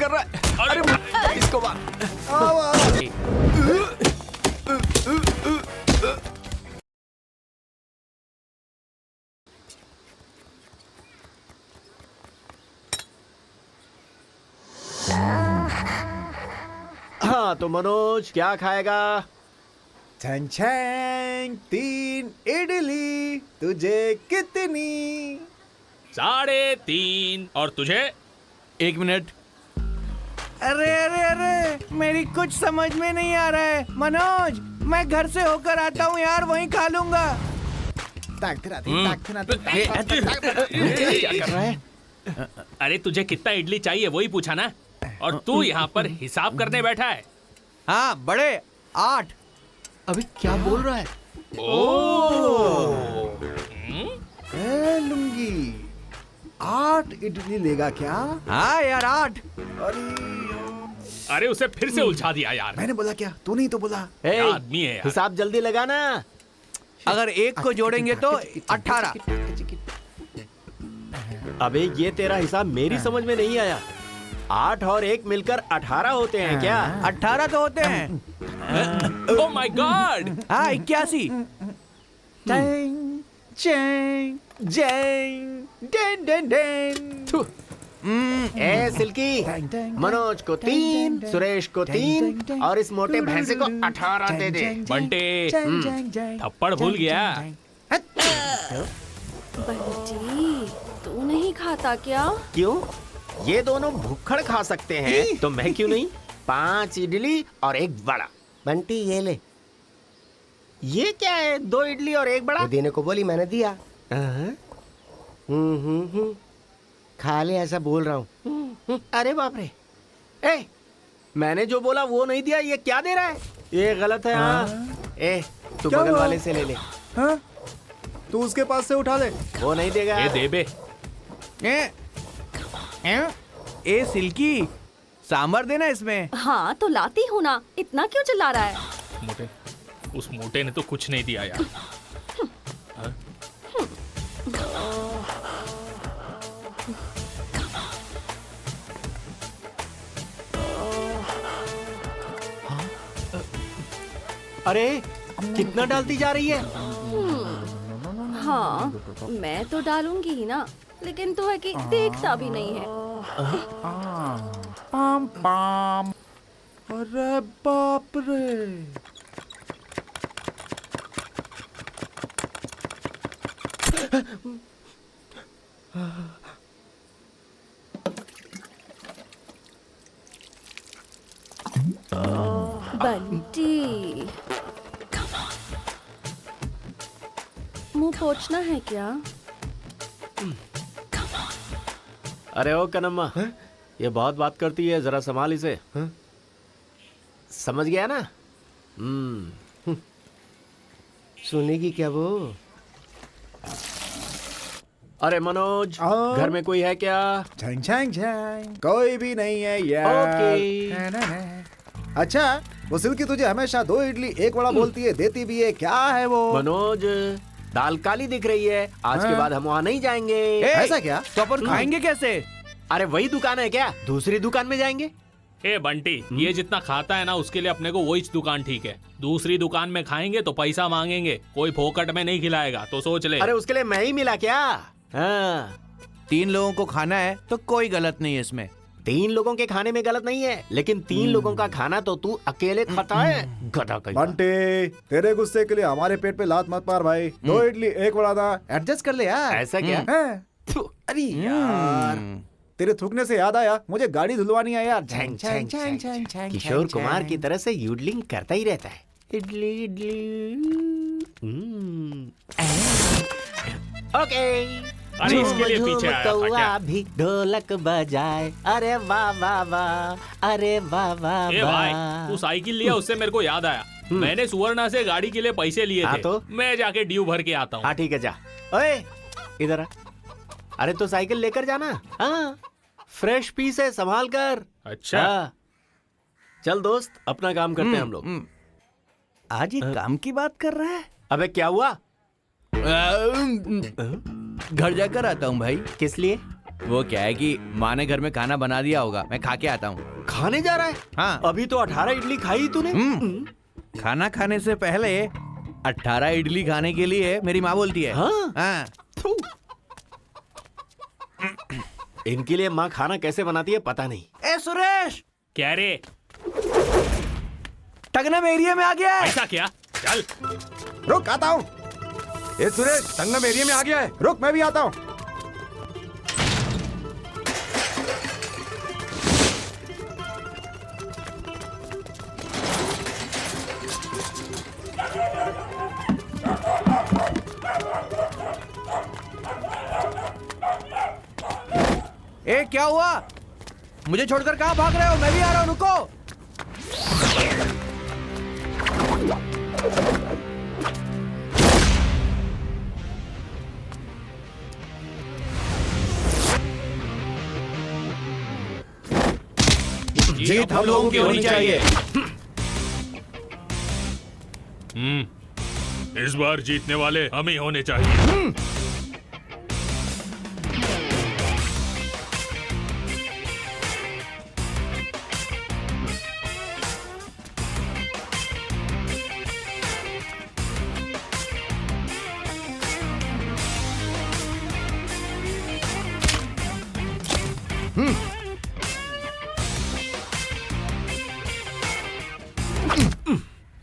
कर रहा है? अरे इसको मार। हाँ तो मनोज क्या खाएगा? छन छन 3 इडली, तुझे कितनी? 3.5 और तुझे? 1 मिनट। अरे अरे अरे, मेरी कुछ समझ में नहीं आ रहा है। मनोज, मैं घर से होकर आता हूँ यार, वहीं खा लूंगा। क्या कर रहा है? अरे तुझे कितना इडली चाहिए वही पूछा ना, और तू यहाँ पर हिसाब करने बैठा है। हाँ बड़े, 8। अभी क्या बोल रहा है? लुंगी 8 इडली लेगा क्या? हाँ यार 8। अरे उसे फिर से उलझा दिया यार। मैंने बोला क्या? तू नहीं तो बोला। क्या आदमी है यार। हिसाब जल्दी लगाना। अगर 1 को जोड़ेंगे तो 18। अबे ये तेरा हिसाब मेरी समझ में नहीं आया। 8 और 1 मिलकर 18 होते हैं क्या? 18 तो होते हैं। Oh my God. हाँ 81। थू। ए सिल्की, मनोज को 3, सुरेश को 3 और इस मोटे भैंसे को 18 दे दे। बंटे थप्पड़ भूल गया। बंटी, तू नहीं खाता क्या? क्यों? ये दोनों भुक्खड़ खा सकते हैं तो मैं क्यों नहीं? 5 इडली और 1 बड़ा। बंटी ये ले। ये क्या है? 2 इडली और 1 बड़ा? वो देने को बोली, मैंने दिया। हाँ? खा ले, ऐसा बोल रहा हूँ। अरे बाप रे। ए, मैंने जो बोला वो नहीं दिया, ये क्या दे रहा है? ये गलत है। हाँ। ए, तू क्या बगल हुआ? वाले से ले ले। हाँ? तू उसके पास से उठा ले। वो नहीं देगा। ये दे बे। ए सिल्की, सांभर देना इसमें। हाँ तो लाती हूँ ना, इतना क्यों चिल्ला रहा है? मोटे, उस मोटे ने तो कुछ नहीं दिया यार। अरे कितना डालती जा रही है? हाँ मैं तो डालूंगी ही ना, लेकिन तू है कि देखता भी नहीं है। Palm palm. अरे बाप रे। बंटी, मुंह पोंछना है क्या? अरे ओ कनम्मा, ये बहुत बात करती है, जरा संभाल इसे। समझ गया ना? सुनेगी क्या वो? अरे मनोज, घर में कोई है क्या? छंग छंग छंग, कोई भी नहीं है यार। ओके। अच्छा, वो सिल्की तुझे हमेशा 2 इडली 1 बड़ा बोलती है, देती भी है, क्या है वो? मनोज, दाल काली दिख रही है। आज के बाद हम वहाँ नहीं जाएंगे। ऐसा क्या? तो अपन खाएंगे कैसे? अरे वही दुकान है क्या? दूसरी दुकान में जाएंगे। ए बंटी, ये जितना खाता है ना उसके लिए अपने को वही दुकान ठीक है। दूसरी दुकान में खाएंगे तो पैसा मांगेंगे, कोई फोकट में नहीं खिलाएगा, तो सोच ले। अरे उसके लिए मैं ही मिला क्या? हाँ। 3 लोगों को खाना है तो कोई गलत नहीं है इसमें। 3 लोगों के खाने में गलत नहीं है, लेकिन 3 लोगों का खाना तो तू अकेले खाता है, गधा कहीं का। बंटी, तेरे गुस्से के लिए हमारे पेट पे लात मत मार भाई। 2 इडली 1 बड़ा था, एडजस्ट कर ले यार। ऐसा क्या? हैं? अरे यार, तेरे थूकने से याद आया, मुझे गाड़ी धुलवानी है यार। छंग, छंग, छंग, छंग। किशोर कुमार की तरह से यूडलिंग करता ही रहता है। इडली इडली। ओके। अरे इसके लिए पीछे आया था क्या? भी ढोलक बजाए। अरे वाह वाह वाह, अरे वाह वाह ए भाई, तू साइकिल लिया उससे मेरे को याद आया, मैंने सुवर्णा से गाड़ी के लिए पैसे लिए हाँ थे। तो? मैं जाके ड्यू भर के आता हूँ। हाँ ठीक है, जा। ओए इधर आ। अरे तो साइकिल लेकर जाना। हाँ, फ्रेश पीस है, संभाल कर। अच्छा। हाँ। चल दोस्त, अपना काम करते हैं हम लोग। आज ये काम की बात कर रहा है। अबे क्या हुआ? घर जाकर आता हूँ भाई। किस लिए? वो क्या है कि माँ ने घर में खाना बना दिया होगा, मैं खा के आता हूँ। खाने जा रहा है? हाँ। अभी तो 18 इडली खाई तूने। खाना खाने से पहले 18 इडली खाने के लिए मेरी माँ बोलती है। हाँ? हाँ। थू। इनके लिए माँ खाना कैसे बनाती है पता नहीं। ए सुरेश, क्या रे? टगनम एरिया में आ गया है। ऐसा क्या? चल। रुक, आता हूँ। ए सुरेश, संगम एरिया में आ गया है। रुक, मैं भी आता हूँ। ए क्या हुआ? मुझे छोड़कर कहाँ भाग रहे हो? मैं भी आ रहा हूँ, रुको। जीत हम लोगों की होनी चाहिए। इस बार जीतने वाले हम ही होने चाहिए।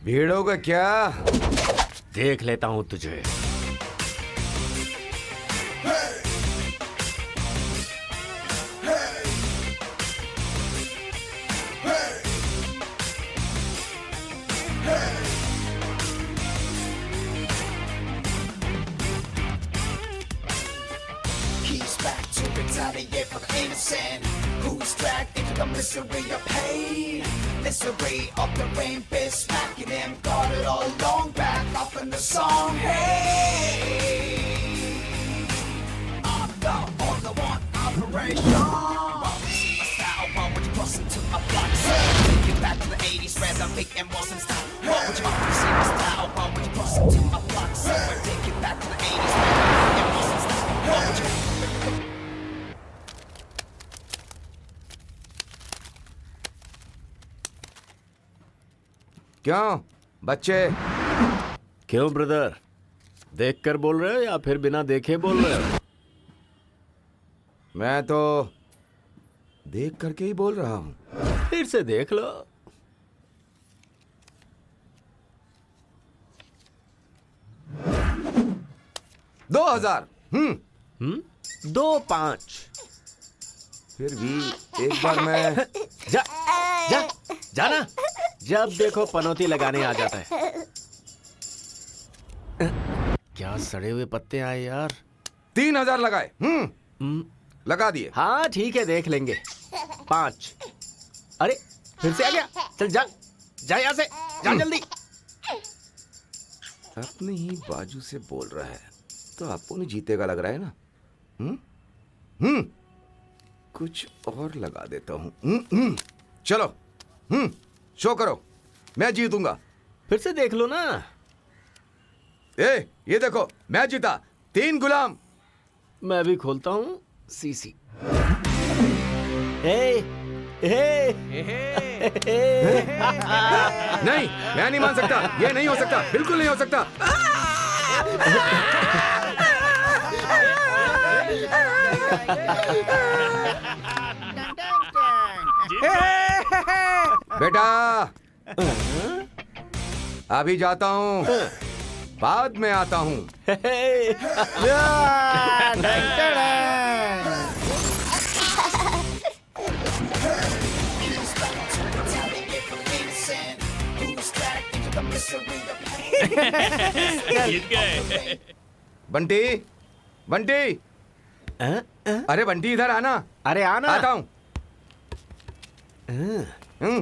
भीड़ों का क्या? देख लेता हूँ तुझे। He's back to retaliate for the innocent. Who's dragged into the misery of pain? Misery of the rain, bitch smacking him. Got it all along back up in the song. Hey, I'm the only one operation. Why would you see my style? Why would you cross into my block? Take it back to the 80s where the big and wasn't style. Why would you see my style? Why would you cross into my block? Take it back to the 80s where the big and wasn't style. Why would you? क्यों बच्चे? क्यों brother? देख कर बोल रहे हो या फिर बिना देखे बोल रहे हो? मैं तो देख करके ही बोल रहा हूँ। फिर से देख लो। दो 2000। 2-5। फिर भी एक बार मैं जा जा जाना। जब देखो पनौती लगाने आ जाता है। क्या सड़े हुए पत्ते आए यार। 3000 लगाए। लगा दिए। हाँ ठीक है, देख लेंगे। 5। अरे फिर से आ गया। चल जा जा यहाँ से, जा जल्दी। अपने ही बाजू से बोल रहा है तो आपको नहीं जीतेगा लग रहा है ना। कुछ और लगा देता हूँ। चलो शो करो, मैं जीतूंगा। फिर से देख लो ना। ये देखो, मैं जीता। 3 गुलाम। मैं भी खोलता हूँ सीसी। हे हे नहीं, मैं नहीं मान सकता। ये नहीं हो सकता, बिल्कुल नहीं हो सकता। बेटा अभी जाता हूँ, बाद में आता हूँ। जीत गए। बंटी, बंटी, अरे बंटी इधर आना। अरे आना। आता हूँ।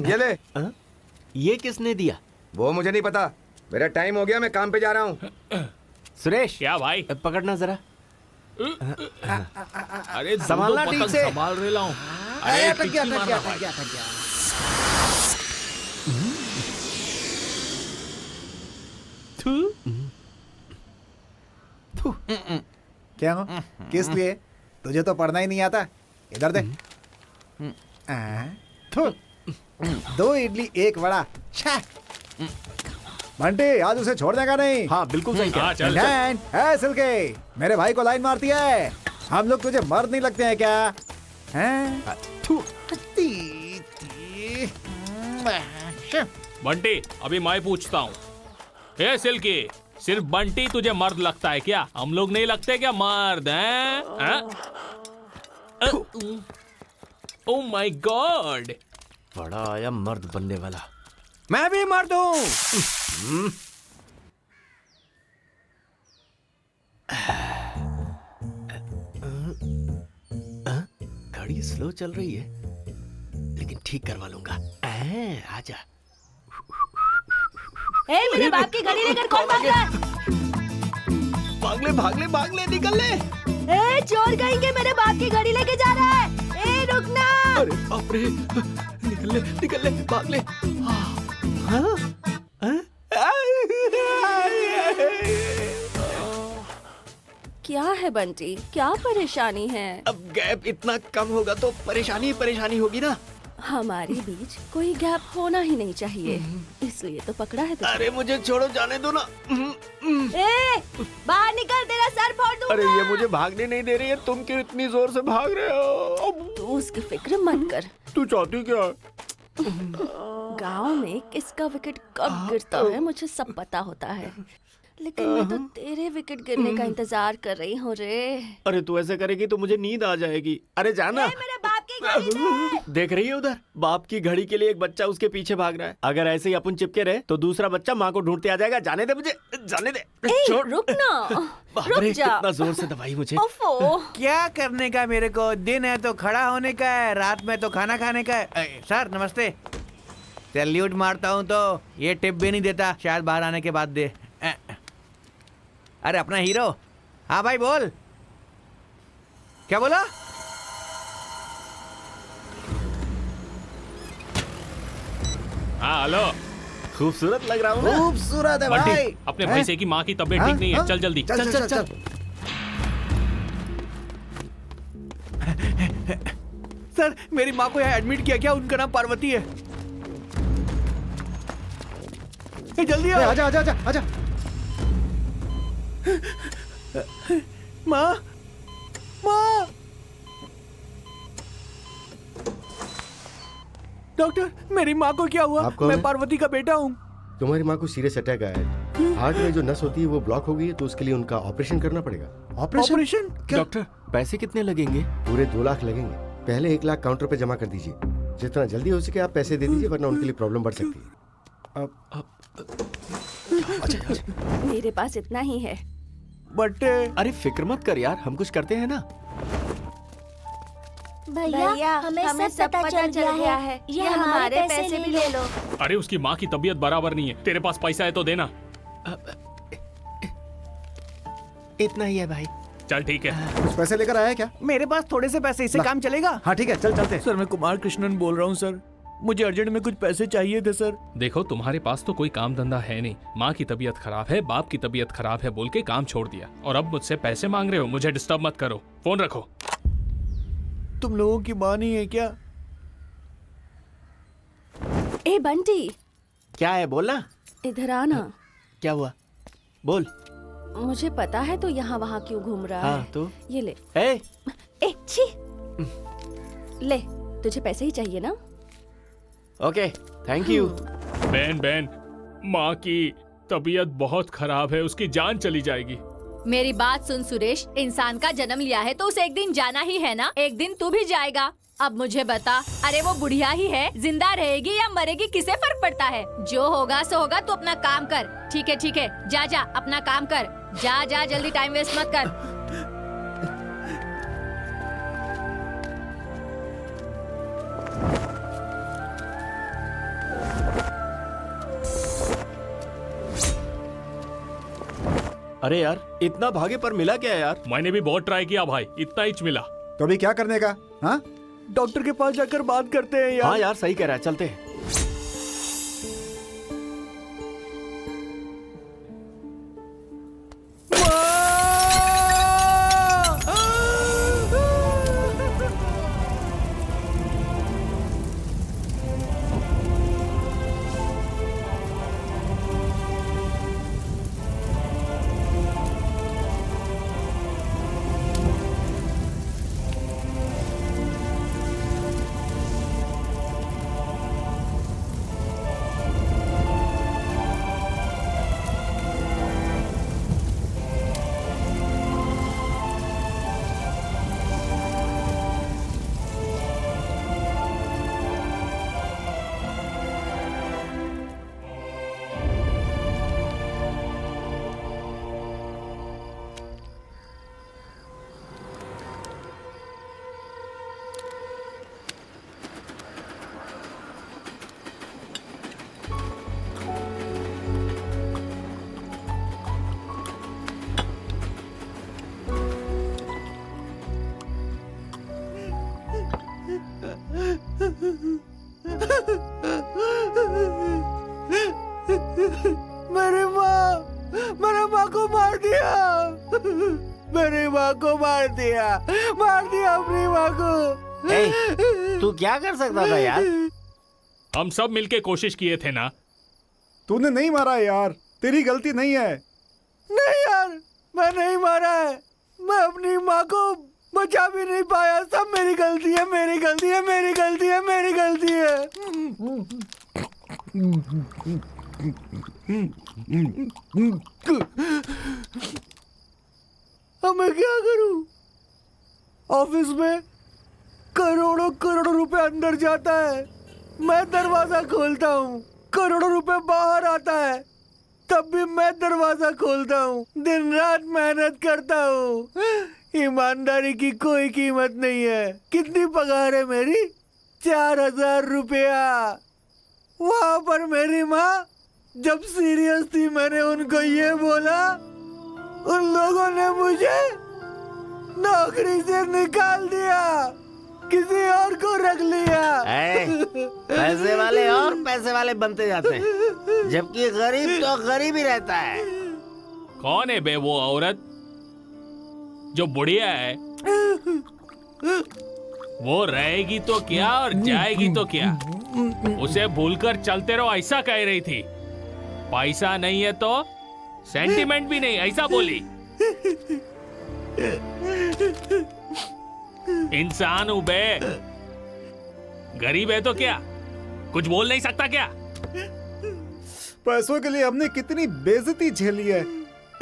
ये ले। ये किसने दिया? वो मुझे नहीं पता, मेरा टाइम हो गया, मैं काम पे जा रहा हूँ। सुरेश क्या भाई? पकड़ना जरा। अरे संभालना ठीक से। संभाल रहे लाऊं। अरे थक गया, टिक्की थक गया, मारना थक गया, भाई। थक गया। क्या हो? किस लिए? तुझे तो पढ़ना ही नहीं आता, इधर दे। थू। 2 इडली 1 वड़ा। छा। बंटी आज उसे छोड़ देगा नहीं। हाँ बिल्कुल सही कहा। हाँ चल चल। डैन, ए सिल्की, मेरे भाई को लाइन मारती है। हम लोग तुझे मर्द नहीं लगते हैं क्या? हैं? थू। बंटी अभी मैं पूछता हूँ, ए सिल्की, सिर्फ बंटी तुझे मर्द लगता है क्या? हम लोग नहीं लगते क्या मर्द हैं? ओ माय गॉड, बड़ा आया मर्द बनने वाला। मैं भी मर्द हूँ। घड़ी स्लो चल रही है, लेकिन ठीक करवा लूंगा। आजा। ए, मेरे बाप की घड़ी लेकर कौन भाग रहा है? भाग ले निकल ले। ए, चोर कहेंगे, मेरे बाप की घड़ी लेके जा रहा है। ए, रुकना। अरे बाप रे, निकल ले भाग ले। हाँ? क्या है बंटी, क्या परेशानी है? अब गैप इतना कम होगा तो परेशानी ही परेशानी होगी ना। हमारे बीच कोई गैप होना ही नहीं चाहिए, इसलिए तो पकड़ा है तुझे। अरे मुझे छोड़ो, जाने दो ना। ए, बाहर निकल, तेरा सर फोड़ दूंगा। अरे ये मुझे भागने नहीं दे रही है, तुम क्यों इतनी जोर से भाग रहे हो? तू उसकी फिक्र मत कर। तू चाहती क्या? गांव में किसका विकेट कब गिरता है मुझे सब पता होता है, लेकिन मैं तो तेरे विकेट गिरने का इंतजार कर रही हूँ रे। अरे तू ऐसे करेगी तो मुझे नींद आ जाएगी। अरे जाना। मेरे बाप की घड़ी दे। देख रही है उधर, बाप की घड़ी के लिए एक बच्चा उसके पीछे भाग रहा है। अगर ऐसे ही अपन चिपके रहे तो दूसरा बच्चा माँ को ढूंढते आ जाएगा। जाने दे मुझे, जाने दे। ए, रुक ना, रुक अरे जा। कितना जोर से दबाई मुझे। ओफो। क्या करने का मेरे को? दिन है तो खड़ा होने का है, रात में तो खाना खाने का है। सर नमस्ते। सैल्यूट मारता हूँ तो ये टिप भी नहीं देता, शायद बाहर आने के बाद दे। अरे अपना हीरो। हाँ भाई बोल, क्या बोला? हाँ हेलो, खूबसूरत लग रहा हूँ ना? खूबसूरत है भाई। बंटी अपने भैंसे की माँ की तबीयत ठीक नहीं है, चल जल्दी। चल। सर मेरी माँ को यहाँ एडमिट किया क्या? उनका नाम पार्वती है। जल्दी आओ। आजा। माँ, डॉक्टर मेरी माँ को क्या हुआ? आप कौन मैं हैं? पार्वती का बेटा हूँ। तुम्हारी माँ को सीरियस अटैक आया है। हार्ट में जो नस होती है वो ब्लॉक हो गई है, तो उसके लिए उनका ऑपरेशन करना पड़ेगा। ऑपरेशन? डॉक्टर पैसे कितने लगेंगे? पूरे 2 लाख लगेंगे। पहले 1 लाख काउंटर पे जमा कर दीजिए। जितना जल्दी हो सके आप पैसे दे दीजिए, वरना उनके लिए प्रॉब्लम बढ़ सकती है। मेरे पास इतना ही है। बट अरे फिक्र मत कर यार, हम कुछ करते हैं ना। भैया हमें सब पता चल गया है। ये हमारे पैसे भी ले लो। अरे उसकी माँ की तबीयत बराबर नहीं है, तेरे पास पैसा है तो देना। इतना ही है भाई। चल ठीक है। कुछ पैसे लेकर आया है क्या? मेरे पास थोड़े से पैसे, इससे काम चलेगा? हाँ ठीक है, चल चलते। सर मैं कुमार कृष्णन बोल रहा हूँ सर, मुझे अर्जेंट में कुछ पैसे चाहिए थे सर। देखो तुम्हारे पास तो कोई काम धंधा है नहीं, माँ की तबीयत खराब है, बाप की तबीयत खराब है बोल के काम छोड़ दिया, और अब मुझसे पैसे मांग रहे हो। मुझे डिस्टर्ब मत करो, फोन रखो। तुम लोगों की माँ नहीं है क्या? ए बंटी, क्या है बोलना? इधर आना। क्या हुआ? बोल। मुझे पता है तू यहाँ वहाँ क्यों घूम रहा हाँ, है। तो? ये ले। ए छी। ले, तुझे पैसे ही चाहिए ना? Okay, thank you. बहन, माँ की तबीयत बहुत खराब है, उसकी जान चली जाएगी। मेरी बात सुन सुरेश, इंसान का जन्म लिया है तो उसे एक दिन जाना ही है ना। एक दिन तू भी जाएगा। अब मुझे बता, अरे वो बुढ़िया ही है, जिंदा रहेगी या मरेगी किसे फर्क पड़ता है? जो होगा सो होगा, तू अपना काम कर। ठीक है, जा अपना काम कर। जा जल्दी, टाइम वेस्ट मत कर। अरे यार इतना भागे पर मिला क्या यार? मैंने भी बहुत ट्राई किया भाई, इतना ही मिला। तो अभी क्या करने का? हाँ डॉक्टर के पास जाकर बात करते हैं यार। हाँ यार सही कह रहा है, चलते हैं। मेरी माँ को मार दिया। मेरी माँ को मार दिया अपनी माँ को। ए, तू क्या कर सकता था यार? हम सब मिलके कोशिश किए थे ना। तूने नहीं मारा यार, तेरी गलती नहीं है। नहीं यार, मैं नहीं मारा है। मैं अपनी माँ को बचा भी नहीं पाया। सब मेरी गलती है, मेरी गलती है, मेरी गलती है, मेरी गलती है। अब मैं क्या करूं? ऑफिस में करोड़ों करोड़ों रुपए अंदर जाता है, मैं दरवाजा खोलता हूँ, करोड़ों रुपए बाहर आता है, तब भी मैं दरवाजा खोलता हूँ। दिन रात मेहनत करता हूँ। ईमानदारी की कोई कीमत नहीं है। कितनी पगार है मेरी? 4000 रुपया। वहां पर मेरी माँ जब सीरियस थी, मैंने उनको ये बोला, उन लोगों ने मुझे नौकरी से निकाल दिया, किसी और को रख लिया। पैसे वाले और पैसे वाले बनते जाते हैं, जबकि गरीब तो गरीब ही रहता है। कौन है बे वो औरत जो बुढ़िया है? वो रहेगी तो क्या और जाएगी तो क्या? उसे भूलकर चलते रहो ऐसा कह रही थी। पैसा नहीं है तो सेंटिमेंट भी नहीं, ऐसा बोली। इंसान हूं बे, गरीब है तो क्या? कुछ बोल नहीं सकता क्या? पैसों के लिए हमने कितनी बेइज्जती झेली है,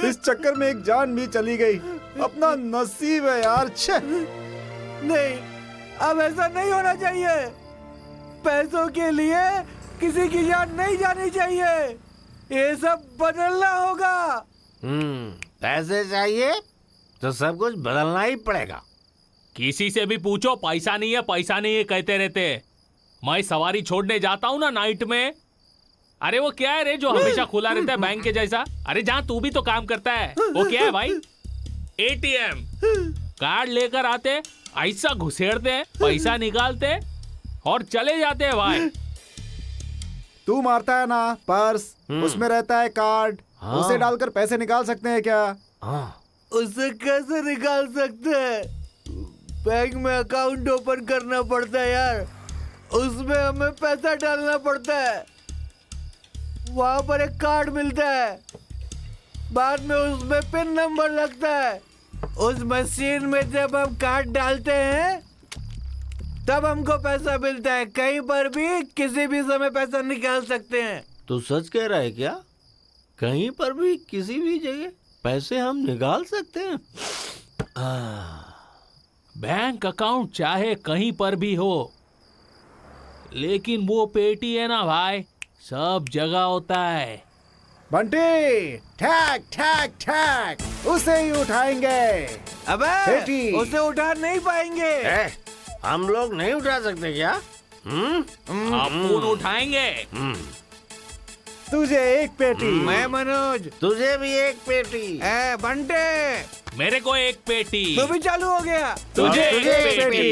इस चक्कर में एक जान भी चली गई। अपना नसीब है यार। छे नहीं, अब ऐसा नहीं होना चाहिए। पैसों के लिए किसी की जान नहीं जानी चाहिए। ये सब बदलना होगा। पैसे चाहिए तो सब कुछ बदलना ही पड़ेगा। किसी से भी पूछो, पैसा नहीं है, पैसा नहीं है कहते रहते। मैं सवारी छोड़ने जाता हूँ ना नाइट में, अरे वो क्या है रे जो हमेशा खुला रहता है बैंक के जैसा? अरे जहाँ तू भी तो काम करता है, वो क्या है भाई? एटीएम कार्ड लेकर आते, ऐसा घुसेड़ते, पैसा निकालते और चले जाते हैं भाई। तू मारता है ना पर्स, उसमें रहता है कार्ड। उसे डालकर पैसे निकाल सकते हैं क्या? उसे कैसे निकाल सकते हैं? बैंक में अकाउंट ओपन करना पड़ता है यार, उसमें हमें पैसा डालना पड़ता है। वहां पर एक कार्ड मिलता है, बाद में उसमें पिन नंबर लगता है। उस मशीन में जब हम कार्ड डालते हैं तब हमको पैसा मिलता है। कहीं पर भी किसी भी समय पैसा निकाल सकते हैं। तू सच कह रहा है क्या? कहीं पर भी किसी भी जगह पैसे हम निकाल सकते हैं? बैंक अकाउंट चाहे कहीं पर भी हो, लेकिन वो पेटी है ना भाई, सब जगह होता है। बंटी, ठैक ठैक ठैक, उसे ही उठाएंगे। अबे पेटी। उसे उठा नहीं पाएंगे। हम लोग नहीं उठा सकते क्या? अपन उठाएंगे। तुझे एक पेटी। मैं मनोज। तुझे भी एक पेटी। बंटे, मेरे को एक पेटी। तू भी चालू हो गया। तुझे तुझे एक एक पेटी।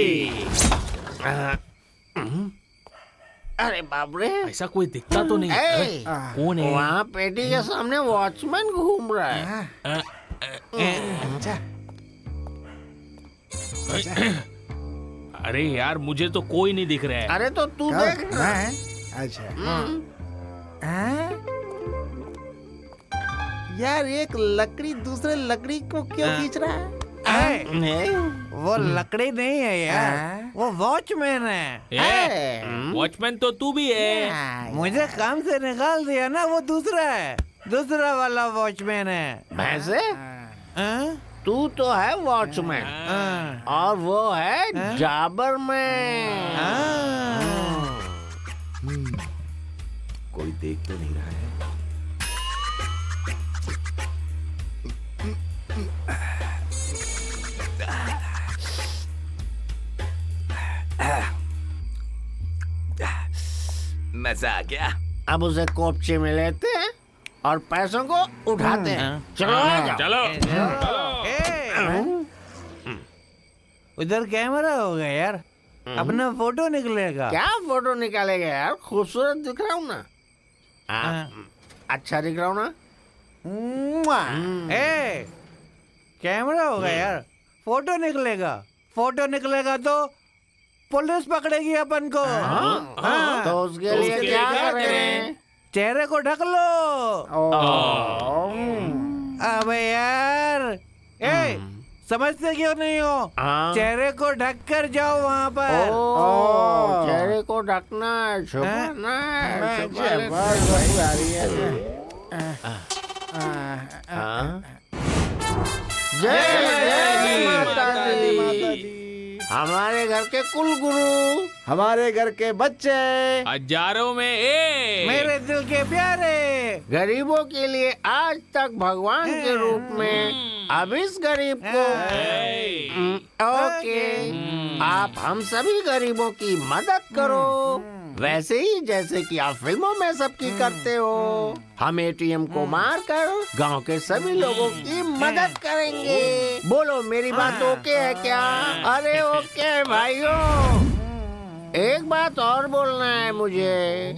अरे बाप रे, ऐसा कोई दिखता तो नहीं। ए, कौन है? वहाँ पेटी के सामने वॉचमैन घूम रहा है। अरे यार मुझे तो कोई नहीं दिख रहा है। अरे तो तू देख ना। अच्छा यार एक लकड़ी दूसरे लकड़ी को क्यों खींच रहा है? वो लकड़ी नहीं है यार, वो वॉचमैन है। वॉचमैन तो तू भी है। मुझे काम से निकाल दिया ना, वो दूसरा है, दूसरा वाला वॉचमैन है। भैंसे, तू तो है वॉचमैन और वो है जाबरमैन। कोई देख तो नहीं रहा है। मजा आ गया। अब उसे कोपचे में लेते हैं और पैसों को उठाते हैं। चलो आ जाओ। चलो उधर कैमरा होगा यार। अपना फोटो निकलेगा। क्या फोटो निकालेगा यार? खूबसूरत दिख रहा हूँ ना? अच्छा दिख रहा हूँ ना? ए, कैमरा होगा यार, फोटो निकलेगा। फोटो निकलेगा तो पुलिस पकड़ेगी अपन को। हाँ। तो उसके लिए क्या करें? चेहरे को ढक लो। अबे यार, समझते क्यों नहीं हो? चेहरे को ढक कर जाओ वहाँ पर। चेहरे को ढकना है, छुपाना है, जय माता दी। हमारे घर के कुल गुरु, हमारे घर के बच्चे, हजारों में एक, मेरे दिल के प्यारे, गरीबों के लिए आज तक भगवान के रूप में, अब इस गरीब को ओके, आप हम सभी गरीबों की मदद करो, वैसे ही जैसे कि आप फिल्मों में सबकी करते हो। हम एटीएम को मारकर गांव के सभी लोगों की मदद करेंगे। बोलो मेरी बात ओके है क्या? अरे ओके भाइयों। एक बात और बोलना है मुझे,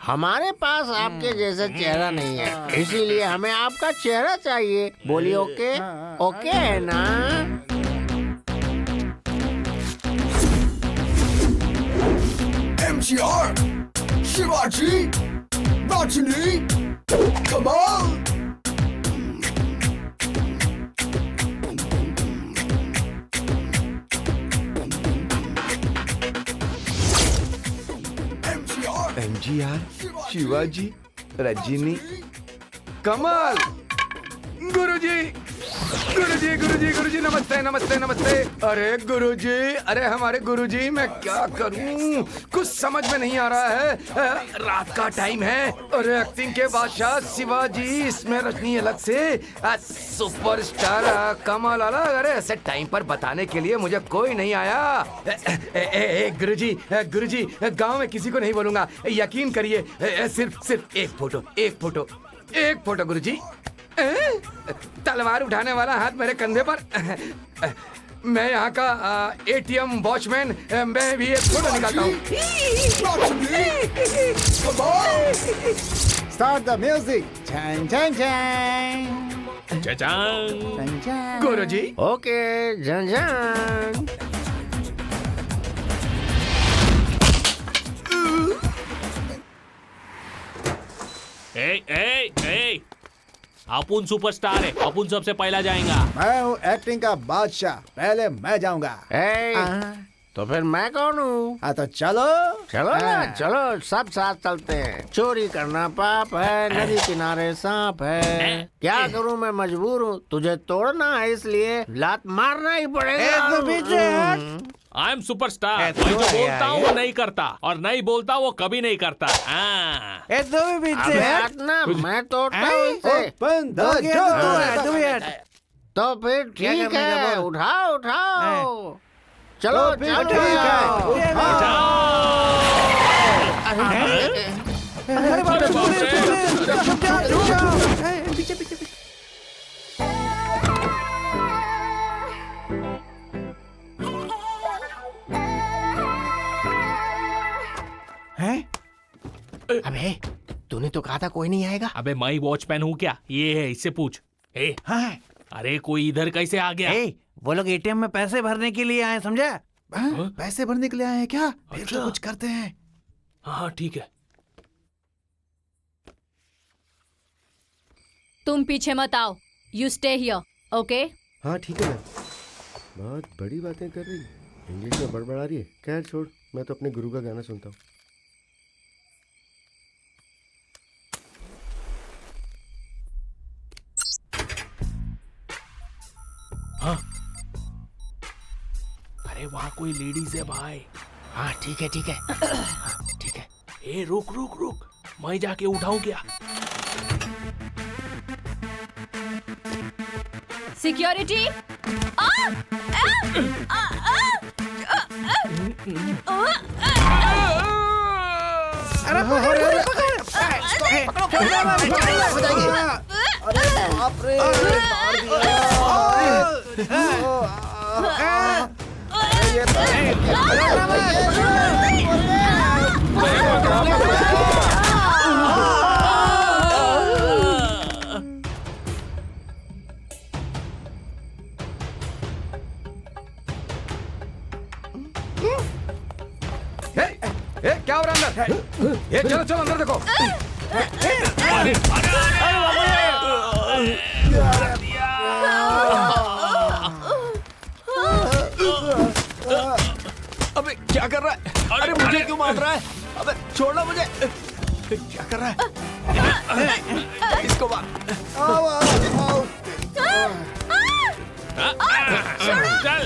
हमारे पास आपके जैसा चेहरा नहीं है, इसीलिए हमें आपका चेहरा चाहिए। बोलिए ओके? ओके है ना? MGR, Shivaji, Rajini, Kamal. MGR, Shivaji, Rajni, कमाल। गुरुजी, गुरुजी, गुरुजी, गुरुजी, नमस्ते, नमस्ते, नमस्ते। अरे गुरुजी, अरे हमारे गुरुजी, मैं क्या करूं? कुछ समझ में नहीं आ रहा है। रात का टाइम है। अरे एक्टिंग के बादशाह शिवाजी, इसमें रजनी अलग से, सुपरस्टार कमाल अलग। अरे ऐसे टाइम पर बताने के लिए मुझे कोई नहीं आया। गुरुजी, गुरुजी, गांव में किसी को नहीं बोलूंगा, यकीन करिए। सिर्फ एक फोटो, एक फोटो, एक फोटो गुरुजी। तलवार उठाने वाला हाथ मेरे कंधे पर। मैं यहाँ का एटीएम वॉचमैन, मैं भी एक फोटो निकालता हूँ। Start the music. छन छन छन चचांग। गुरुजी, ओके झंझन। ए, अपुन सुपरस्टार है, अपुन सबसे पहला जाएगा। मैं हूँ एक्टिंग का बादशाह, पहले मैं जाऊंगा। तो फिर मैं कौन हूँ? हाँ तो चलो। चलो ना, चलो सब साथ चलते हैं। चोरी करना पाप है, नदी किनारे सांप है। क्या करूँ, मैं मजबूर हूँ। तुझे तोड़ना है इसलिए लात मारना ही पड़ेगा। I am superstar. मैं जो बोलता हूँ वो नहीं करता, और नहीं बोलता वो कभी नहीं करता। मैं तोड़ता हूँ इसे। तो फिर ठीक है, उठाओ उठाओ। चलो ठीक है। अबे तूने तो कहा था कोई नहीं आएगा। अबे मैं वॉचमैन हूँ क्या? ये है, इससे पूछ। अरे कोई इधर कैसे आ गया? वो लोग एटीएम में पैसे भरने के लिए आए, समझा? पैसे भरने के लिए आए हैं क्या? फिर तो कुछ करते हैं। हाँ ठीक है। तुम पीछे मत आओ, यू स्टे हियर, ओके? हाँ ठीक है मैम। बहुत बड़ी बातें कर रही है, इंग्लिश में बड़बड़ा रही है। खैर छोड़, मैं तो अपने गुरु का गाना सुनता हूँ। हाँ? अरे वहाँ कोई लेडीज है भाई। हाँ ठीक है ठीक है। ठीक है। ए रुक रुक रुक, मैं जाके उठाऊं क्या? सिक्योरिटी। क्या हो रहा है अंदर? ये चलो चलो अंदर देखो। अबे क्या कर रहा है? अरे मुझे क्यों मार रहा है? अबे छोड़ना मुझे। क्या कर रहा है? इसको मार। चल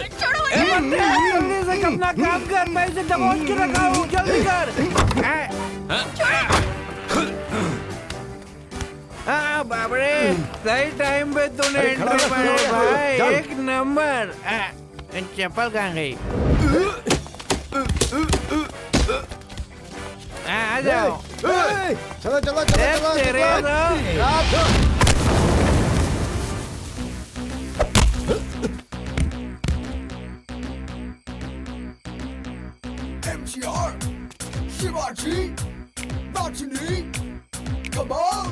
जल्दी से अपना काम कर, मैं इसे दबोच के रखा हूँ, जल्दी कर। हाँ बाप रे, सही टाइम पे तूने एंट्री मारी भाई, एक नंबर। चप्पल कहाँ गई? आ जाओ। चलो चलो चलो तेरे MGR, Shivaji, Rajini, come on!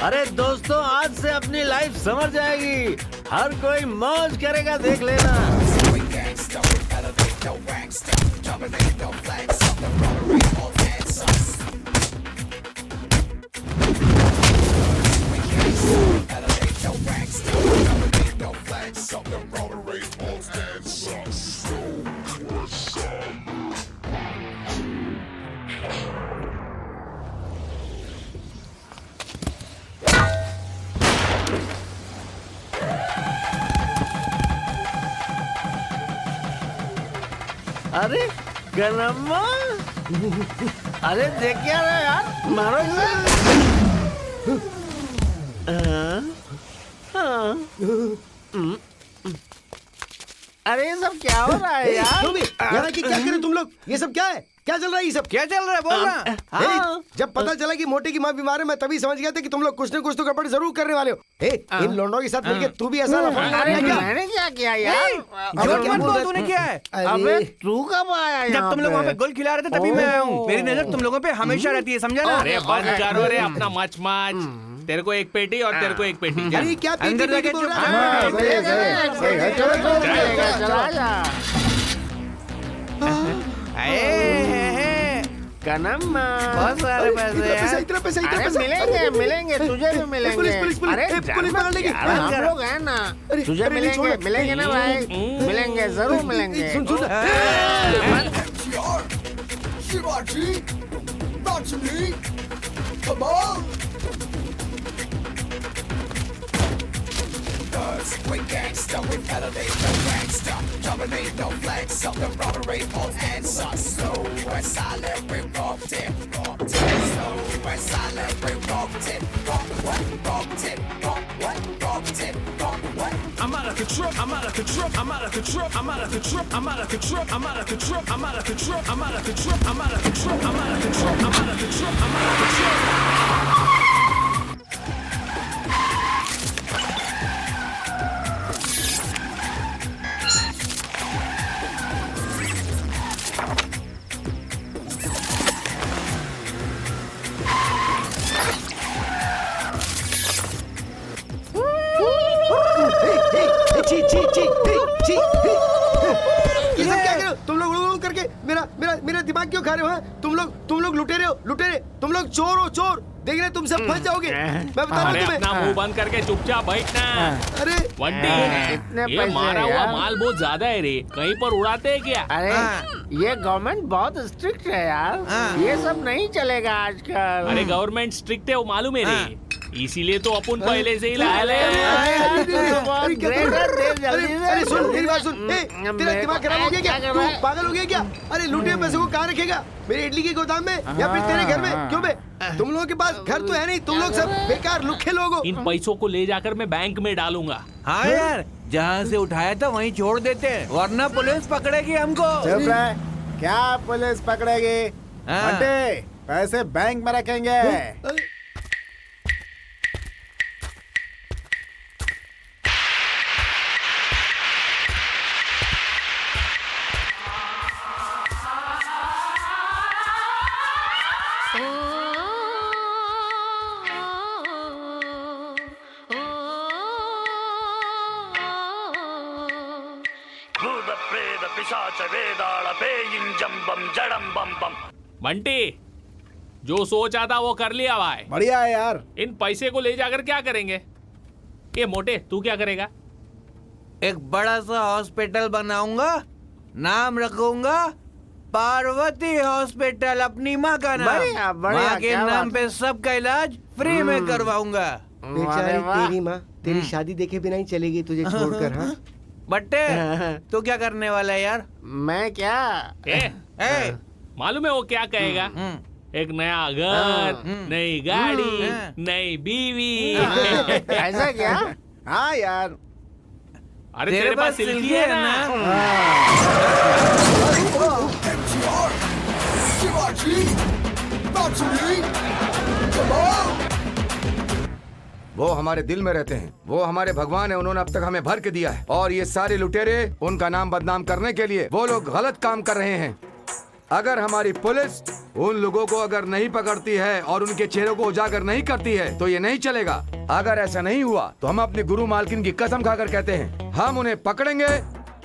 अरे दोस्तों, आज से अपनी लाइफ समझ जाएगी। हर कोई मौज करेगा, देख लेना। We gangsta, we elevate no gangsta, dominate no flags, up the rotary, all hands us. We gangsta, we elevate no gangsta, dominate no flags, up the rotary, all hands us. अरे गनम्मा, अरे देख क्या रहा है यार, मारो इसे। अरे ये सब क्या हो रहा है यार? यहाँ की क्या करें तुम लोग? ये सब क्या है? क्या चल रहा है ये सब? क्या चल रहा है बोल रहा? हाँ। जब पता चला कि मोटे की माँ बीमार है, मैं तभी समझ गया था कि तुम लोग कुछ न कुछ तो गड़बड़ जरूर करने वाले हो। इन लोंडों के साथ मिलके तू भी ऐसा अरे मैंने क्या किया यार? झूठ मत बोल, तूने किया है? अबे तू कब आया यहाँ? जब तुम लोग वहाँ पे गोल खिला रहे थे तभी मैं आया हूँ। मेरी नजर तुम लोगों पे हमेशा रहती है, समझा ना? अरे बंद करो रे अपना मच मच। तेरे को एक पेटी और तेरे को एक पेटी। अरे क्या अंदर जाके बोल चुप रहा है? कनम्मा, बहुत सारे पैसे हैं। इतना पैसा अरे मिलेंगे मिलेंगे, तुझे भी मिलेंगे। पुलिस अरे पुलिस पकड़ने की। यार, हम लोग हैं ना, तुझे अरे नहीं, मिलेंगे, छोड़। मिलेंगे ना भाई, मिलेंगे, जरूर मिलेंगे। सुन सुन MGR, Shivaji, Rajini, come on! Cause we gangsta, we elevate no gangsta, dominate no flags, up the rotary, all hands us. Slow and silent, we rocked it, slow and silent, we rocked it, rocked it, I'm out of control, I'm out of control, I'm out of control, I'm out of control, I'm out of control, I'm out of control, I'm out of control, I'm out of control, I'm out of control, I'm out of control, I'm out of control, I'm out of control. ये सब क्या कर रहे हो? तुम लोग करके मेरा मेरा मेरा दिमाग क्यों खा रहे हो? हैं? तुम लोग लुटेरे हो, लुटेरे। तुम लोग चोर हो, चोर। देख रहे तुम सब फंस जाओगे। मैं बता रहा अरे हूँ अपना तुम्हें। मुंह बंद करके चुपचाप बैठना। अरे वंटी, इतने ये पैसे मारा हुआ यार। माल बहुत ज्यादा है रे, कहीं पर उड़ाते हैं क्या? अरे ये गवर्नमेंट बहुत स्ट्रिक्ट है यार, ये सब नहीं चलेगा आजकल। अरे गवर्नमेंट स्ट्रिक्ट है वो मालूम है रे, इसीलिए तो अपन पहले से ही लाए ले। अरे सुन मेरी बात सुन। तेरा दिमाग खराब हो गया क्या? तू पागल हो गया क्या? अरे लूटे पैसे को कहाँ रखेगा? मेरे इडली के गोदाम में या फिर तेरे घर में? क्यों बे? तुम लोगों के पास घर तो है नहीं, तुम लोग सब बेकार लुखे लोग हो। इन पैसों को ले जाकर मैं बैंक में डालूंगा। हाँ यार, जहाँ से उठाया था वहीं छोड़ देते, वरना पुलिस पकड़ेगी हमको। चुप रहे, क्या पुलिस पकड़ेगी? बंटे, पैसे बैंक में रखेंगे। भूत प्रेत पिशाच बंटी, जो सोचा था वो कर लिया भाई। बढ़िया है यार। इन पैसे को ले जाकर क्या करेंगे? ये मोटे, तू क्या करेगा? एक बड़ा सा हॉस्पिटल बनाऊंगा, नाम रखूंगा पार्वती हॉस्पिटल, अपनी माँ का नाम। बढ़िया, बढ़िया, माँ के क्या नाम बात। पे सबका इलाज फ्री में करवाऊंगा। बेचारी तेरी माँ तेरी शादी देखे बिना ही चलेगी तुझे छोड़कर। हाँ बट्टे, तू क्या करने वाला है यार? मैं क्या? ए, मालूम है वो क्या कहेगा? एक नया घर, नई गाड़ी, नई बीवी। ऐसा क्या? हाँ यार। अरे तेरे पास सिल्की है ना? MTR, शिवाजी, बांसुरी, कमाल। वो हमारे दिल में रहते हैं, वो हमारे भगवान है, उन्होंने अब तक हमें भर के दिया है। और ये सारे लुटेरे उनका नाम बदनाम करने के लिए वो लोग गलत काम कर रहे हैं। अगर हमारी पुलिस उन लोगों को अगर नहीं पकड़ती है और उनके चेहरों को उजागर नहीं करती है तो ये नहीं चलेगा। अगर ऐसा नहीं हुआ तो हम अपनी गुरु मालकिन की कसम खाकर कहते हैं, हम उन्हें पकड़ेंगे,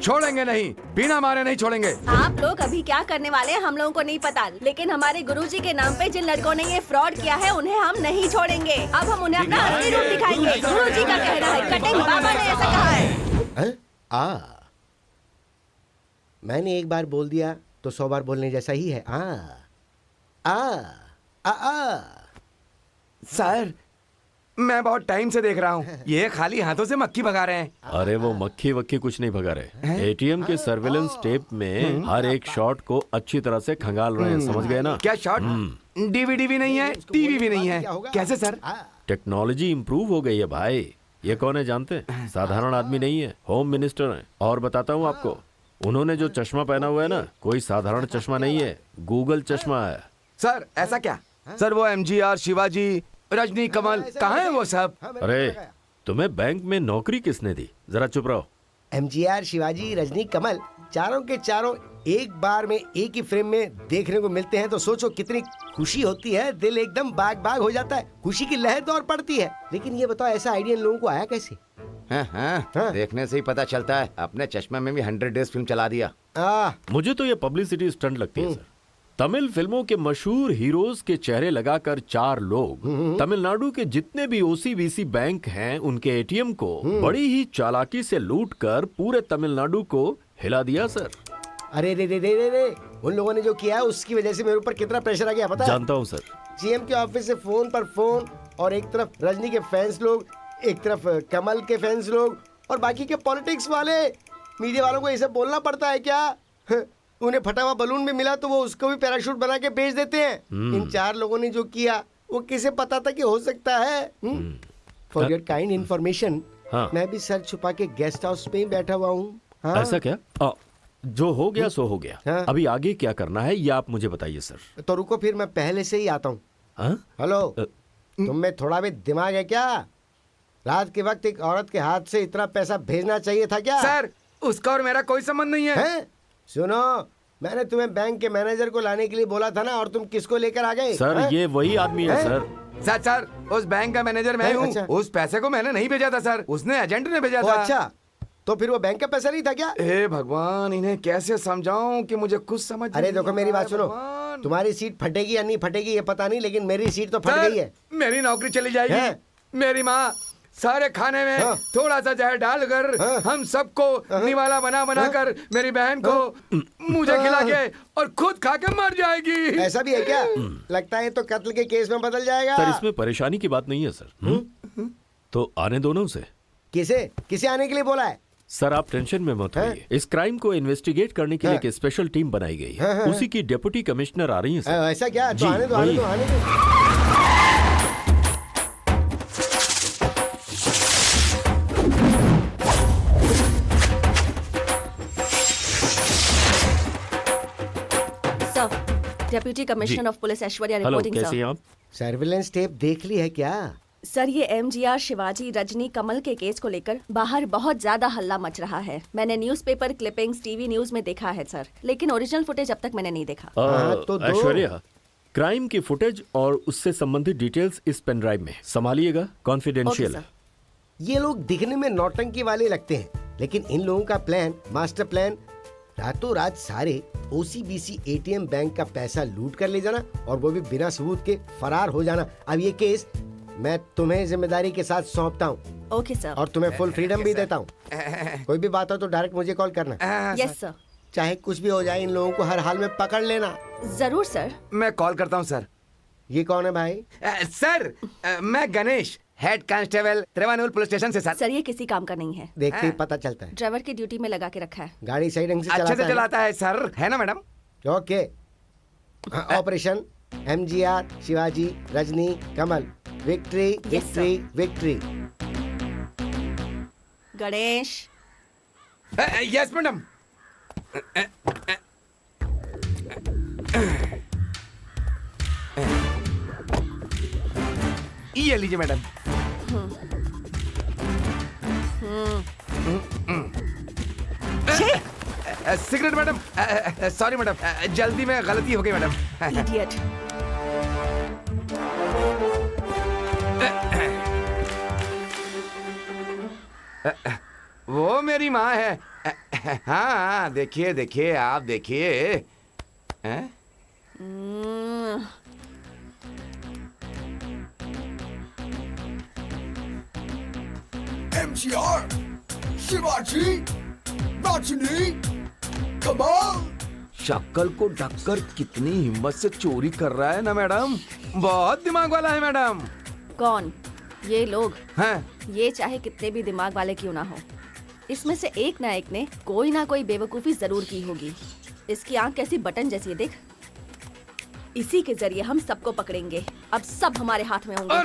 छोड़ेंगे नहीं, बिना मारे नहीं छोड़ेंगे। आप लोग अभी क्या करने वाले हैं हम लोगों को नहीं पता, लेकिन हमारे गुरुजी के नाम पे जिन लड़कों ने ये फ्रॉड किया है उन्हें हम नहीं छोड़ेंगे। अब हम उन्हें अपना असली रूप दिखाएंगे। गुरुजी का कहना है, कटिंग बाबा ने ऐसा कहा है। मैंने एक बार बोल दिया तो 100 बार बोलने जैसा ही है। सर, मैं बहुत टाइम से देख रहा हूँ, ये खाली हाथों से मक्खी भगा रहे हैं। अरे वो मक्खी वक्खी कुछ नहीं भगा रहे। एटीएम के सर्वेलेंस टेप में हर एक शॉट को अच्छी तरह से खंगाल रहे हैं, समझ गए ना? क्या शॉट? डीवीडी भी नहीं है, टीवी भी नहीं है, कैसे सर? टेक्नोलॉजी इम्प्रूव हो गई है भाई। ये कौन है जानते हैं? साधारण आदमी नहीं है, होम मिनिस्टर हैं। और बताता हूँ आपको, उन्होंने जो चश्मा पहना हुआ है ना, कोई साधारण चश्मा नहीं है, गूगल चश्मा है। सर ऐसा क्या? सर वो एमजीआर, शिवाजी, रजनी, कमल कहाँ है वो सब? अरे तुम्हें बैंक में नौकरी किसने दी? जरा चुप रहो। एमजीआर, शिवाजी, रजनी, कमल चारों के चारों एक बार में एक ही फ्रेम में देखने को मिलते हैं तो सोचो कितनी खुशी होती है। दिल एकदम बाग बाग हो जाता है, खुशी की लहर दौड़ पड़ती है। लेकिन ये बताओ ऐसा आइडिया इन लोगों को आया कैसे? हाँ, देखने से ही पता चलता है। अपने चश्मे में भी 100 डेज फिल्म चला दिया। मुझे तो ये पब्लिसिटी स्टंट लगती है सर। तमिल फिल्मों के मशहूर हीरोज के चेहरे लगाकर 4 लोग तमिलनाडु के जितने भी ओसीबीसी बैंक हैं उनके एटीएम को बड़ी ही चालाकी से लूटकर पूरे तमिलनाडु को हिला दिया सर। अरे रे रे रे रे रे, उन लोगों ने जो किया है उसकी वजह से मेरे ऊपर कितना प्रेशर आ गया पता है? जानता हूँ सर। सीएम के ऑफिस से फोन पर फोन, और एक तरफ रजनी के फैंस लोग, एक तरफ कमल के फैंस लोग, और बाकी के पॉलिटिक्स वाले। मीडिया वालों को ये सब बोलना पड़ता है क्या? उन्हें फटा हुआ बलून भी मिला तो वो उसको भी पैराशूट बना के भेज देते हैं। इन 4 लोगों ने जो किया वो किसे पता था कि हो सकता है? फॉर योर काइंड इन्फॉर्मेशन, मैं भी सर छुपा के गेस्ट हाउस पे ही बैठा हुआ हूँ। ऐसा क्या? जो हो गया सो हो गया। अभी आगे क्या करना है ये आप मुझे बताइए सर। तो रुको फिर मैं पहले से ही आता हूँ। हेलो, तुम में थोड़ा भी दिमाग है क्या? रात के वक्त एक औरत के हाथ से इतना पैसा भेजना चाहिए था क्या? सर उसका और मेरा कोई संबंध नहीं है। सुनो, मैंने तुम्हें बैंक के मैनेजर को लाने के लिए बोला था ना, और तुम किसको लेकर आ गए? सर ये वही आदमी है सर। सर उस बैंक का मैनेजर मैं हूँ। अच्छा। उस पैसे को मैंने नहीं भेजा था सर, उसने एजेंट ने भेजा था। अच्छा, तो फिर वो बैंक का पैसा नहीं था क्या? हे भगवान, इन्हें कैसे समझाऊं कि मुझे कुछ समझ। अरे देखो मेरी बात सुनो, तुम्हारी सीट फटेगी या नहीं फटेगी ये पता नहीं, लेकिन मेरी सीट तो फट गई है। मेरी नौकरी चली जाएगी। मेरी माँ सारे खाने में थोड़ा सा जहर डालकर हम सबको निवाला बना कर मेरी बहन को मुझे खिला के और खुद खा के मर जाएगी। ऐसा भी है क्या? लगता है तो कत्ल के केस में बदल जाएगा। सर इसमें परेशानी की बात नहीं है सर। तो आने दो ना उसे। किसे आने के लिए बोला है? सर आप टेंशन में मत होइए। इस क्राइम को इन्वेस्टिगेट करने के लिए एक स्पेशल टीम बनाई गई है। उसी की डेप्यूटी कमिश्नर आ रही है सर। ऐसा क्या? तो आने दो। Deputy commissioner of police Aishwarya hello, reporting कैसी हैं सर। आप? सर्विलेंस टेप देख ली है क्या? सर ये एमजीआर, शिवाजी, रजनी, कमल के केस को लेकर बाहर बहुत ज्यादा हल्ला मच रहा है। मैंने न्यूज़पेपर क्लिपिंग्स, टीवी न्यूज में देखा है सर, लेकिन ओरिजिनल फुटेज अब तक मैंने नहीं देखा। तो ऐश्वर्या, क्राइम की फुटेज और उससे संबंधित डिटेल्स इस पेन ड्राइव में संभालिएगा, कॉन्फिडेंशियल है। ये लोग दिखने में नौटंकी वाले लगते हैं, लेकिन इन लोगों का प्लान, मास्टर प्लान रातों रात सारे OCBC ATM बैंक का पैसा लूट कर ले जाना और वो भी बिना सबूत के फरार हो जाना। अब ये केस मैं तुम्हें जिम्मेदारी के साथ सौंपता हूँ। Okay sir. और तुम्हें फुल फ्रीडम भी देता हूँ। कोई भी बात हो तो डायरेक्ट मुझे कॉल करना। Yes sir. चाहे कुछ भी हो जाए, इन लोगों को हर हाल में पकड़ लेना। जरूर सर। मैं कॉल करता हूँ सर। ये कौन है भाई? सर मैं Ganesh, head constable Trivanul police station से सर। सर ये किसी काम का नहीं है। देखते ही पता चलता है। ड्राइवर की ड्यूटी में लगा के रखा है। गाड़ी सही ढंग से अच्छे से चलाता है सर, है ना madam? Okay. Operation MGR, Shivaji, Rajini, Kamal, victory, victory, victory. Ganesh. Yes madam. ये लीजिए madam. Cigarette madam. Sorry madam, जल्दी में गलती हो गई मैडम। इडियट। वो मेरी माँ है। हाँ देखिए देखिए, आप देखिए। MGR, शिवाजी, रजनी, कमाल। शक्ल को ढककर कितनी हिम्मत से चोरी कर रहा है ना मैडम। बहुत दिमाग वाला है मैडम। कौन? ये लोग हैं? ये चाहे कितने भी दिमाग वाले क्यों ना हो, इसमें से एक ना एक ने कोई ना कोई बेवकूफी जरूर की होगी। इसकी आंख कैसी बटन जैसी है, देख। इसी के जरिए हम सबको पकड़ेंगे। अब सब हमारे हाथ में होंगे।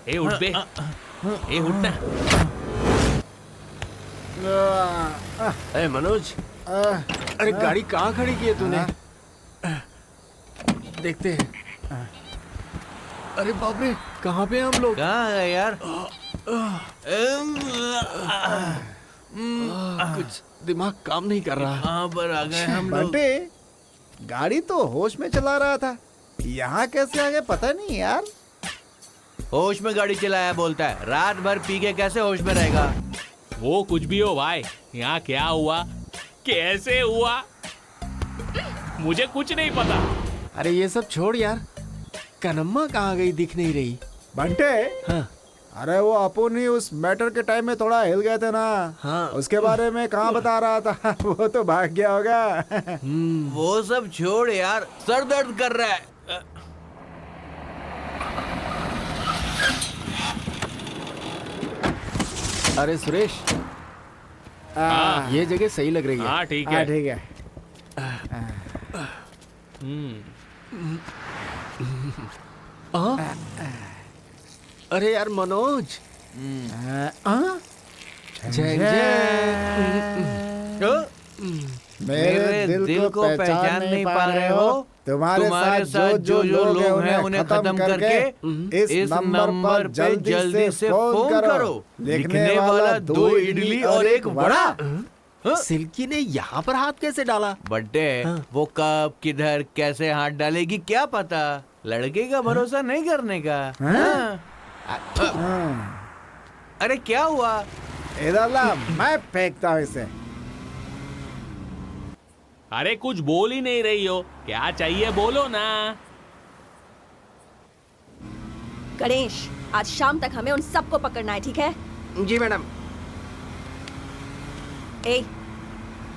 ए उठ बे। ए उठ ना। ए मनोज, अरे गाड़ी कहाँ खड़ी की है तूने? देखते हैं। अरे बाप रे, कहाँ पे हम लोग? कहाँ गए यार? कुछ दिमाग काम नहीं कर रहा। कहाँ पर आ गए हम लोग? बंटे, गाड़ी तो होश में चला रहा था, यहाँ कैसे आ गए पता नहीं यार। होश में गाड़ी चलाया बोलता है, रात भर पी के कैसे होश में रहेगा? वो कुछ भी हो भाई, यहाँ क्या हुआ, कैसे हुआ, मुझे कुछ नहीं पता। अरे ये सब छोड़ यार, कनम्मा कहाँ गई, दिख नहीं रही। बंटे, हाँ। अरे वो अपुन ही उस मैटर के टाइम में थोड़ा हिल गए थे ना। हाँ। उसके बारे में कहाँ बता रहा था। वो तो भाग गया होगा। वो सब छोड़ यार, सर दर्द कर रहा है। अरे सुरेश, ये जगह सही लग रही है। हाँ ठीक है। ठीक है। अरे यार मनोज, जय मेरे दिल को पहचान नहीं पा रहे हो? तुम्हारे साथ जो लोग हैं उन्हें खत्म करके इस नंबर पर जल्दी से फोन करो। लिखने वाला 2 इडली और 1 वड़ा। सिल्की ने यहाँ पर हाथ कैसे डाला? बड्डे, वो कब किधर कैसे हाथ डालेगी क्या पता। लड़के का भरोसा नहीं करने का। अरे क्या हुआ? इधर ला, मैं फेंकता हूँ इसे। अरे कुछ बोल ही नहीं रही हो, क्या चाहिए बोलो ना। गणेश, आज शाम तक हमें उन सबको पकड़ना है, ठीक है? जी मैडम। ए,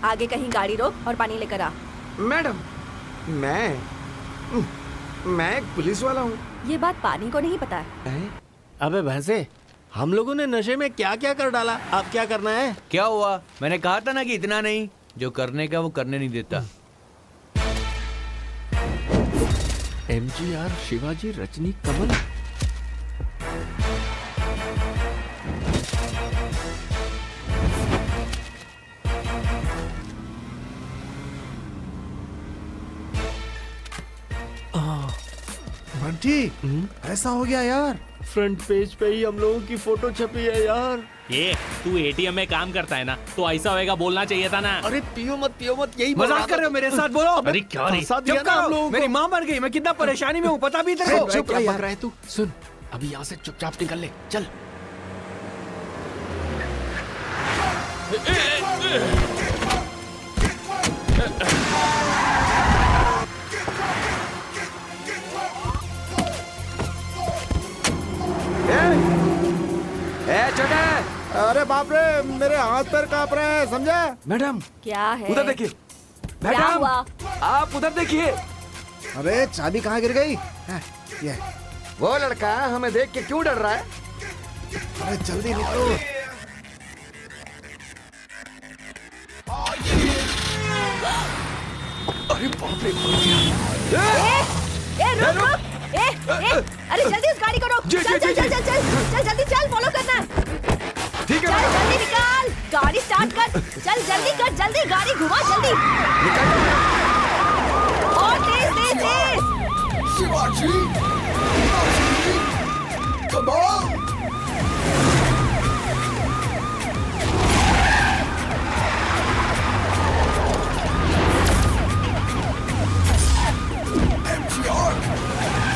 आगे कहीं गाड़ी रोक और पानी लेकर आ। मैडम, मैं एक पुलिस वाला हूँ। ये बात पानी को नहीं पता है। अबे भैंसे, हम लोगों ने नशे में क्या क्या कर डाला, अब क्या करना है? क्या हुआ? मैंने कहा था ना कि इतना नहीं, जो करने का वो करने नहीं देता। MGR, शिवाजी, रजनी, कमल। चिट्ठी ऐसा हो गया यार। फ्रंट पेज पे ही हम लोगों की फोटो छपी है यार। ये तू एटीएम में काम करता है ना, तो ऐसा होएगा बोलना चाहिए था ना। अरे पियो मत यही मजाक कर रहे हो मेरे साथ? बोलो। अरे क्या रे? फंसा दिया चुप ना हम करो, लोगों मेरी को। माँ मर गई, मैं कितना परेशानी में हूँ पता भी तेरे को? चुप क्या बक रहा है तू? सुन, अभी यहाँ से चुपचाप निकल ले, चल। ए छोटे, अरे बाप रे, मेरे हाथ पैर कांप रहे हैं, समझे? मैडम क्या है? उधर देखिए। क्या मैडम हुआ? आप उधर देखिए। अरे चाबी कहाँ गिर गई? ये वो लड़का हमें देख के क्यों डर रहा है? अरे जल्दी निकलो। अरे बाप रे, रुक रुक। अरे जल्दी उस गाड़ी को रोक। जी, चल जी, चल जी, चल चल चल चल जल्दी चल, फॉलो करना। ठीक है चल मैडम। जल्दी निकाल, गाड़ी स्टार्ट कर। चल जल्दी कर, जल्दी गाड़ी घुमा जल्दी। और तेज तेज तेज। Shivaji! Come on! MTR!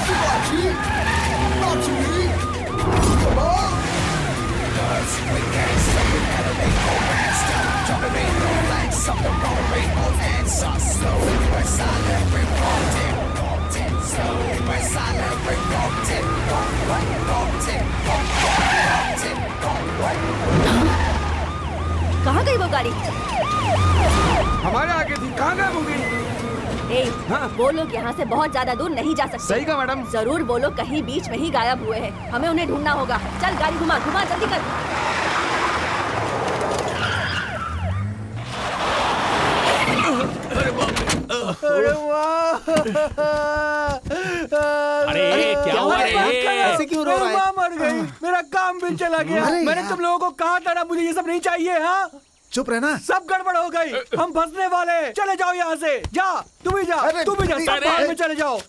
Shivaji! Rajini! Come on! Cause we can't stop it, gotta make no rest. Jumping in the flags, something wrong, rainbow and so slow. We're silent, we're wanted. We're silent, we're wanted. कहाँ गई वो गाड़ी? हमारे आगे थी, कहाँ गायब हो गई? वो लोग यहाँ से बहुत ज्यादा दूर नहीं जा सकते। सही कहा मैडम। जरूर वो लोग कहीं बीच में ही गायब हुए हैं। हमें उन्हें ढूंढना होगा। चल गाड़ी घुमा घुमा जल्दी कर। अरे वाह! अरे क्या हुआ रे? ऐसे क्यों रो रहा है? मेरी माँ मर गई, मेरा काम भी चला गया। मैंने तुम लोगों को कहा था ना, मुझे ये सब नहीं चाहिए। हाँ, चुप रहना। सब गड़बड़ हो गई, हम फंसने वाले। चले जाओ यहाँ से। जा, तुम भी जा, तुम भी जा, सब बाहर में चले जाओ।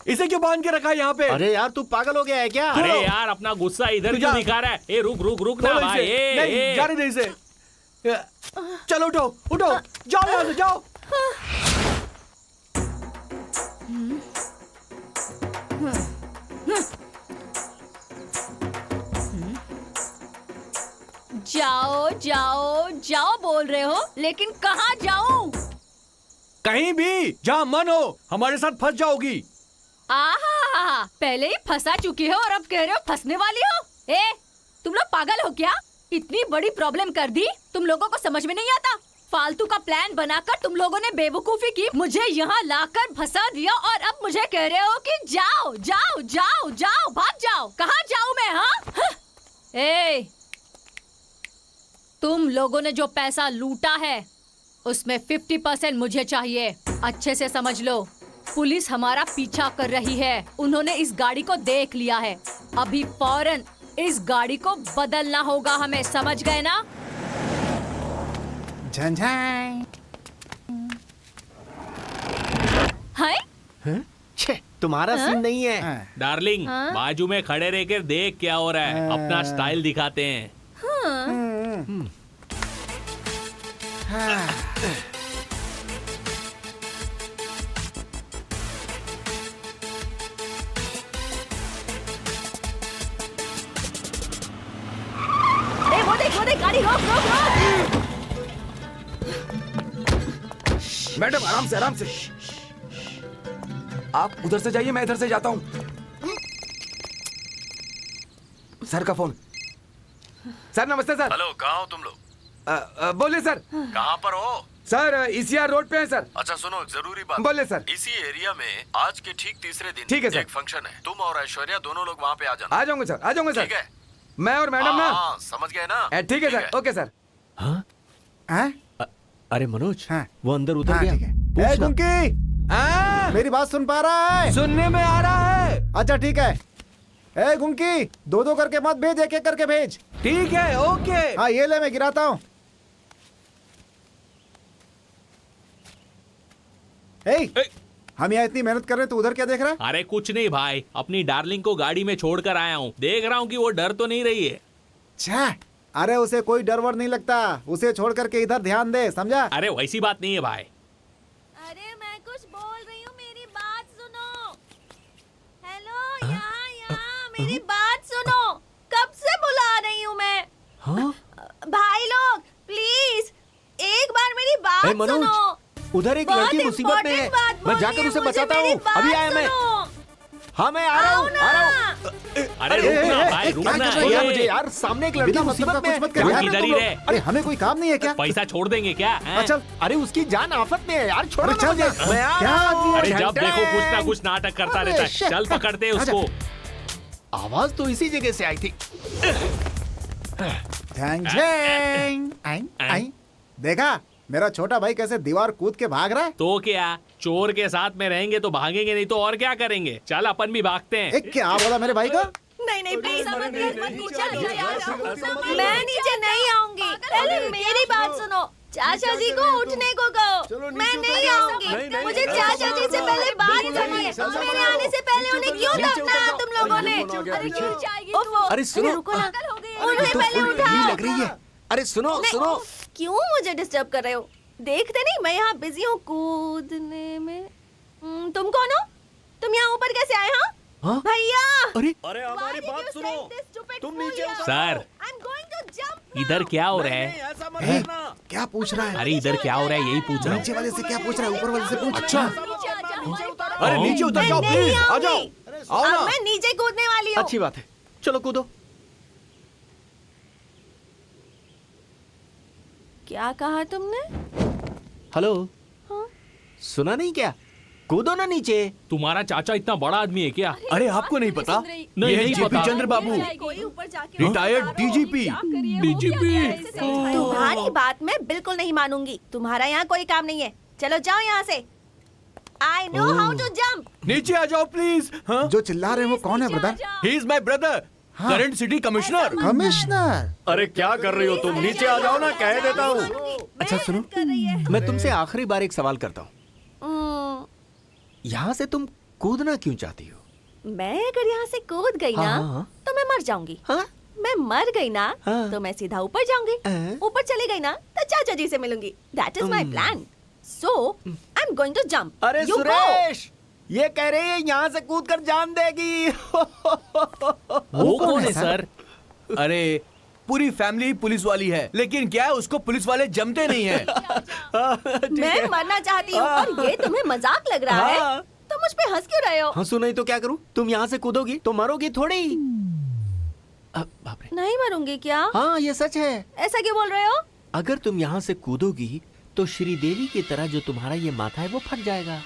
इसे क्यों बांध के रखा है यहाँ पे? अरे यार तू पागल हो गया है क्या? अरे यार अपना गुस्सा इधर क्यों दिखा रहा है? ए रुक रुक रुक ना भाई। नहीं, जाने दे इसे। चलो उठो उठो, जाओ यहाँ से जाओ। जाओ जाओ जाओ बोल रहे हो, लेकिन कहाँ जाऊं? कहीं भी जहाँ मन हो, हमारे साथ फंस जाओगी। आहा, पहले ही फंसा चुकी हो और अब कह रहे हो फंसने वाली हो? ए, तुम लोग पागल हो क्या? इतनी बड़ी प्रॉब्लम कर दी, तुम लोगों को समझ में नहीं आता? फालतू का प्लान बनाकर तुम लोगों ने बेवकूफी की, मुझे यहाँ लाकर फंसा दिया और अब मुझे कह रहे हो कि जाओ जाओ जाओ जाओ, भाग जाओ। कहाँ जाऊँ मैं? हाँ, ए, तुम लोगों ने जो पैसा लूटा है उसमें 50% मुझे चाहिए। अच्छे से समझ लो, पुलिस हमारा पीछा कर रही है। उन्होंने इस गाड़ी को देख लिया है। अभी फौरन इस गाड़ी को बदलना होगा हमें, समझ गए ना? झंझाई। हाय, छे, तुम्हारा सीन नहीं है। डार्लिंग, बाजू में खड़े रहकर देख क्या हो रहा है। अपना स्टाइल दिखाते हैं। वो देख गाड़ी, रोक रोक रोक। मैडम आराम से, आराम से। आप उधर से जाइए, मैं इधर से जाता हूँ। सर का फोन। सर नमस्ते सर। हेलो, कहाँ हो तुम लोग? बोलिए सर। कहाँ पर हो? सर ईसीआर रोड पे है सर। अच्छा सुनो, एक जरूरी बात। बोलिए सर। इसी एरिया में आज के ठीक तीसरे दिन ठीक है सर। एक फंक्शन है। तुम और ऐश्वर्या दोनों लोग वहाँ पे आ जाना। आ जाऊंगे सर, आ जाऊंगे सर। ठीक है, मैं और मैडम ना। हाँ, समझ गए ना? ठीक है सर, ओके सर। हाँ? अरे मनोज, हाँ। वो अंदर उतर हाँ, गया। ठीक है। ए गुंकी, मेरी बात सुन पा रहा है? सुनने में आ रहा है। अच्छा ठीक है। ए गुंकी, दो दो करके मत भेज, एक एक करके भेज। ठीक है, ओके। हाँ ये ले, मैं गिराता हूँ। हम यहाँ इतनी मेहनत कर रहे हैं तो उधर क्या देख रहा है? अरे कुछ नहीं भाई, अपनी डार्लिंग को गाड़ी में छोड़कर आया हूँ, देख रहा हूँ कि वो डर तो नहीं रही है। छः, अरे उसे कोई डर वर नहीं लगता, उसे छोड़ करके इधर ध्यान दे, समझा? अरे वैसी बात नहीं है भाई। अरे मैं कुछ बोल रही हूँ, मेरी बात सुनो। हेलो, यहाँ मेरी बात सुनो। कब से बुला रही हूँ मैं? भाई लोग प्लीज एक बार मेरी बात सुनो। उधर एक लड़की मुसीबत में है, मैं जाकर उसे बचाता हूँ। अभी आया मैं। हाँ मैं आ रहा हूँ। अरे रुकना भाई, रुकना मुझे यार, सामने एक लड़की मुसीबत में है। इधर ही रहे। अरे हमें कोई काम नहीं है क्या? पैसा छोड़ देंगे क्या? चल, अरे उसकी जान आफत में है यार, छोड़ो चल मुझे। मैं आ रहा हूँ। अरे जब देखो कुछ ना कुछ नाटक करता रहता है। चल पकड़ते हैं उसको। आवाज तो इसी जगह से आई थी। देखा मेरा छोटा भाई कैसे दीवार कूद के भाग रहा है? तो क्या, चोर के साथ में रहेंगे तो भागेंगे, नहीं तो और क्या करेंगे। चल अपन भी भागते हैं। क्या बोला मेरे भाई को? नहीं प्लीज, मैं नीचे नहीं आऊंगी। पहले मेरी बात सुनो। चाचा जी को उठने को कहो, मैं नहीं आऊंगी। मुझे चाचा जी से पहले बात करनी है। मेरे आने से पहले उन्हें क्यों दफनाया तुम लोगों ने? अरे सुनो, रुको ना, उन्हें पहले उठाओ। लग रही है। अरे सुनो सुनो, क्यों मुझे डिस्टर्ब कर रहे हो? देखते नहीं मैं यहाँ बिजी हूँ कूदने में। तुम कौन हो? तुम यहाँ ऊपर कैसे आए? हाँ भैया। अरे हमारी बात सुनो, तुम नीचे उतरो। सर इधर क्या हो रहा है? क्या पूछ रहा है? अरे इधर क्या हो रहा है, यही पूछ रहा हूँ। नीचे वाले से क्या पूछ रहा है? ऊपर वाले से पूछ। अच्छा, अरे नीचे उतर जाओ प्लीज, आ जाओ। आओ ना। मैं नीचे कूदने वाली हूँ। अच्छी बात है, चलो कूदो। क्या कहा तुमने? हेलो, सुना नहीं क्या? कूदो ना नीचे। तुम्हारा चाचा इतना बड़ा आदमी है क्या? अरे आपको नहीं पता? नहीं, ये नहीं जेपी पता। चंद्र बाबू, कोई ऊपर जाके रिटायर्ड डीजीपी। तुम्हारी बात मैं बिल्कुल नहीं मानूंगी। तुम्हारा यहाँ कोई काम नहीं है, चलो जाओ यहाँ से। I know how to jump। नीचे आ जाओ प्लीज। हाँ? जो चिल्ला रहे हैं वो कौन है brother? He is my brother, current city commissioner. Commissioner? अरे क्या कर रही हो तुम? नीचे आ जाओ ना, कह देता हूँ। अच्छा सुनो, मैं तुमसे आखिरी बार एक सवाल करता हूँ। यहाँ से तुम कूदना क्यों चाहती हो? मैं अगर यहाँ से कूद गई ना तो मैं मर जाऊंगी। मैं मर गई ना तो मैं सीधा ऊपर जाऊंगी। ऊपर चली गई ना तो चाचा जी से मिलूंगी। That is my plan. So I'm going to jump. अरे You सुरेश, ये कह रही है यहाँ से कूद कर जान देगी। वो कौन है सर? अरे पूरी फैमिली पुलिस वाली है, लेकिन क्या है उसको पुलिस वाले जमते नहीं है। मैं मरना चाहती हूँ और ये तुम्हें मजाक लग रहा है? तुम मुझ पे हंस क्यों रहे हो? हंसू नहीं तो क्या करूँ? तुम यहाँ से कूदोगी तो मरोगी थोड़ी। बाप रे। नहीं मरूंगी क्या? हाँ ये सच है। ऐसा क्यों बोल रहे हो? अगर तुम यहाँ से कूदोगी तो श्रीदेवी की तरह जो तुम्हारा ये माथा है वो फट जाएगा,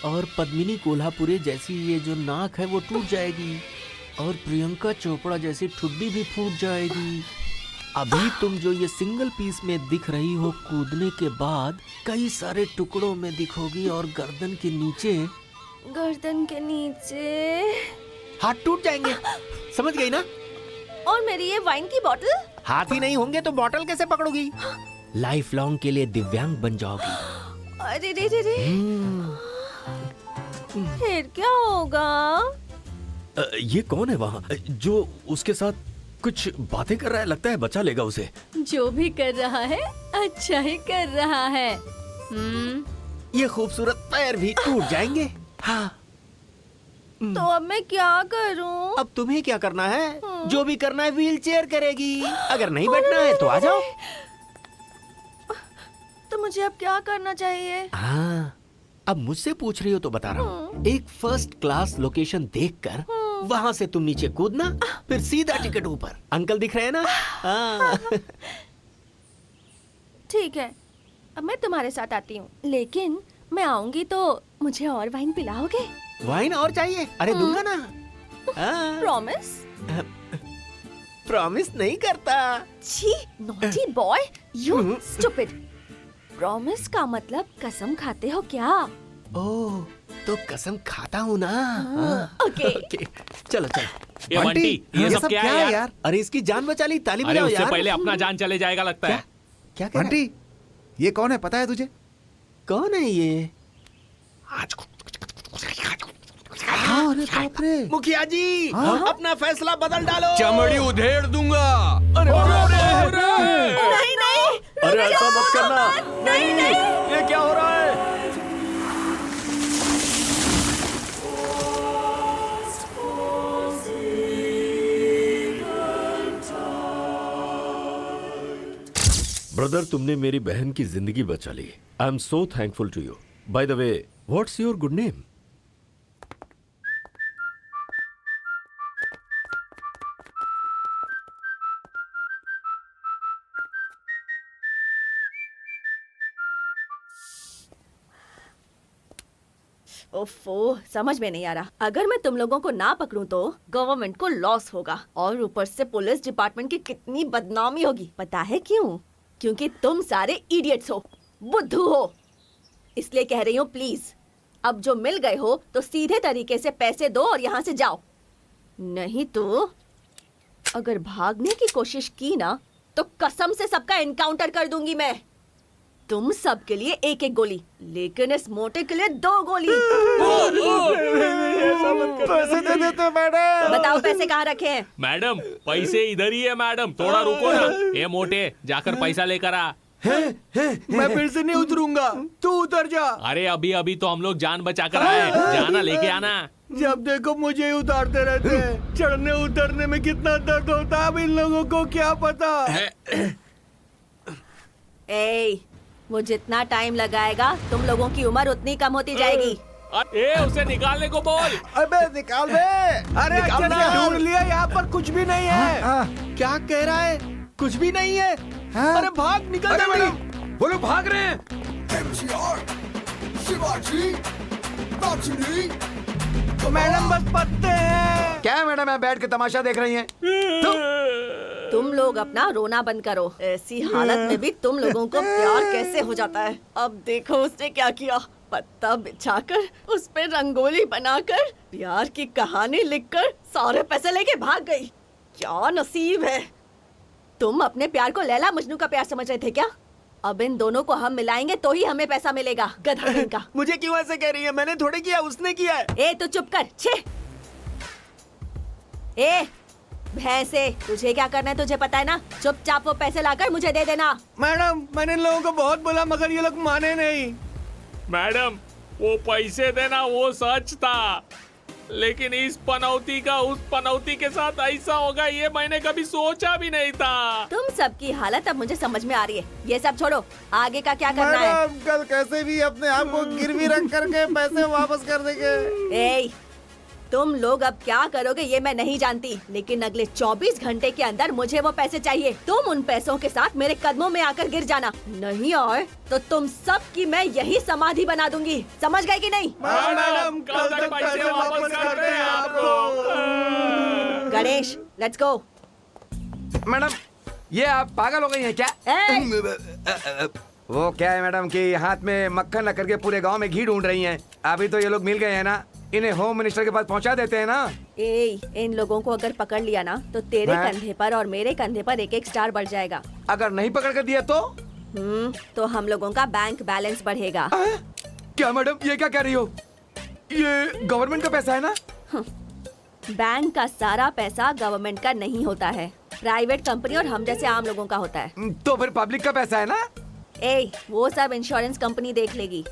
और पद्मिनी कोल्हापुरी जैसी ये जो नाक है वो टूट जाएगी, और प्रियंका चोपड़ा जैसी ठुड्डी भी फूट जाएगी। अभी तुम जो ये सिंगल पीस में दिख रही हो, कूदने के बाद कई सारे टुकड़ों में दिखोगी, और गर्दन के नीचे हाथ टूट जाएंगे। समझ गई ना? और मेरी ये वाइन की बोतल? हाथ ही नहीं होंगे तो बोतल कैसे पकड़ोगी? लाइफ लॉन्ग के लिए दिव्यांग बन जाओगी। अरे रे रे रे। फिर क्या होगा? ये कौन है वहाँ जो उसके साथ कुछ बातें कर रहा है? लगता है बचा लेगा उसे। जो भी कर रहा है अच्छा ही कर रहा है। ये खूबसूरत पैर भी टूट जाएंगे। हाँ। तो अब मैं क्या करूं? अब तुम्हें क्या करना है? जो भी करना है व्हील चेयर करेगी। अगर नहीं बैठना है तो आ जाओ। तो मुझे अब क्या करना चाहिए? हाँ, अब मुझसे पूछ रही हो तो बता रहा हूँ। एक फर्स्ट क्लास लोकेशन देखकर वहाँ से तुम नीचे कूदना, फिर सीधा टिकट ऊपर। अंकल दिख रहे हैं ना? हाँ। ठीक है, अब मैं तुम्हारे साथ आती हूँ, लेकिन मैं आऊंगी तो मुझे और वाइन पिलाओगे? वाइन और चाहिए? अरे दूंगा ना। प्रॉमिस? प्रॉमिस नहीं करता। छी, naughty boy, you stupid. Promise का मतलब कसम खाते हो क्या? ओह, तो कसम खाता हूँ ना। ओके। चलो चलो। ये बंटी, ये सब क्या है यार? अरे इसकी जान बचा ली, ताली अरे बजाओ उससे यार। पहले अपना जान चले जाएगा लगता है। क्या कह रहा है? बंटी, ये कौन है पता है तुझे? कौन है ये? आज अरे बाप रे। मुखिया जी अपना फैसला बदल डालो। चमड़ी उधेड़ दूंगा। नहीं नहीं अरे ऐसा मत करना। नहीं नहीं ये क्या हो रहा है? ब्रदर, तुमने मेरी बहन की जिंदगी बचा ली। I am so thankful to you. By the way, what's your good name? ओफो, समझ में नहीं आ रहा। अगर मैं तुम लोगों को ना पकड़ूं तो गवर्नमेंट को लॉस होगा और ऊपर से पुलिस डिपार्टमेंट की कितनी बदनामी होगी। पता है क्यों? क्योंकि तुम सारे इडियट्स हो, बुद्धू हो। इसलिए कह रही हूँ प्लीज, अब जो मिल गए हो तो सीधे तरीके से पैसे दो और यहाँ से जाओ। नहीं तो अगर भागने की कोशिश की ना तो कसम से सबका एनकाउंटर कर दूंगी मैं। तुम सब के लिए एक एक गोली, लेकिन इस मोटे के लिए 2 गोली। पैसे दे देते मैडम। बताओ पैसे कहाँ रखे हैं? मैडम पैसे इधर ही है मैडम, थोड़ा रुको ना। ये मोटे, जाकर पैसा लेकर आ। मैं फिर से नहीं उतरूंगा, तू उतर जा। अरे अभी अभी तो हम लोग जान बचा कर आए, जाना लेके आना। जब देखो मुझे ही उतारते रहते हैं। चढ़ने उतरने में कितना दर्द होता है अब इन लोगों को क्या पता। ए, वो जितना टाइम लगाएगा तुम लोगों की उम्र उतनी कम होती जाएगी। ए, उसे निकालने को बोल। अबे निकाल बे। अरे अच्छा ढूंढ लिया, यहाँ पर कुछ भी नहीं है। क्या कह रहा है? कुछ भी नहीं है। अरे भाग, निकल जल्दी। वो लोग भाग रहे हैं। MGR, शिवाजी, दाक्षिणी। मैडम बस पत्ते हैं। क्या है मैडम, यहाँ बैठ के तमाशा देख रही हैं? तुम लोग अपना रोना बंद करो। ऐसी हालत में भी तुम लोगों को प्यार कैसे हो जाता है। अब देखो उसने क्या किया। पत्ता बिछाकर उस पे रंगोली बनाकर प्यार की कहानी लिखकर सारे पैसे लेके भाग गई। क्या नसीब है। तुम अपने प्यार को लैला मजनू का प्यार समझ रहे थे क्या? अब इन दोनों को हम मिलाएंगे तो ही हमें पैसा मिलेगा। गधा इनका। मुझे क्यों ऐसे कह रही है? मैंने थोड़े किया, उसने किया है। ए तो चुप कर। छे ए भैंसे, तुझे क्या करना है तुझे पता है ना। चुपचाप वो पैसे लाकर मुझे दे देना। मैडम मैंने इन लोगों को बहुत बोला मगर ये लोग माने नहीं। मैडम वो पैसे देना वो सच था, लेकिन इस पनौती का उस पनौती के साथ ऐसा होगा ये मैंने कभी सोचा भी नहीं था। तुम सबकी हालत अब मुझे समझ में आ रही है। ये सब छोड़ो, आगे का क्या करना है? मैडम कल कैसे भी अपने आप को गिरवी रख करके पैसे वापस कर देंगे। ए, तुम लोग अब क्या करोगे ये मैं नहीं जानती, लेकिन अगले 24 घंटे के अंदर मुझे वो पैसे चाहिए। तुम उन पैसों के साथ मेरे कदमों में आकर गिर जाना। नहीं आए तो तुम सब की मैं यही समाधि बना दूंगी। समझ गए कि नहीं? मैडम कल तक पैसे वापस कर दें आपको। Ganesh, let's go. मैडम ये आप पागल हो गई हैं क्या? वो क्या है मैडम कि हाथ में मक्खन रख करके पूरे गांव में घी ढूंढ रही हैं। अभी तो ये लोग मिल गए हैं ना, इन्हें होम मिनिस्टर के पास पहुंचा देते हैं ना। ए, इन लोगों को अगर पकड़ लिया ना तो तेरे कंधे पर और मेरे कंधे पर एक एक स्टार बढ़ जाएगा। अगर नहीं पकड़ कर दिया तो हम लोगों का बैंक बैलेंस बढ़ेगा। क्या मैडम ये क्या कह रही हो? ये गवर्नमेंट का पैसा है ना? बैंक का सारा पैसा गवर्नमेंट का नहीं होता है, प्राइवेट कंपनी और हम जैसे आम लोगों का होता है। तो फिर पब्लिक का पैसा है ना? ए, वो सब इंश्योरेंस कंपनी देख लेगी।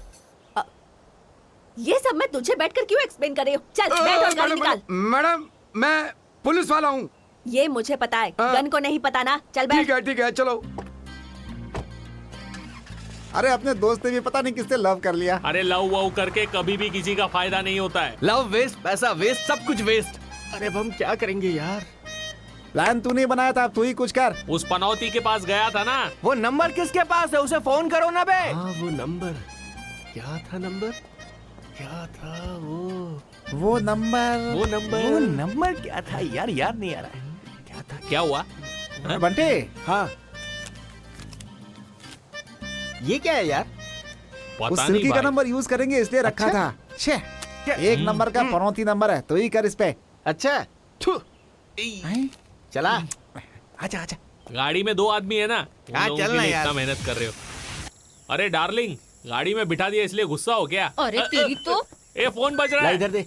ये सब मैं तुझे बैठकर क्यों एक्सप्लेन कर रही हूँ? चल बैठ और गाड़ी निकाल। मैडम मैं पुलिस वाला हूँ। ये मुझे पता है, गन को नहीं पता ना। चल बैठ। ठीक है चलो। अरे अपने दोस्त ने भी पता नहीं किससे लव कर लिया। अरे लव वव करके कभी भी किसी का फायदा नहीं होता है। लव वेस्ट, पैसा वेस्ट, सब कुछ वेस्ट। अरे अब हम क्या करेंगे यार? प्लान तू नहीं बनाया था, तू ही कुछ कर। उस पनौती के पास गया था ना। वो नंबर किसके पास है? उसे फोन करो ना बे। हाँ वो नंबर क्या था? क्या था वो नंबर क्या था यार? याद नहीं आ रहा है क्या था। क्या हुआ बंटे? हाँ ये क्या है यार? पता सिल्की नहीं का भाई। नंबर यूज करेंगे इसलिए रखा था। छे एक नंबर का पनौती नंबर है, तो ही कर इस पे। अच्छा चला। आजा गाड़ी में 2 आदमी है ना, उन हाँ, लोगों चलना के लिए यार। इतना मेहनत कर रहे हो। अरे डार्लिंग, गाड़ी में बिठा दिया इसलिए गुस्सा हो गया? अरे तेरी तो। ए फोन बज रहा है। इधर दे।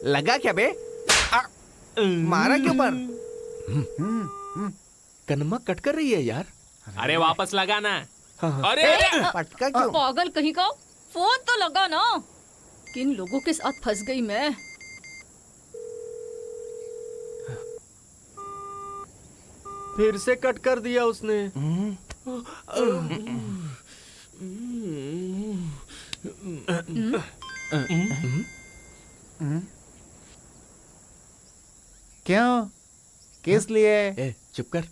लगा क्या बे? मारा क्यों पर? कनमा कट कर रही है यार। अरे वापस लगाना। अरे पटका क्यों? पागल कहीं का, फोन तो लगा ना। किन लोगों के साथ फंस गई मैं। फिर से कट कर दिया उसने। क्यों? किस लिए? चुप कर।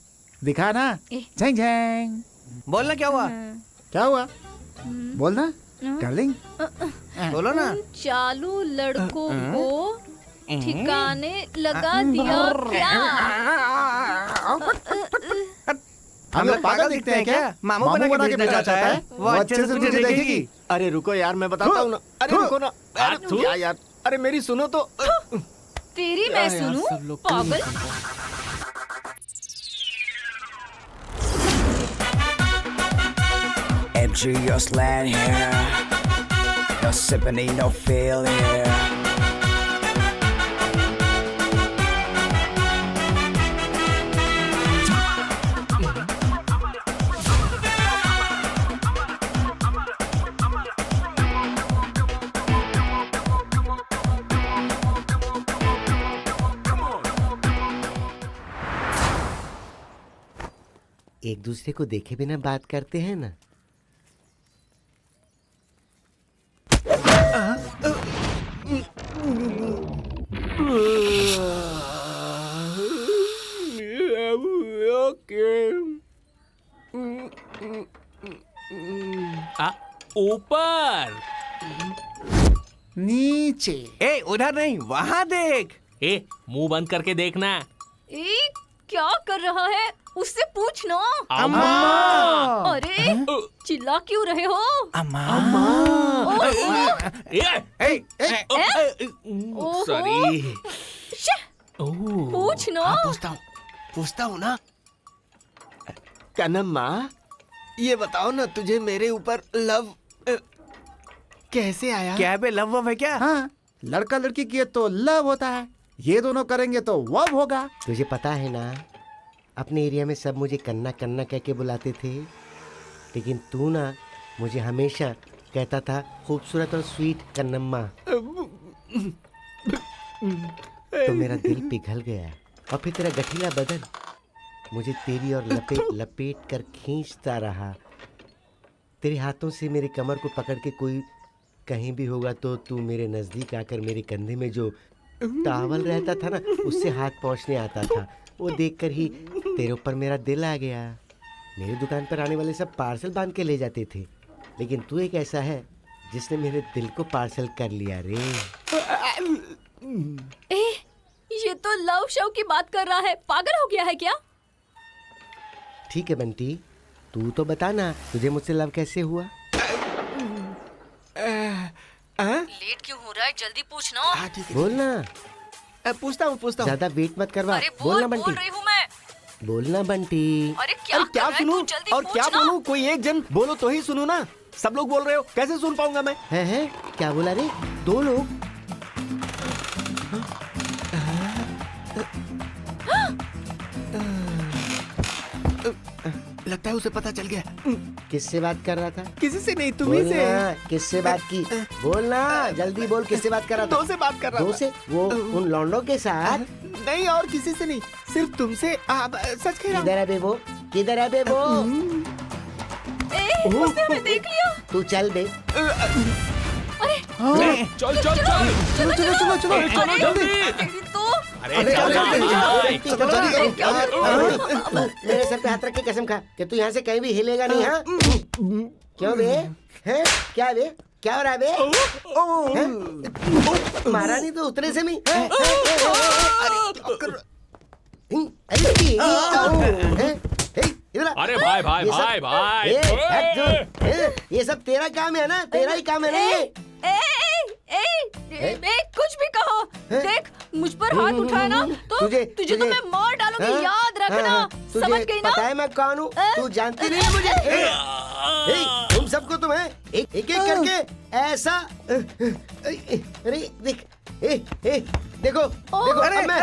दिखा ना। Zhang Zhang. बोलना क्या हुआ? क्या हुआ? बोलना डार्लिंग। बोलो ना। चालू लड़कों को ठिकाने लगा दिया क्या? हम लोग पागल दिखते हैं क्या? मामू बना के भेजना चाहता है, वो अच्छे से तुझे देखेगी। अरे रुको यार, मैं बताता हूँ ना। अरे रुको ना। अरे क्या यार, अरे मेरी सुनो तो। तेरी मैं सुनूं? पागल। MG, your slant here. No symphony, no failure. एक दूसरे को देखे बिना बात करते हैं ना। ऊपर नीचे। ए उधर नहीं, वहाँ देख। ए मुंह बंद करके देखना। ए क्या कर रहा है? उससे पूछ ना। अम्मा। अरे चिल्ला क्यों रहे हो? अम्मा। सॉरी। पूछ ना। पूछता हूँ ना। कनम्मा, ये बताओ ना, तुझे मेरे ऊपर लव कैसे आया? क्या बे, लव वव है क्या? हाँ, लड़का लड़की किए तो लव होता है, ये दोनों करेंगे तो वव होगा। तुझे पता है ना, अपने एरिया में सब मुझे कन्ना कन्ना कह के बुलाते थे, लेकिन तू ना मुझे हमेशा कहता था खूबसूरत और स्वीट कन्नम्मा। तो मेरा दिल पिघल गया और फिर तेरा गठीला बदन मुझे तेरी और लपेट लपेट कर खींचता रहा। तेरे हाथों से मेरे कमर को पकड़ के कोई कहीं भी होगा तो तू मेरे नजदीक आकर मेरे कंधे में जो टावल रहता था ना, उससे हाथ पहुंचने आता था। वो देखकर ही तेरे ऊपर मेरा दिल आ गया। मेरी दुकान पर आने वाले सब पार्सल बांध के ले जाते थे, लेकिन तू एक ऐसा है जिसने मेरे दिल को पार्सल कर लिया रे। ये तो लव शव की बात कर रहा है, पागल हो गया है क्या? ठीक है बंटी, तू तो बता ना, तुझे मुझसे लव कैसे हुआ? लेट क्यों हो रहा है? जल्दी पूछना। बोलना। पूछता हूँ। ज्यादा वेट मत करवा। अरे बोलना बोल बंटी। रही हूँ मैं। बोलना बंटी। अरे क्या सुनूं और क्या पूछना। बोलूं? कोई एक जन बोलो तो ही सुनूं ना। सब लोग बोल रहे हो, कैसे सुन पाऊंगा मैं? है क्या बोला रे? दो लोग? लगता है उसे पता चल गया। किससे बात कर रहा था? किसी से नहीं, तुम्ही से। किससे बात की? बोलना, जल्दी बोल, किससे बात कर रहा था? दो से बात कर रहा दो से? वो उन लौंडों के साथ? नहीं, और किसी से नहीं, सिर्फ तुमसे। सच कह रहा हूं। किधर है बेबो? किधर है बेबो? उसने हमें देख लिया। तू चल बे। चल मेरे सर पे हाथ रख के कसम खा कि तू यहाँ से कहीं भी हिलेगा नहीं। हाँ क्यों बे? हैं क्या बे? क्या हो रहा है बे? मारा नहीं तो उतरे से नहीं। अरे भाई ये सब तेरा काम है ना, तेरा ही काम है ना ये। कुछ भी कहो, देख मुझ पर हाथ उठाया ना तो तुझे तो मैं मार डालूंगी, याद रखना। समझ गई ना? पता है मैं कौन हूँ, तू जानती नहीं है मुझे। तुम सबको तुम्हें एक एक करके ऐसा। अरे देख, देखो देखो अब मैं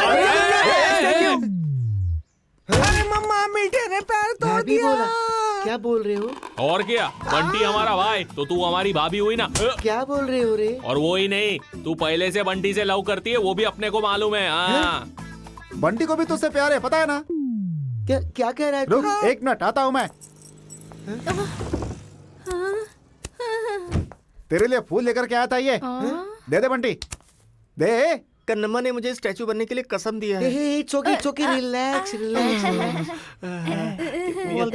अरे मम्मा मीठे ने पैर तोड़ दिया। क्या बोल रहे हो? और क्या, बंटी हमारा भाई तो तू हमारी भाभी हुई ना। क्या बोल रहे हो रे? और वो ही नहीं, तू पहले से बंटी से लव करती है, वो भी अपने को मालूम है। हाँ बंटी को भी तुझसे प्यार है, पता है ना? क्या कह रहा है? रुक एक मिनट, आता हूँ मैं। तेरे लिए फूल लेकर के आया था ये। दे दे बंटी, दे। कन्नम्मा ने मुझे स्टैचू बनने के लिए कसम दिया है। It's okay relax relax.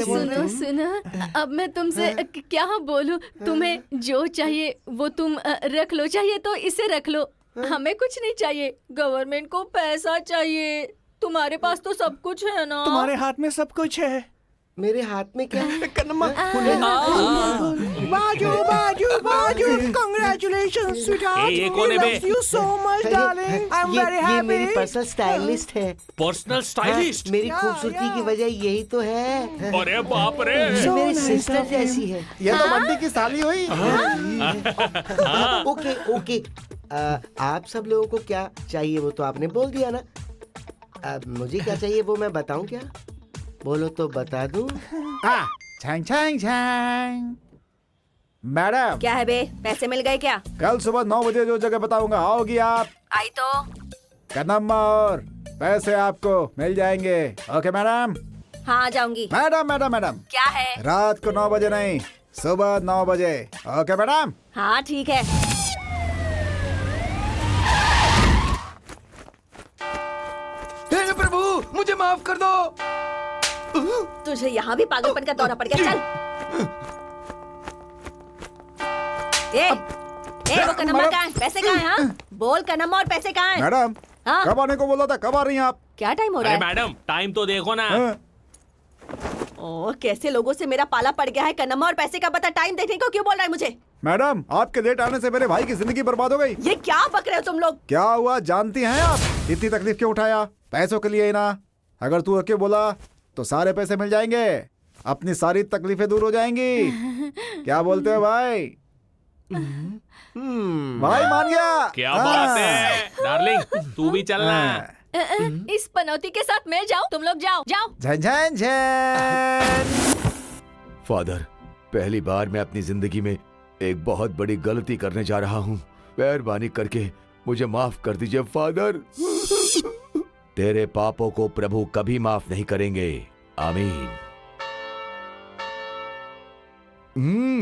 सुनो सुनो, अब मैं तुमसे क्या बोलूं? तुम्हें जो चाहिए वो तुम रख लो, चाहिए तो इसे रख लो। हमें कुछ नहीं चाहिए, गवर्नमेंट को पैसा चाहिए। तुम्हारे पास तो सब कुछ है ना? तुम्हारे हाथ में सब कुछ है। मेरे हाथ में क्या है? कन्नम्मा बाजू बाजू बाजू, कांग्रेचुलेशंस स्वीटहार्ट, ये कोने में। You so much darling, I am very ये हैप्पी। मेरी पर्सनल स्टाइलिस्ट है। Personal stylist? मेरी खूबसूरती की वजह यही तो है। अरे बाप रे, ये मेरी सिस्टर जैसी है। ये तो बंटी की साली हुई। ओके ओके, आप सब लोगों को क्या चाहिए वो तो आपने बोल दिया ना। अब मुझे क्या चाहिए वो मैं बताऊं क्या? बोलो तो बता दूं। छांग छांग छांग। मैडम क्या है बे, पैसे मिल गए क्या? कल सुबह 9 बजे जो जगह बताऊंगा आओगी आप? आई तो। कदम और पैसे आपको मिल जाएंगे। Okay madam? हाँ जाऊंगी। मैडम मैडम मैडम, क्या है? रात को 9 बजे नहीं, सुबह 9 बजे। Okay madam? हाँ ठीक है। हे प्रभु, मुझे माफ कर दो। तुझे यहाँ भी पागलपन का दौरा पड़ गया। चल। वो कन्नम्मा कहाँ है? पैसे कहाँ हैं? हाँ? बोल कन्नम्मा, और पैसे कहाँ हैं? मैडम हाँ? कब आने को बोला था, कब आ रही हैं आप? क्या टाइम हो रहा अरे है? मैडम टाइम तो देखो ना। ओह कैसे लोगों से मेरा पाला पड़ गया है। कन्नम्मा और पैसे का पता टाइम देखने को क्यों बोल रहा है मुझे? मैडम आपके लेट आने से मेरे भाई की जिंदगी बर्बाद हो गई। ये क्या बक रहे हो तुम लोग? क्या हुआ जानती हैं आप? इतनी तकलीफ क्यों उठाया? पैसों के लिए ही ना। अगर तू ओके बोला तो सारे पैसे मिल जाएंगे, अपनी सारी तकलीफें दूर हो जाएंगी। क्या बोलते हो भाई? भाई मान गया। क्या बात है डार्लिंग, तू भी चलना। इस पनौती के साथ मैं जाऊं? तुम लोग जाओ जाओ। झन झन झन। फादर, पहली बार मैं अपनी जिंदगी में एक बहुत बड़ी गलती करने जा रहा हूँ। मेहरबानी करके मुझे माफ कर दीजिए फादर। तेरे पापों को प्रभु कभी माफ नहीं करेंगे। आमीन।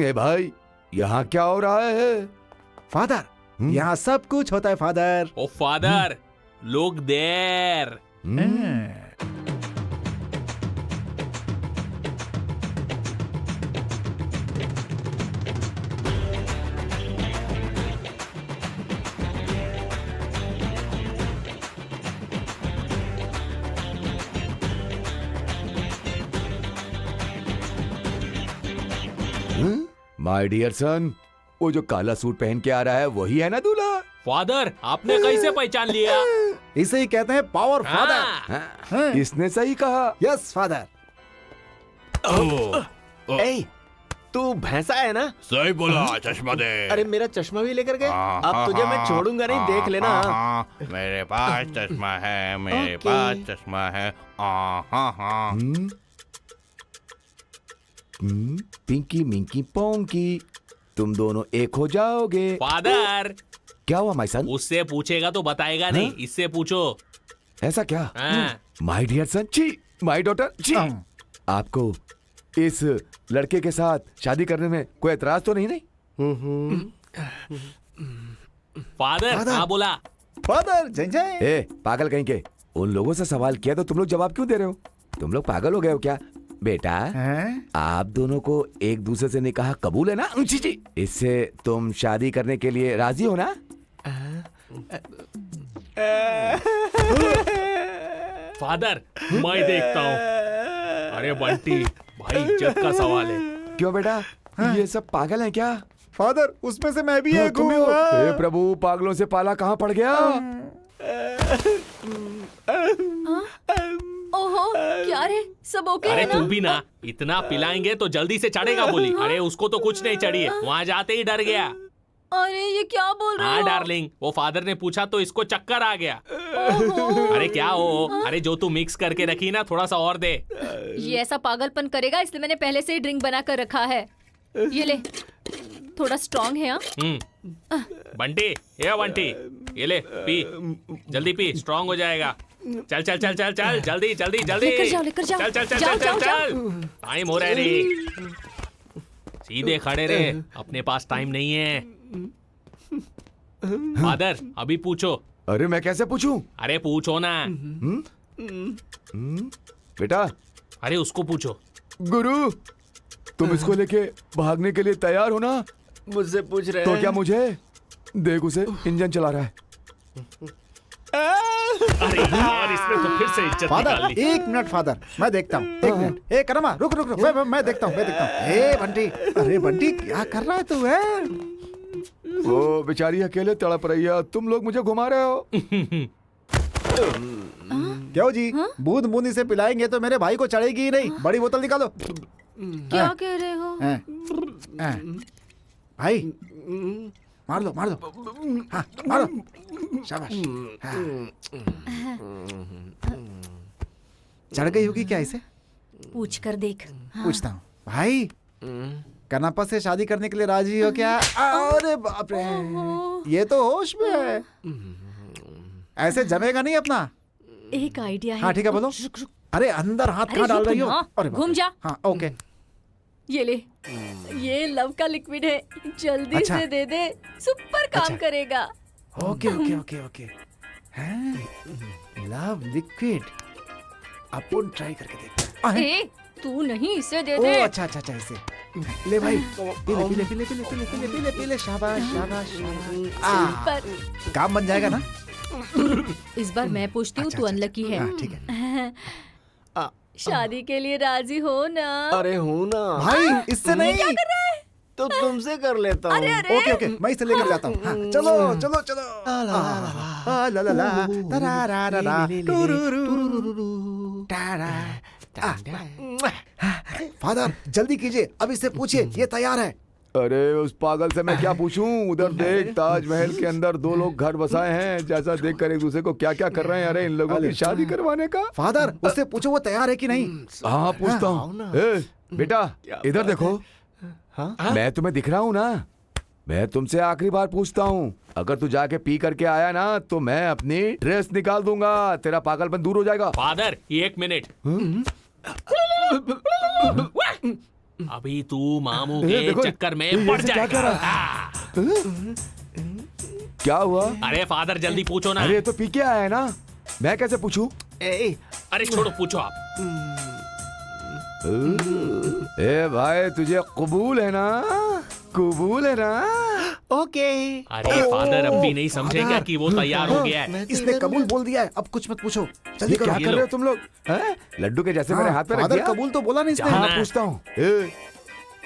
ए भाई, यहाँ क्या हो रहा है? फादर यहाँ सब कुछ होता है फादर। ओ फादर, लोग देर। माय डियर सन, वो जो काला सूट पहन के आ रहा है वही है ना दूल्हा? फादर आपने कैसे पहचान लिया? इसे ही कहते हैं पावर फादर। इसने सही कहा। Yes father. ए, तू भैंसा है ना? सही बोला, चश्मा दे। अरे मेरा चश्मा भी लेकर गए। अब तुझे मैं छोड़ूंगा नहीं, देख लेना। मेरे पास चश्मा है, मेरे पास चश्मा है। पिंकी मिंकी पोंकी, तुम दोनों एक हो जाओगे। फादर क्या हुआ माय सन? उससे पूछेगा तो बताएगा नहीं, इससे पूछो। ऐसा क्या? माय डियर सन, छी, माय डॉटर, छी। आपको इस लड़के के साथ शादी करने में कोई एतराज तो नहीं? फादर हाँ बोला। फादर जय जय। ए पागल कहीं के, उन लोगों से सवाल किया तो तुम लोग जवाब क्यों दे रहे हो? तुम लोग पागल हो गए हो क्या? बेटा आप दोनों को एक दूसरे से निकाह कबूल है ना? जी, इससे तुम शादी करने के लिए राजी हो ना? फादर मैं देखता हूँ। अरे बंटी भाई, इज्जत का सवाल है। क्यों बेटा, ये सब पागल हैं क्या? फादर उसमें से मैं भी एक तुम हूँ। ही हो? हे प्रभु, पागलों से पाला कहाँ पड़ गया? ओहो क्या रे, सब ओके अरे है ना? तू भी ना, इतना पिलाएंगे तो जल्दी से चढ़ेगा बोली। अरे उसको तो कुछ नहीं चढ़ी है, वहाँ जाते ही डर गया। अरे ये क्या बोल रहे हाँ हो? डार्लिंग, वो फादर ने पूछा तो इसको चक्कर आ गया। ओहो। अरे क्या हो, अरे जो तू मिक्स करके रखी ना, थोड़ा सा और दे। ये ऐसा पागलपन करेगा, इसलिए मैंने पहले से ही ड्रिंक बना कर रखा है। ये ले, थोड़ा स्ट्रॉन्ग है। बंटी, ये बंटी, ये ले पी, जल्दी पी, स्ट्रांग हो जाएगा। चल चल चल चल चल, जल्दी जल्दी जल्दी, लेकर जाओ। चल चल चल जाओ, चल जाओ, चल, टाइम हो रहा है रे। सीधे खड़े रहे, अपने पास टाइम नहीं है। फादर अभी पूछो। अरे मैं कैसे पूछूं? अरे पूछो ना। बेटा, अरे उसको पूछो। गुरु, तुम इसको लेके भागने के लिए तैयार हो ना? मुझसे पूछ रहे तो हैं? क्या मुझे देख, उसे इंजन चला रहा है। अरे यार, इसने तो फिर से इज्जत निकाल फादर, ली। एक मिनट फादर, मैं देखता हूँ। एक मिनट, ए करमा, रुक रुक रुक, मैं देखता हूँ। ए बंटी, अरे बंटी क्या कर रहा है तू? है वो बेचारी अकेले तड़प रही है, तुम लोग मुझे घुमा रहे हो। क्यों जी? बूंद बूंद इसे पिलाएंगे तो मेरे भाई को चढ़ेगी ही नहीं। बड़ी बोतल निकालो। क्या कह रहे हो? भाई मार दो, हाँ मारो, शाबाश। चढ़ गई होगी क्या इसे? पूछ कर देख। पूछता हूँ। भाई, कनापा से शादी करने के लिए राजी हो क्या? अरे बाप रे, ये तो होश में है। ऐसे जमेगा नहीं अपना। एक आइडिया है। हाँ ठीक है, बोलो। अरे अंदर हाथ कहाँ डाल रही हो? अरे बाप रे। घूम जा। हाँ ओके। ये ले, ये लव का लिक्विड है, जल्दी अच्छा। से दे दे, सुपर काम अच्छा। करेगा। Okay okay okay okay. Love liquid, अपन ट्राई करके देखते हैं। ए, तू नहीं, इसे दे ओ दे। अच्छा अच्छा अच्छा, इसे ले भाई, पीले पीले पीले पीले पीले पीले पीले पीले, शाबाश शाबाश शाबाश। पर काम बन जाएगा ना? इस बार मैं पूछती हूँ, तू अनलकी है। हाँ, ठीक है। शादी के लिए राजी हो ना? अरे हूँ ना भाई, इससे नहीं। क्या कर रहा है? तो तुमसे कर लेता हूँ। ओके ओके, मैं इसे लेकर जाता हूँ। हाँ, चलो चलो चलो। ला ला ला, तरा रा रा रा, टुरुरु, टारा। फादर जल्दी कीजिए, अब इससे पूछिए, ये तैयार है। अरे उस पागल से मैं क्या पूछूं? उधर देख, ताजमहल के अंदर दो लोग घर बसाए हैं, जैसा देखकर एक दूसरे को क्या क्या कर रहे हैं। अरे इन लोगों की शादी करवाने का। फादर, उससे पूछो वो तैयार है कि नहीं। हाँ पूछता हूँ। बेटा इधर देखो। मैं तुम्हें दिख रहा हूँ ना? मैं तुमसे आखिरी बार पूछता हूँ, अगर तू जाके पी करके आया ना तो मैं अपनी ड्रेस निकाल दूंगा, तेरा पागलपन दूर हो जाएगा। Father 1 minute. अभी तू मामू के देखो, चक्कर में पड़ क्या कह जाएगा। क्या हुआ? अरे फादर जल्दी पूछो ना। अरे ये तो पी के आया है ना, मैं कैसे पूछूं? अरे छोड़ो, पूछो आप। ए भाई, तुझे कबूल है ना? कबूल है ना? ओके। अरे फादर अब भी नहीं समझेगा कि वो तैयार हो गया है। इसने कबूल बोल दिया है, अब कुछ मत पूछो। जल्दी ये क्या करो। कर रहे हो तुम लोग? हैं? लड्डू के जैसे मेरे हाथ पे रख फादर दिया? कबूल तो बोला नहीं इसने। हाँ पूछता हूँ।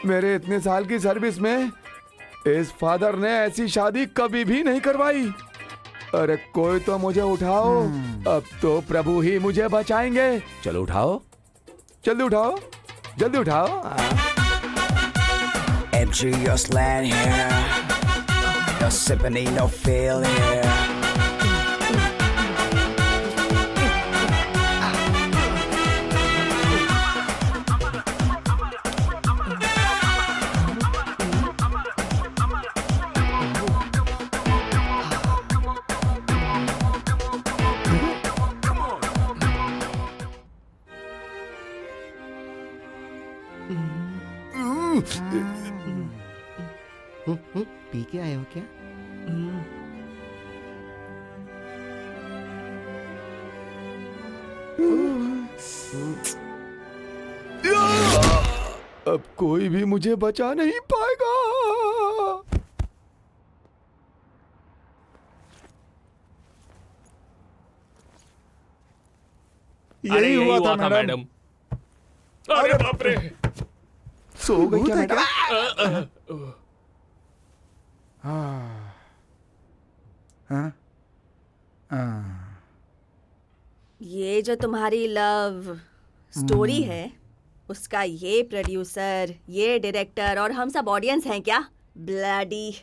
मेरे इतने साल की सर्विस में इस फादर ने ऐसी शादी कभी भी नहीं करवाई। अरे कोई तो मुझे उठाओ, अब तो प्रभु ही मुझे बचाएंगे। चलो उठाओ, जल्दी उठाओ, जल्दी उठाओ। MG, you're slant here. No sipping, ain't no feel here. P के आए हो क्या? अब कोई भी मुझे बचा नहीं पाएगा। अरे यही हुआ था मैडम। मैडम। अरे बाप रे। सो गई क्या मैडम? ये जो तुम्हारी लव स्टोरी है, उसका ये प्रोड्यूसर, ये डायरेक्टर और हम सब ऑडियंस हैं क्या? ब्लडी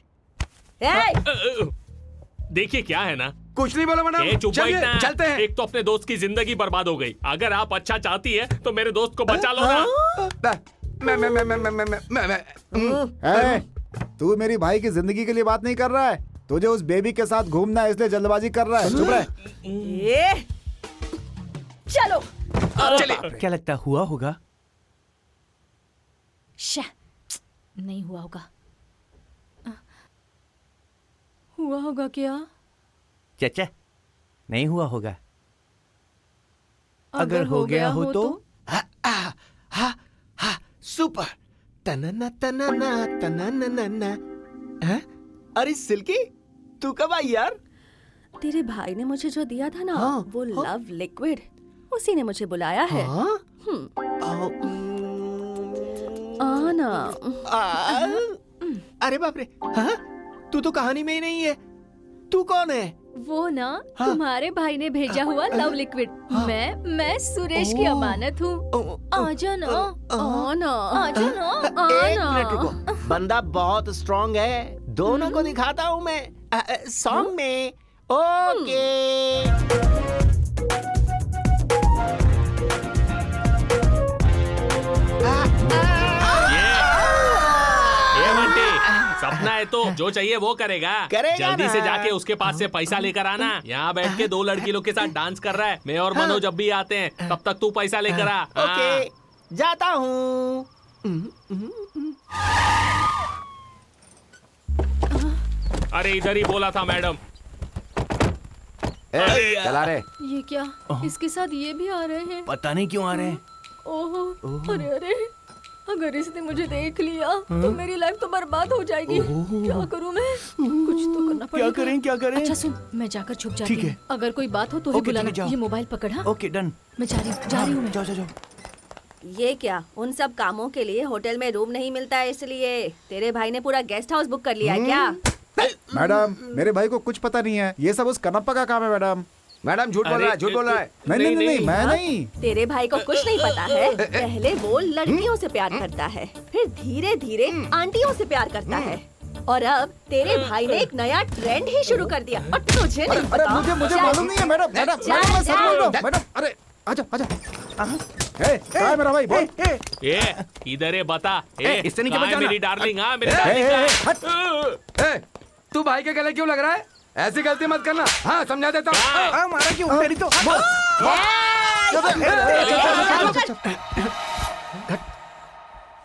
देखिए क्या है ना, कुछ नहीं बोला मैडम, चुप चलिए बैठना। चलते हैं। एक तो अपने दोस्त की जिंदगी बर्बाद हो गई, अगर आप अच्छा चाहती है तो मेरे दोस्त को बचा लो ना। तू मेरी भाई की जिंदगी के लिए बात नहीं कर रहा है, तुझे उस बेबी के साथ घूमना है इसलिए जल्दबाजी कर रहा है। चुप रह। चलो चलिए। क्या लगता हुआ होगा? नहीं हुआ होगा। हुआ होगा क्या? चाचा नहीं हुआ होगा। अगर हो गया हो तो? सुपर। तनना तनना तनना। हैं? अरे सिल्की, तू कब आई यार? तेरे भाई ने मुझे जो दिया था ना, वो लव लिक्विड, उसी ने मुझे बुलाया है। आना। अरे बाप रे, हाँ? तू तो कहानी में ही नहीं है। तू कौन है? वो ना तुम्हारे भाई ने भेजा हुआ लव लिक्विड। मैं सुरेश की अमानत हूँ। आजा ना, आना, आजा ना, एक आना। मिनट रुको, बंदा बहुत स्ट्रांग है, दोनों को दिखाता हूँ मैं सॉन्ग में। ओके। सपना है तो जो चाहिए वो करेगा जल्दी से जाके उसके पास से पैसा लेकर आना। यहाँ बैठ के 2 लड़की लोग के साथ डांस कर रहा है, मैं और मनोज जब भी आते हैं तब तक तू पैसा लेकर आ। ओके, जाता हूँ। अरे इधर ही बोला था मैडम। चला रे। ये क्या, इसके साथ ये भी आ रहे हैं? पता नहीं क्यों आ रहे हैं। ओहो, अरे अरे, अगर इसने मुझे देख लिया तो मेरी लाइफ तो बर्बाद हो जाएगी। क्या करूं मैं? कुछ तो करना पड़ेगा। क्या करें? अच्छा सुन, मैं जाकर छुप जाती हूँ। अगर कोई बात हो तो ही बुलाना। ये मोबाइल पकड़। हाँ ओके डन। मैं जा रही हूँ। जाओ। ये क्या, उन सब कामों के लिए होटल में रूम नहीं मिलता है, इसलिए तेरे भाई ने पूरा गेस्ट हाउस बुक कर लिया है क्या? मैडम, मेरे भाई को कुछ पता नहीं है, ये सब उस कनप्पा का काम है। मैडम झूठ बोल रहा है, झूठ बोल रहा है। नहीं, मैं नहीं। तेरे भाई को कुछ नहीं पता है। पहले वो लड़कियों से प्यार करता है, फिर धीरे धीरे आंटियों से प्यार करता है, और अब तेरे भाई ने एक नया ट्रेंड ही शुरू कर दिया और तुझे नहीं पता। मुझे मालूम नहीं है मैडम। मैं सच बोल रहा हूँ मैडम। अरे आजा। कहाँ है मेरा भाई? बोल। इधर है, बता। इससे नहीं बचाना। मेरी डार्लिंग, हाँ मेरी डार्लिंग। तू भाई के गले क्यों लग रहा है? ऐसी गलती मत करना। हाँ समझा देता हूँ। मारा क्यों? तेरी तो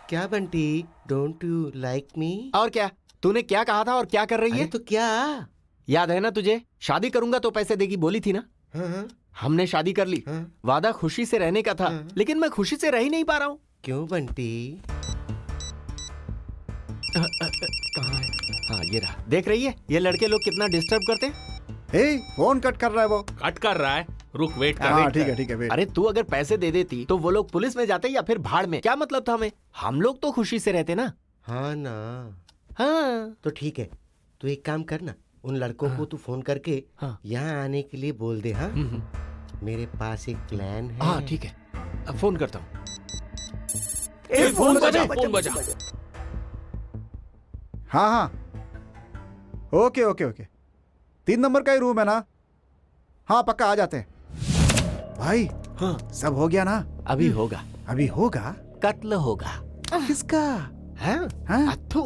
क्या Bunty, don't you like me? और क्या, तूने क्या कहा था और क्या कर रही है? तो क्या याद है ना तुझे? शादी करूंगा तो पैसे देगी बोली थी ना? हमने शादी कर ली। वादा खुशी से रहने का था, लेकिन मैं खुशी से रह ही नहीं पा रहा हूँ। क्यों बंटी? हाँ ये रहा, देख रही है ये लड़के लोग कितना डिस्टर्ब करते हैं। फोन कट कर रहा है वो। कट कर रहा है, रुक वेट कर। हाँ ठीक है। अरे तू अगर पैसे दे देती तो वो लोग पुलिस में जाते या फिर भाड़ में, क्या मतलब था हमें? हम लोग तो खुशी से रहते ना। हाँ ना। हाँ तो ठीक है, तू एक काम करना, उन लड़कों को तू फोन करके यहाँ आने के लिए बोल दे। हाँ मेरे पास एक प्लान है। हाँ ठीक है, अब फोन करता हूँ। फोन बजा। हाँ ओके 3 नंबर का ही रूम है ना? हाँ पक्का आ जाते हैं भाई। हाँ सब हो गया ना? अभी होगा। अभी होगा? कत्ल होगा। किसका? हाँ अथू।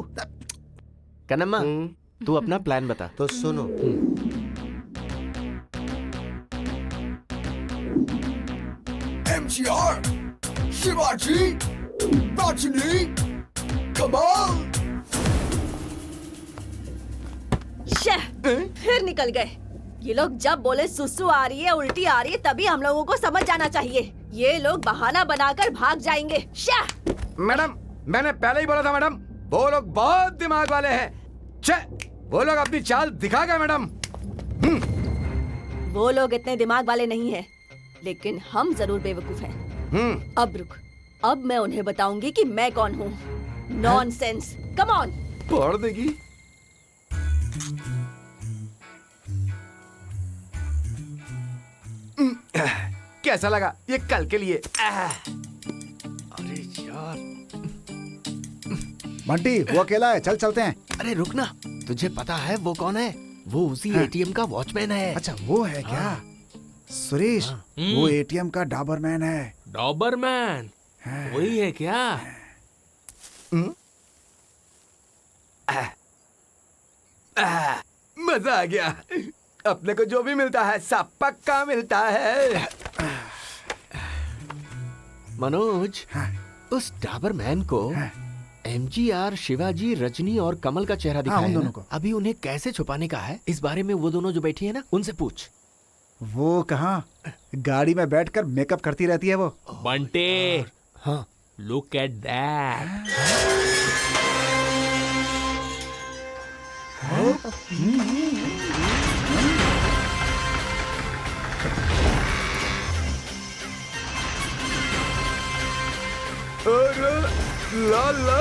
कन्नम्मा, तू अपना प्लान बता। तो सुनो, MGR, शिवाजी, रजनी, कमाल। फिर निकल गए। ये लोग जब बोले सुसु आ रही है, उल्टी आ रही है, तभी हम लोगों को समझ जाना चाहिए। ये लोग बहाना बनाकर भाग जाएंगे। मैडम, मैंने पहले ही बोला था मैडम, वो लोग बहुत दिमाग वाले हैं। वो लोग अपनी चाल दिखा गए मैडम। वो लोग इतने दिमाग वाले नहीं हैं, लेकिन हम जरूर बेवकूफ हैं। अब रुक, अब मैं उन्हें बताऊंगी कि मैं कौन हूँ। Nonsense, come on. पढ़ देगी। कैसा लगा ये कल के लिए? अरे यार बंटी, वो अकेला है, चलते हैं। अरे रुक ना, तुझे पता है वो कौन है? वो उसी एटीएम का वॉचमैन है। अच्छा वो है क्या? सुरेश, वो एटीएम का डॉबरमैन है। डॉबरमैन वही है क्या? मजा आ गया। अपने को जो भी मिलता है सब पक्का मिलता है। मनोज, उस डॉबरमैन को एमजीआर, शिवाजी, रजनी और कमल का चेहरा दिखाया है दोनों ना? को। अभी उन्हें कैसे छुपाने का है, इस बारे में वो दोनों जो बैठी है ना, उनसे पूछ। वो कहाँ? गाड़ी में बैठकर मेकअप करती रहती है वो। बंटे, हाँ, लुक एट दैट। ला ला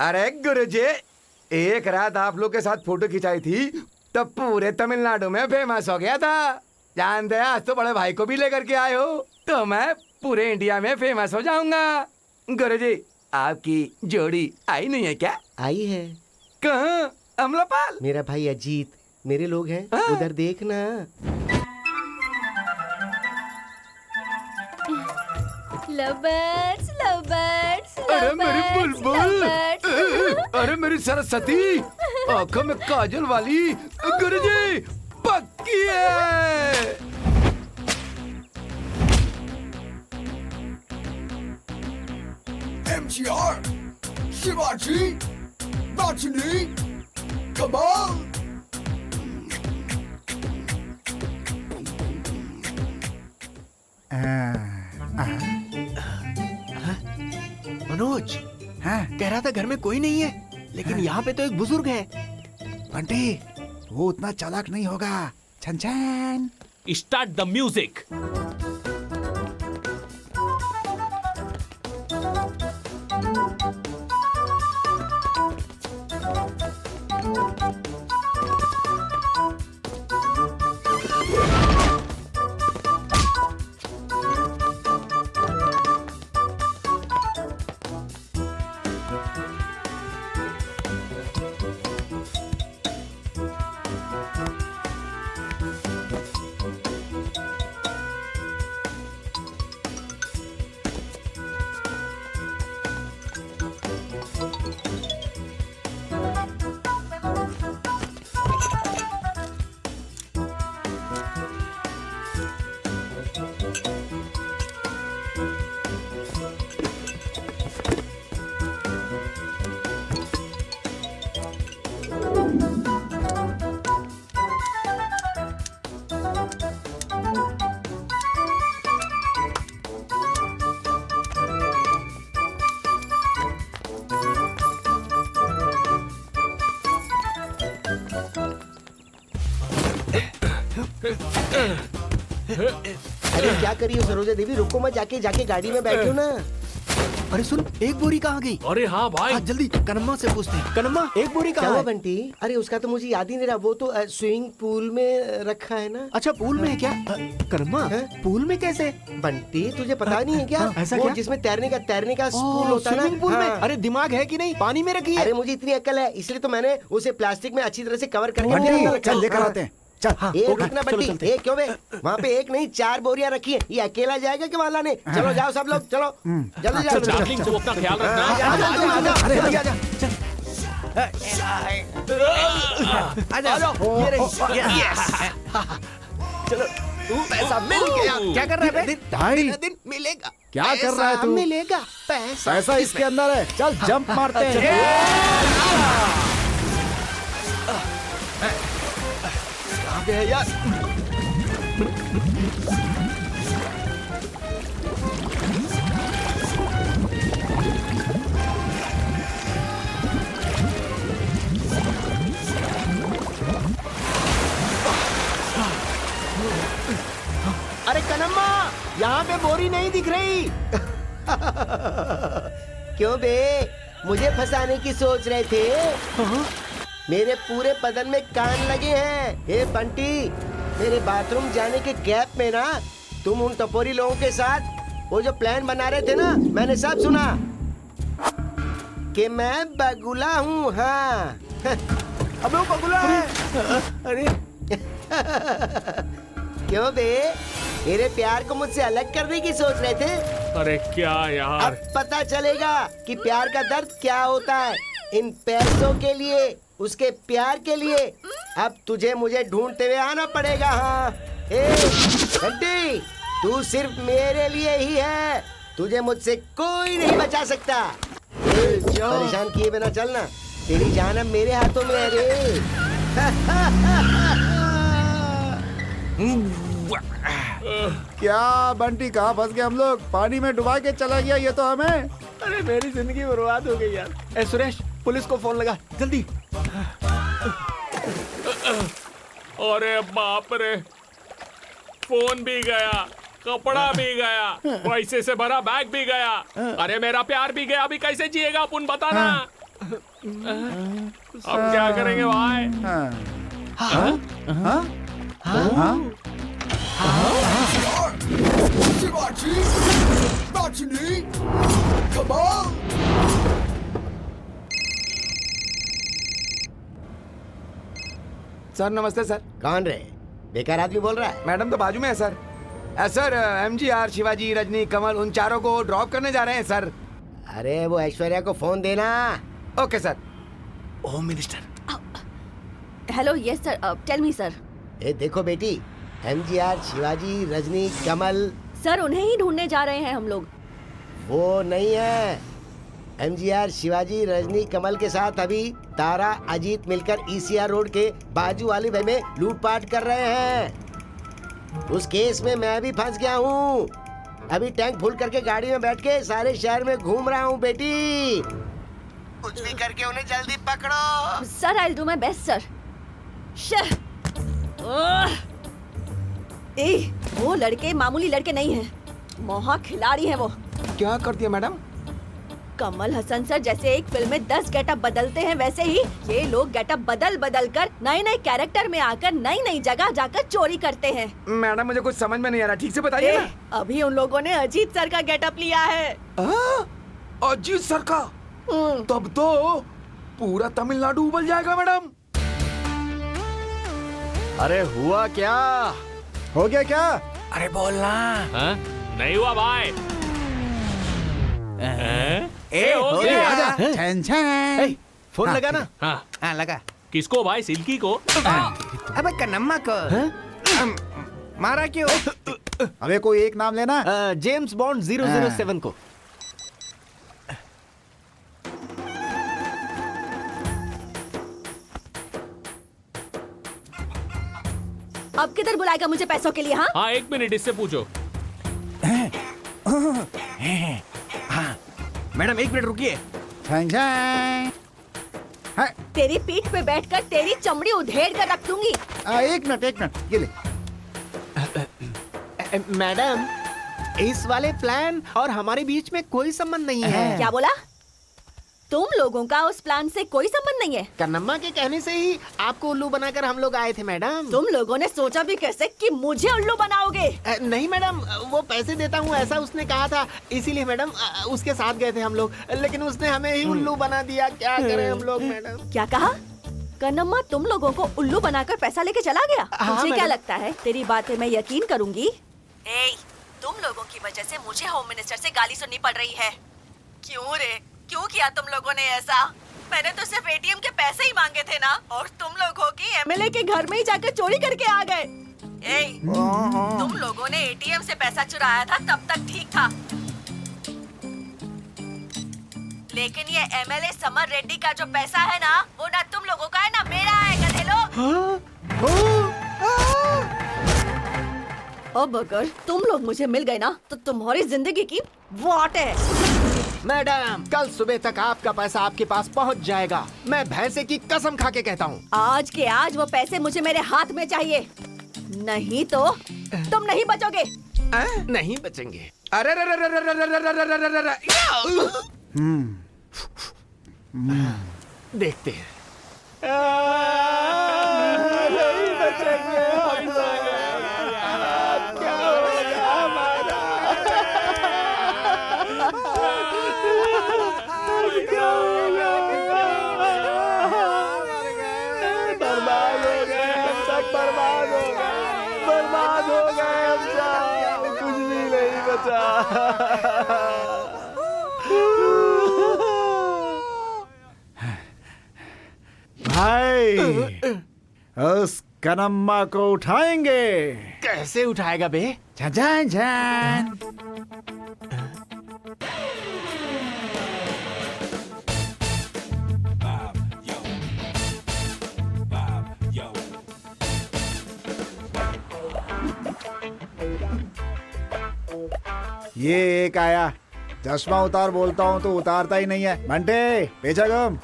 अरे गुरुजी, एक रात आप लोग के साथ फोटो खिंचाई थी तब पूरे तमिलनाडु में फेमस हो गया था। जानते हैं, आज तो बड़े भाई को भी लेकर के आए हो तो मैं पूरे इंडिया में फेमस हो जाऊंगा। गुरुजी, आपकी जोड़ी आई नहीं है क्या? आई है। कहाँ? अमलापाल? मेरा भाई अजीत, मेरे लोग हैं। उधर देखना। लवर्स लवर्स अरे मेरी बुलबुल, अरे मेरी सरस्वती, आंखों में काजल वाली गुरुजी पक्की है। MGR, Shivaji, Rajini, Kamal. Manoj, कह रहा था घर में कोई नहीं है, लेकिन यहाँ पे तो एक बुजुर्ग है। बंटी, वो उतना चालाक नहीं होगा। छन छन। Start the music. अरे क्या करिए सरोजा देवी, रुको मत, जाके गाड़ी में बैठो ना। अरे सुन, एक बोरी कहाँ गई? अरे हाँ भाई, जल्दी कनम्मा से पूछते हैं। कनम्मा, एक बोरी क्या कहाँ हुआ है? बंटी? अरे उसका तो मुझे याद ही नहीं रहा। वो तो स्विमिंग पूल में रखा है ना। अच्छा, पूल में है क्या? कनम्मा, पूल में कैसे? बंटी, तुझे पता नहीं है क्या? ऐसा वो क्या? जिसमें तैरने का स्कूल होता है ना। स्विमिंग पूल में? हाँ। अरे दिमाग है कि नहीं? पानी में रखी है। अरे मुझे इतनी अक्ल है, इसलिए तो मैंने उसे प्लास्टिक में अच्छी तरह से कवर करके बंटी, रखा चल है। लेकर आते हैं। चल। एक ओके, रुकना चलो बंटी, चलते। एक क्यों बे? वहाँ पे एक नहीं 4 बोरियां रखी है। ये अकेला जाएगा कि वहाँ लाने? चलो जाओ सब लोग, चलो जल्दी जाओ। डार्लिंग, तुम अपना ख्याल रखना। अरे आजा। चलो, पैसा मिल गया। क्या कर रहा है बे? ढाई दिन मिलेगा। क्या कर रहा है तू? मिलेगा पैसा। पैसा इसके अंदर है। चल जंप मारते हैं। कहाँ पे है यार? पे बोरी नहीं दिख रही। क्यों बे, मुझे फंसाने की सोच रहे थे? मेरे पूरे बदन में कान लगे हैं। हे बंटी, मेरे बाथरूम जाने के गैप में ना तुम उन टपोरी लोगों के साथ वो जो प्लान बना रहे थे ना, मैंने सब सुना कि मैं बगुला हूँ। हाँ। अबे वो बगुला है। अरे क्यों बे, मेरे प्यार को मुझसे अलग करने की सोच रहे थे? अरे क्या यार, अब पता चलेगा कि प्यार का दर्द क्या होता है। इन पैसों के लिए, उसके प्यार के लिए अब तुझे मुझे ढूंढते हुए आना पड़ेगा। हाँ बंटी, तू सिर्फ मेरे लिए ही है, तुझे मुझसे कोई नहीं बचा सकता। परेशान किए बिना चलना, तेरी जान अब मेरे हाथों में है रे। क्या बंटी, कहाँ फंस गए हम लोग? पानी में डुबा के चला गया ये तो हमें। अरे मेरी जिंदगी बर्बाद हो गई यार। ए सुरेश, पुलिस को फोन लगा जल्दी। अरे बाप रे, फोन भी गया, कपड़ा भी गया, पैसे से भरा बैग भी गया, अरे मेरा प्यार भी गया। अभी कैसे जिएगा अपन, बताना। अब क्या करेंगे भाई? सर नमस्ते सर। कौन रे? बेकार आदमी बोल रहा है। मैडम तो बाजू में है sir. Sir MGR, Shivaji, Rajini, Kamal उन चारों को ड्रॉप करने जा रहे हैं सर। अरे वो ऐश्वर्या को फोन देना। Okay sir. Home minister. Hello, yes sir, tell me sir. ए देखो बेटी, MGR, शिवाजी, रजनी, कमल। सर उन्हें ही ढूंढने जा रहे हैं हम लोग। वो नहीं है। MGR, शिवाजी, रजनी, कमल के साथ अभी तारा, अजीत मिलकर ECR रोड के बाजू वाली भाई में लूटपाट कर रहे हैं। उस केस में मैं भी फंस गया हूँ। अभी टैंक फुल करके गाड़ी में बैठ के सारे शहर में घूम रहा हूँ बेटी। कुछ भी करके उन्हें जल्दी पकड़ो। Sir I will do my best sir. वो लड़के मामूली लड़के नहीं हैं, मोहा खिलाड़ी हैं वो। क्या कर दिया मैडम? कमल हसन सर जैसे एक फिल्म में 10 गेटअप बदलते हैं, वैसे ही ये लोग गेटअप बदल बदल कर नए नए कैरेक्टर में आकर नई नई जगह जाकर चोरी करते हैं। मैडम मुझे कुछ समझ में नहीं आ रहा, ठीक से बताइए ना। अभी उन लोगों ने अजीत सर का गेटअप लिया है। अजीत सर का? तब तो पूरा तमिलनाडु उबल जाएगा मैडम। अरे हुआ क्या? हो गया क्या? अरे बोलना। नहीं हुआ भाई। हो गया। आजा। फोन लगा ना? हाँ लगा। किसको भाई? सिल्की को? अबे कन्नम्मा को। मारा क्यों? अबे कोई एक नाम लेना। जेम्स बॉन्ड 007 को। अब किधर बुलाएगा मुझे पैसों के लिए? हाँ हाँ, 1 मिनट, इससे पूछो। हाँ मैडम 1 मिनट रुकिए। तेरी पीठ पे बैठकर तेरी चमड़ी उधेड़ कर रख दूंगी। एक मिनट ये ले। मैडम, इस वाले प्लान और हमारे बीच में कोई संबंध नहीं है। क्या बोला? तुम लोगों का उस प्लान से कोई संबंध नहीं है? कन्नम्मा के कहने से ही आपको उल्लू बनाकर हम लोग आए थे मैडम। तुम लोगों ने सोचा भी कैसे कि मुझे उल्लू बनाओगे? नहीं मैडम, वो पैसे देता हूँ ऐसा उसने कहा था, इसीलिए मैडम उसके साथ गए थे हम लोग, लेकिन उसने हमें ही उल्लू बना दिया। क्या करें हम लोग मैडम? क्या कहा? कन्नम्मा तुम लोगों को उल्लू बनाकर पैसा लेके चला गया? मुझे क्या लगता है तेरी बातें मैं यकीन करूंगी? तुम लोगों की वजह से मुझे होम मिनिस्टर से गाली सुननी पड़ रही है। क्यों रे, क्यों किया तुम लोगों ने ऐसा? मैंने तो सिर्फ ATM के पैसे ही मांगे थे ना, और तुम लोगों की MLA के घर में ही जाकर चोरी करके आ गए। तुम लोगों ने ATM से पैसा चुराया था तब तक ठीक था, लेकिन ये MLA समर रेड्डी का जो पैसा है ना, वो ना तुम लोगों का है ना मेरा है, गधेलो। अब अगर तुम लोग मुझे मिल गए ना, तो तुम्हारी जिंदगी की वाट है। मैडम, कल सुबह तक आपका पैसा आपके पास पहुंच जाएगा। मैं भैंसे की कसम खा के कहता हूँ। आज के आज वो पैसे मुझे मेरे हाथ में चाहिए, नहीं तो तुम नहीं बचोगे। नहीं बचेंगे। अरे रे रे रे रे रे रे रे रे रे रे रे। देखते हैं। नहीं बचेंगे हम लोग। क्या होगा हमारा? क्या होगा? बर्बाद हो गए हम सब, बर्बाद हो गए, बर्बाद हो गए हम सब, कुछ भी नहीं बचा। भाई उस कनम्मा को उठाएंगे। कैसे उठाएगा बे? झन झन। ये एक आया, चश्मा उतार बोलता हूँ तो उतारता ही नहीं है। बंटे पीछे घूम,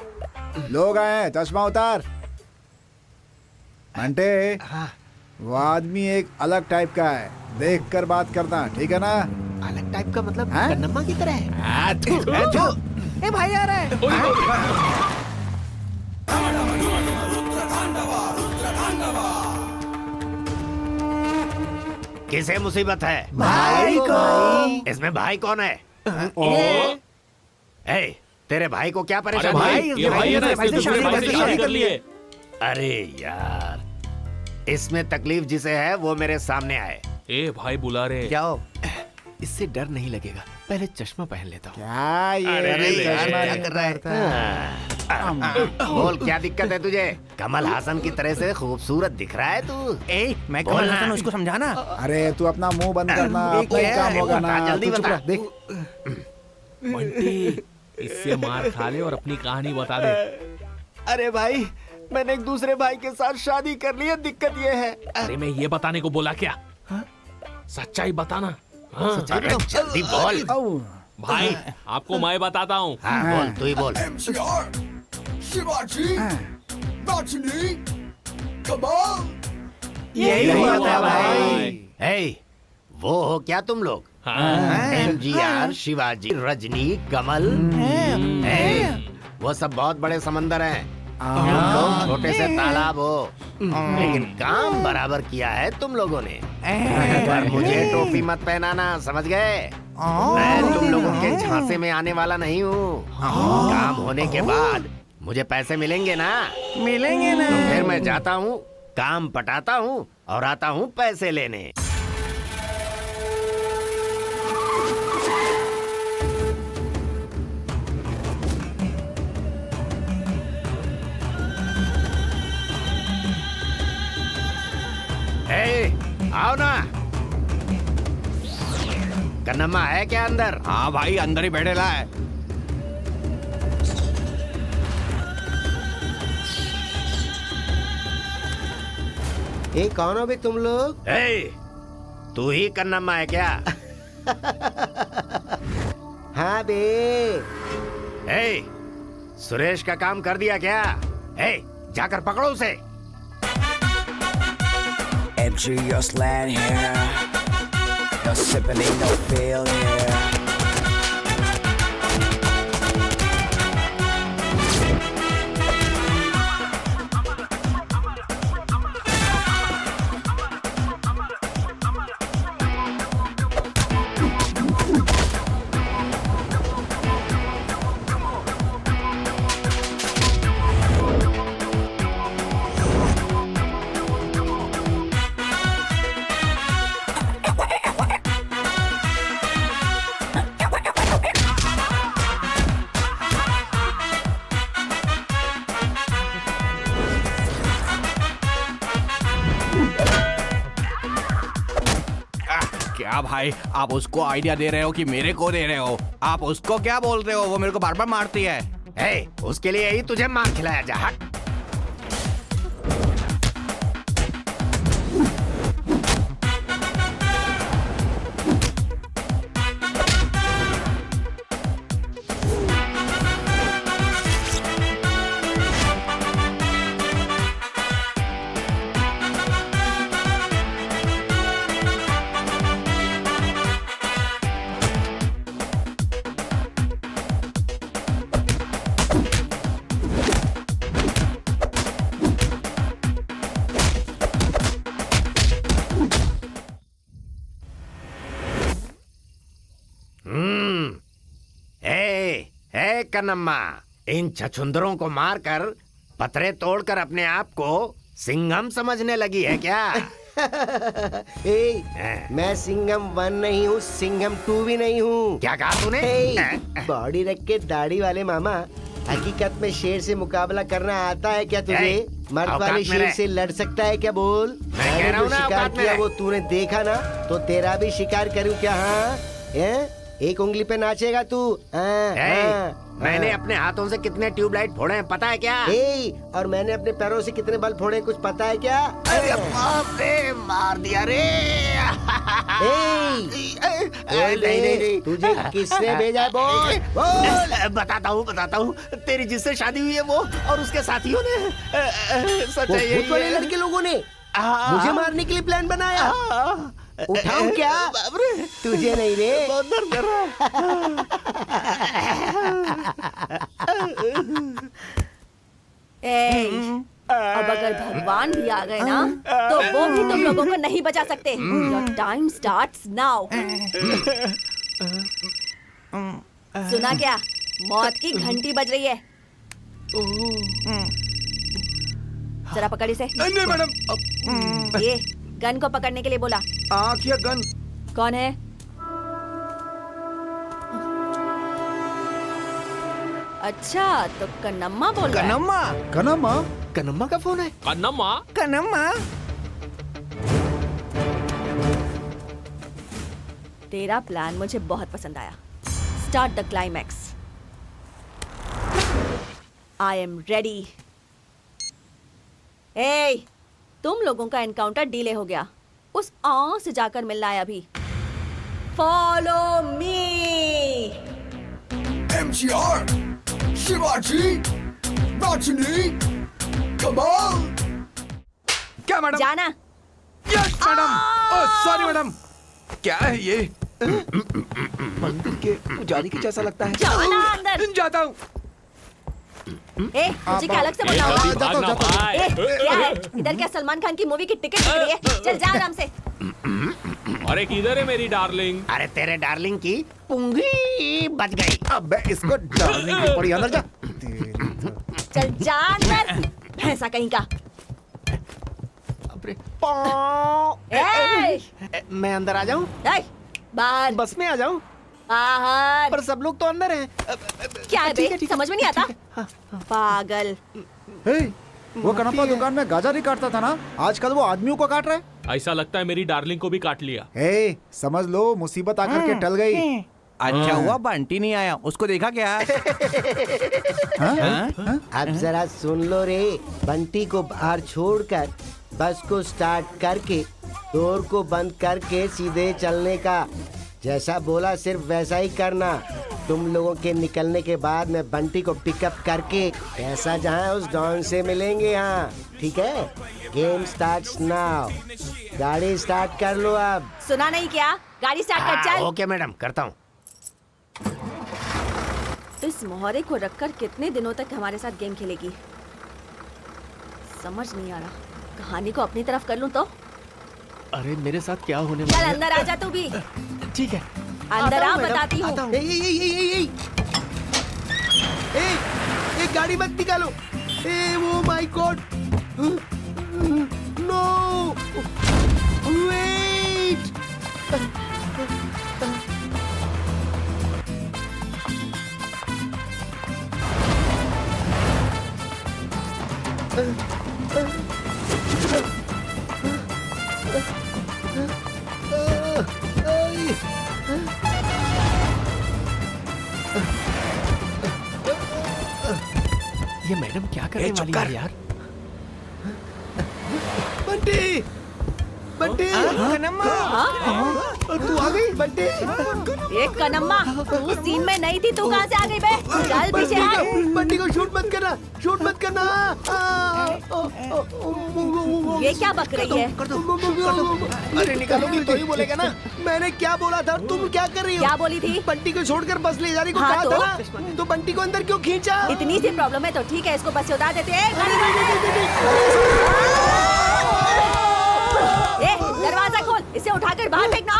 लोग आए हैं, चश्मा उतार। बंटे वो आदमी एक अलग टाइप का है, देख कर बात करना, ठीक है ना? अलग टाइप का मतलब हाँ? कन्नम्मा की तरह है? ए भाई आ रहा है। किसे मुसीबत है? भाई को। इसमें भाई कौन है? ए, तेरे भाई को क्या अरे परेशानी भाई, है? ये भाई है ना, भाई से इसने दूसरे भाई से शादी कर ली है। अरे यार, इसमें तकलीफ जिसे है वो मेरे सामने आए। ए भाई बुला रहे। जाओ, इससे डर नहीं लगेगा, पहले चश्मा पहन लेता हूँ। क्या ये चश्मा क्या कर रहा है? बोल, क्या दिक्कत है तुझे? कमल हासन की तरह से खूबसूरत दिख रहा है तू। मैं कमल हासन, उसको समझाना। अरे तू अपना मुंह बंद करना, अपना ही काम होगा ना। जल्दी तू चुप बता। रह, देख। बंटी, इससे मार खा ले और अपनी कहानी बता दे। अरे भाई, मैंने एक दूसरे भाई के साथ शादी कर ली है, दिक्कत ये है। अरे मैं ये बताने को बोला क्या? सच्चाई बताना। अरे जल्दी बोल। भाई आपको मैं बताता हूँ। हाँ बोल, तू ही बोल। MGR, शिवाजी, रजनी, कमाल। यही बात है भाई। हे, वो हो क्या तुम लोग? MGR, शिवाजी, रजनी, कमल। हे, वो सब बहुत बड़े समंदर हैं। तुम लोग छोटे से तालाब हो, लेकिन काम बराबर किया है तुम लोगों ने। पर मुझे टोपी मत पहनाना, समझ गए? मैं तुम लोगों के झांसे में आने वाला नहीं हूँ। काम होने के बाद मुझे पैसे मिलेंगे ना? मिलेंगे ना। तो फिर मैं जाता हूँ, काम पटाता हूँ और आता हूँ पैसे लेने। आओ ना। कन्नम्मा है क्या अंदर? हाँ भाई, अंदर ही बैठेला है। ए कौन हो बे तुम लोग? तू ही कन्नम्मा है क्या? हाँ बे। सुरेश का काम कर दिया क्या? जाकर पकड़ो उसे। MGR slant here. No sipping, ain't no failure. क्या भाई, आप उसको आइडिया दे रहे हो कि मेरे को दे रहे हो? आप उसको क्या बोल रहे हो? वो मेरे को बार बार मारती है। उसके लिए ही तुझे मार खिलाया जा। हट। कन्नम्मा, इन छछुंदरों को मारकर पत्थरे तोड़कर अपने आप को सिंघम समझने लगी है क्या? मैं सिंघम 1 नहीं हूँ, सिंघम 2 भी नहीं हूँ। क्या कहा तूने? बॉडी रख के दाढ़ी वाले मामा, हकीकत में शेर से मुकाबला करना आता है क्या तुझे? मर्द वाले शेर से लड़ सकता है क्या? बोल। कह रहा हूं ना, शिकार किया वो तूने देखा ना, तो तेरा भी शिकार करूँ क्या? हाँ, एक उंगली पे नाचेगा तू? मैंने अपने हाथों से कितने ट्यूबलाइट फोड़े हैं पता है क्या? और मैंने अपने पैरों से कितने बल्ब फोड़े कुछ पता है क्या? अरे बाप रे, मार दिया रे। नहीं, तुझे किसने भेजा है? बोल बोल। बताता हूँ। तेरी जिससे शादी हुई है वो और उसके साथियों ने सच्चाई भूत वाले लड़के लोगों ने मुझे मारने के लिए प्लान बनाया। उठाऊं क्या? तुझे नहीं रे। बहुत दर्द कर रहा है। अब अगर भगवान भी आ गए ना, तो वो भी तुम लोगों को नहीं बचा सकते। Your time starts now। सुना क्या? मौत की घंटी बज रही है। जरा पकड़ इसे। नहीं मैडम। ये गन को पकड़ने के लिए बोला। आँख या गन? कौन है? अच्छा, तो कन्नम्मा बोल रहा है। कन्नम्मा? कन्नम्मा? कन्नम्मा का फोन है? कन्नम्मा? कन्नम्मा? तेरा प्लान मुझे बहुत पसंद आया। Start the climax. I am ready. ए, तुम लोगों का एनकाउंटर डिले हो गया। उस आं से जाकर मिलना है अभी। Follow me. MGR, शिवाजी, राजनी, कमाल। क्या मैडम? जाना। Yes madam. Oh sorry madam. क्या है ये? मंदिर के पुजारी के जैसा लगता है। जाना अंदर। जाता हूँ। ए, मुझे क्या अलग से बोलना होगा? ए, क्या है? इधर क्या सलमान खान की मूवी की टिकट बिक रही है? चल जा आराम से। अरे किधर है मेरी डार्लिंग? अरे तेरे डार्लिंग की पुंगी बच गई। अब इसको डार्लिंग की पड़ी, अंदर जा। चल जा अंदर, भैंसा कहीं का। मैं अंदर आ जाऊं? बाहर। बस में आ जाऊं? बाहर। पर सब लोग तो अंदर हैं। क्या है बे? समझ में नहीं आता? पागल। वो कन्नप्पा दुकान में गाजर ही काटता था ना, आजकल वो आदमियों को काट रहा है। ऐसा लगता है मेरी डार्लिंग को भी काट लिया। समझ लो मुसीबत आकर के टल गई। अच्छा हुआ बंटी नहीं आया, उसको देखा क्या? अब जरा सुन लो रे, बंटी को बाहर छोड़कर बस को स्टार्ट करके डोर को बंद करके सीधे चलने का। जैसा बोला सिर्फ वैसा ही करना। तुम लोगों के निकलने के बाद मैं बंटी को पिकअप करके पैसा जहाँ उस डॉन से मिलेंगे। यहाँ ठीक है? Game starts now. गाड़ी स्टार्ट कर लो अब। सुना नहीं क्या? गाड़ी स्टार्ट कर चल। ओके मैडम, करता हूँ। इस मोहरे को रखकर कितने दिनों तक हमारे साथ गेम खेलेगी? समझ नहीं आ रहा। कहानी को अपनी तरफ कर लूं तो? अरे मेरे साथ क्या होने चल वाला है? अंदर आ जा तू भी। ठीक है। अंदर आ, बताती हूँ। एक गाड़ी मत निकालो। वो माय गॉड। No wait. ये मैडम क्या करने वाली है यार? बंटी, बंटी, तू आ गई बंटी? एक कन्नम्मा, तू सीन में नहीं थी, तू कहाँ से आ गई बे? चल पीछे हट। बंटी को शूट मत करना, शूट मत करना। ये क्या बक रही है? अरे निकालोगी तो ही बोलेगा ना। मैंने क्या बोला था? तुम क्या कर रही हो? क्या बोली थी? बंटी को छोड़कर बस ले जाने को हाँ, कहा तो? था ना। तो बंटी को अंदर क्यों खींचा? इतनी सी प्रॉब्लम है तो ठीक है, इसको बस से उतार देते हैं। दरवाजा खोल, इसे उठाकर बाहर फेंकना।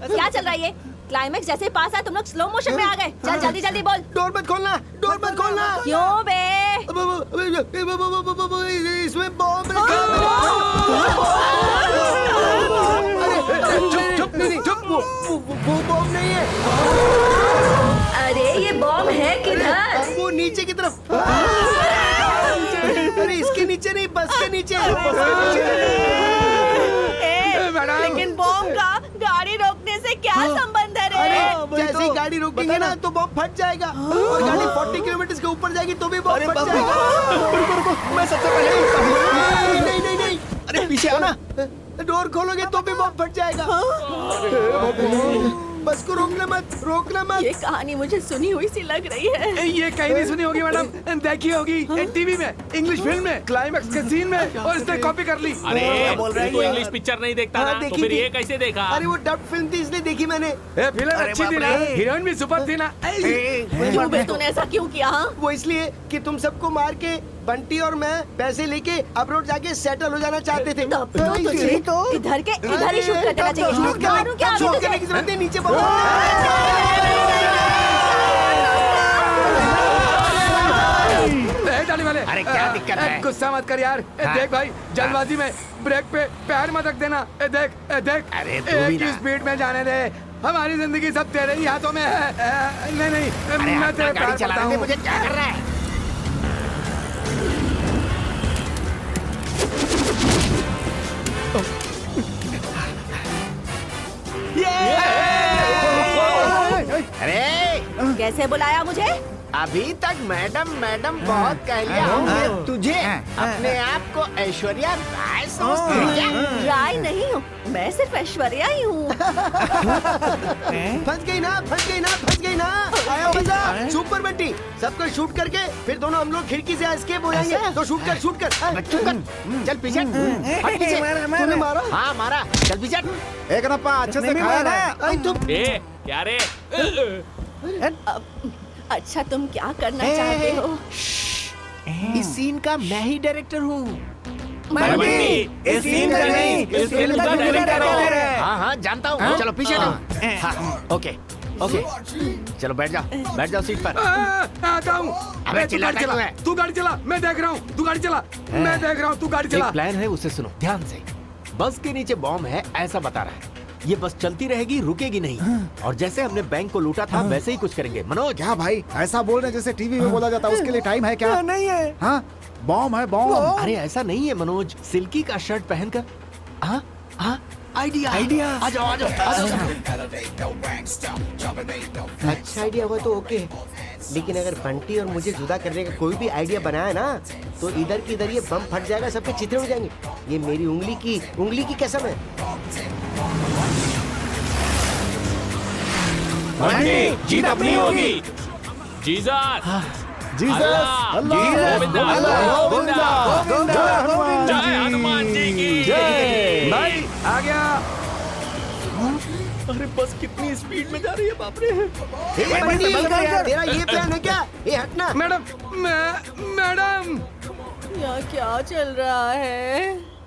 क्या चल रहा है ये? क्लाइमेक्स जैसे पास है तुम लोग स्लो मोशन में आ गए। चल जल्दी जल्दी बोल। डोर मत खोलना, डोर मत खोलना। क्यों बे? इसमें बॉम्ब रखा है। चुप नहीं, चुप। वो बॉम्ब नहीं है। अरे ये बॉम्ब है किधर? वो नीचे की तरफ। अरे इसके नीचे नहीं, बस के नीचे। लेकिन बॉम्ब का गाड़ी रोकने से क्या संबंध है रे? अरे जैसे ही गाड़ी रोकेंगे ना तो बॉम्ब फट जाएगा और गाड़ी 40 किलोमीटर के ऊपर जाएगी तो भी बॉम्ब फट जाएगा। मैं सबसे पहले नहीं नहीं नहीं, अरे पीछे आना। डोर खोलोगे तो भी बॉम्ब फट जाएगा। बस को रोकना मत, रोकना मत। ये कहानी मुझे सुनी हुई सी लग रही है। ये कहीं नहीं सुनी होगी मैडम, देखी होगी टीवी में, इंग्लिश फिल्म में, क्लाइमेक्स के सीन में, और इसने कॉपी कर ली। अरे तू इंग्लिश पिक्चर नहीं देखता ना, तो फिर ये कैसे देखा? अरे वो डब फिल्म थी इसलिए देखी मैंने। फिल्म अच्छी थी ना, हीरोइन भी सुपर थी ना। क्यों बे तूने ऐसा क्यों किया? वो इसलिए कि तुम सबको मार के बंटी और मैं पैसे लेके अब्रोड जाके सेटल हो जाना चाहते थे। तो तुझे इधर ही शूट कर देना चाहिए। शूट करने की जरूरत नहीं, नीचे वाले। अरे क्या दिक्कत है? गुस्सा मत कर यार। देख भाई, जल्दबाजी में ब्रेक पे पैर मत रख देना। देख देख, अरे तू भी एक ही स्पीड में जाने दे। हमारी जिंदगी सब तेरे ही हाथों में है। नहीं, मैं तेरे गाड़ी चला रहे थे, मुझे क्या कर रहा है? अरे कैसे बुलाया मुझे? अभी तक मैडम मैडम बहुत कह लिया हमने तुझे। अपने आप को ऐश्वर्या राय समझती है क्या? राय नहीं हूँ मैं, सिर्फ ऐश्वर्या ही हूँ। फंस गई ना। आया मजा। सुपर बंटी, सबको शूट करके फिर दोनों हम लोग खिड़की से एस्केप हो जाएंगे। तो शूट कर। चल पीछे, हट पीछे। तूने मारा? हाँ मारा, चल पीछे। एक नप्पा अच्छे से खाया ना। तुम क्या रे? अच्छा तुम क्या करना चाहते हो? इस सीन का मैं ही डायरेक्टर हूँ। इस सीन का नहीं, इस फिल्म का डायरेक्टर है। हाँ जानता हूँ। चलो पीछे हाँ, ओके चलो बैठ जाओ सीट पर। आता हूँ। अबे चिल्लाता क्यों है? तू गाड़ी चला, मैं देख रहा हूँ। तू गाड़ी चला, मैं देख रहा हूँ। तू गाड़ी चला। एक प्लान है, उसे सुनो ध्यान से। बस के नीचे बॉम्ब है ऐसा बता रहा है। ये बस चलती रहेगी, रुकेगी नहीं। और जैसे हमने बैंक को लूटा था वैसे ही कुछ करेंगे। मनोज, क्या भाई ऐसा बोल रहे जैसे टीवी में बोला जाता है? उसके लिए टाइम है क्या? नहीं है। हाँ, बॉम्ब है बॉम्ब। अरे ऐसा नहीं है मनोज, सिल्की का शर्ट पहनकर। हाँ आइडिया आ जाओ। अच्छा आइडिया हुआ तो ओके, लेकिन अगर बंटी और मुझे जुदा करने का कोई भी आइडिया बनाया ना तो इधर की इधर ये बम फट जाएगा, सबके चित्रे हो जाएंगे। ये मेरी उंगली की कसम है। जीत अपनी होगी। जीसस, जय हनुमान जी की। भाई आ गया। अरे बस कितनी स्पीड में जा रही है, बाप रे। तेरा ये प्लान है क्या? ये हटना। मैडम यहाँ क्या चल रहा है?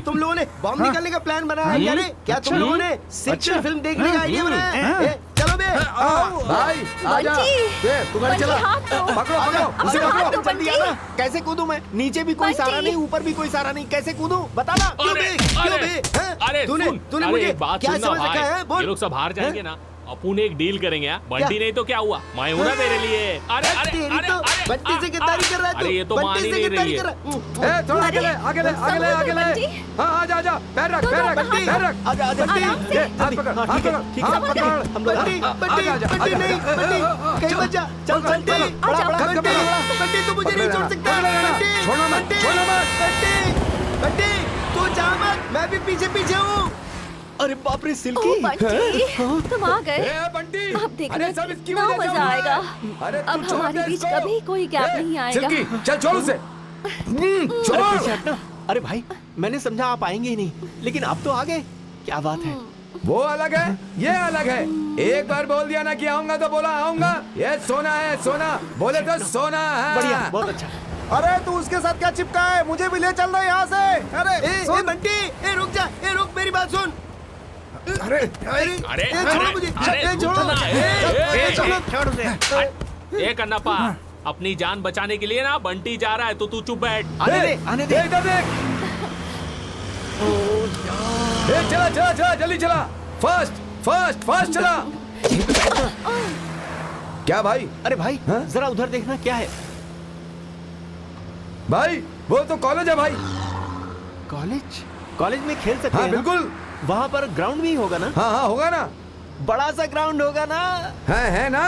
तुम लोगों ने बॉम्ब निकालने का प्लान बनाया है क्या? क्या तुम लोगों ने सेक्शन फिल्म देखने का आइडिया बनाया है? चलो बे भाई आजा। तू गाड़ी चला, पकड़ो उसे पकड़ो। जल्दी आना। कैसे कूदूं मैं? नीचे भी कोई सहारा नहीं, ऊपर भी कोई सहारा नहीं, कैसे कूदूं बताना। अरे तूने मुझे क्या समझ रखा है? ये लोग सब हार जाएंगे ना। अपन एक डील करेंगे। बंटी नहीं तो क्या हुआ, मैं हूं ना तेरे लिए। अरे बंटी से गद्दारी कर रहा है तू। अरे ये तो मान ही नहीं रही है। थोड़ा आगे ले। हाँ आजा। पैर रख। आजा हाथ पकड़। बंटी नहीं, कहीं मत जा। चल बंटी तू मुझे नहीं छोड़ सकता। बंटी तू जा मत, मैं भी पीछे हूँ। अरे बाप रे सिल्की, तुम आ गए। बंटी, अब देखना सब इसकी कितना वजह से मजा आएगा। अरे तू अब छोड़ हमारे दे बीच इसको। कभी कोई गैप नहीं आएगा। सिल्की चल छोड़ उसे। पीछे हटना। अरे भाई मैंने समझा आप आएंगे ही नहीं, लेकिन आप तो आ गए। क्या बात है? वो अलग है, ये अलग है। एक बार बोल दिया ना कि आऊंगा तो बोला आऊंगा। ये सोना है, सोना बोले तो सोना है। बढ़िया, बहुत अच्छा। अरे तू उसके साथ क्या चिपका है? मुझे भी ले चल रहा है यहाँ से। अरे ए बंटी, ए रुक जा, ए रुक, मेरी बात सुन। अरे अरे छोड़ो मुझे, छोड़ दे। ए कन्नप्पा, अपनी जान बचाने के लिए ना बंटी जा रहा है, तो तू चुप बैठ। आने दे। चला जल्दी चला, फास्ट चला। क्या भाई? अरे भाई जरा उधर देखना, क्या है? भाई वो तो कॉलेज है भाई। कॉलेज में खेल सकते हैं? बिल्कुल। वहाँ पर ग्राउंड भी होगा ना? हाँ होगा ना, बड़ा सा ग्राउंड होगा ना? है ना।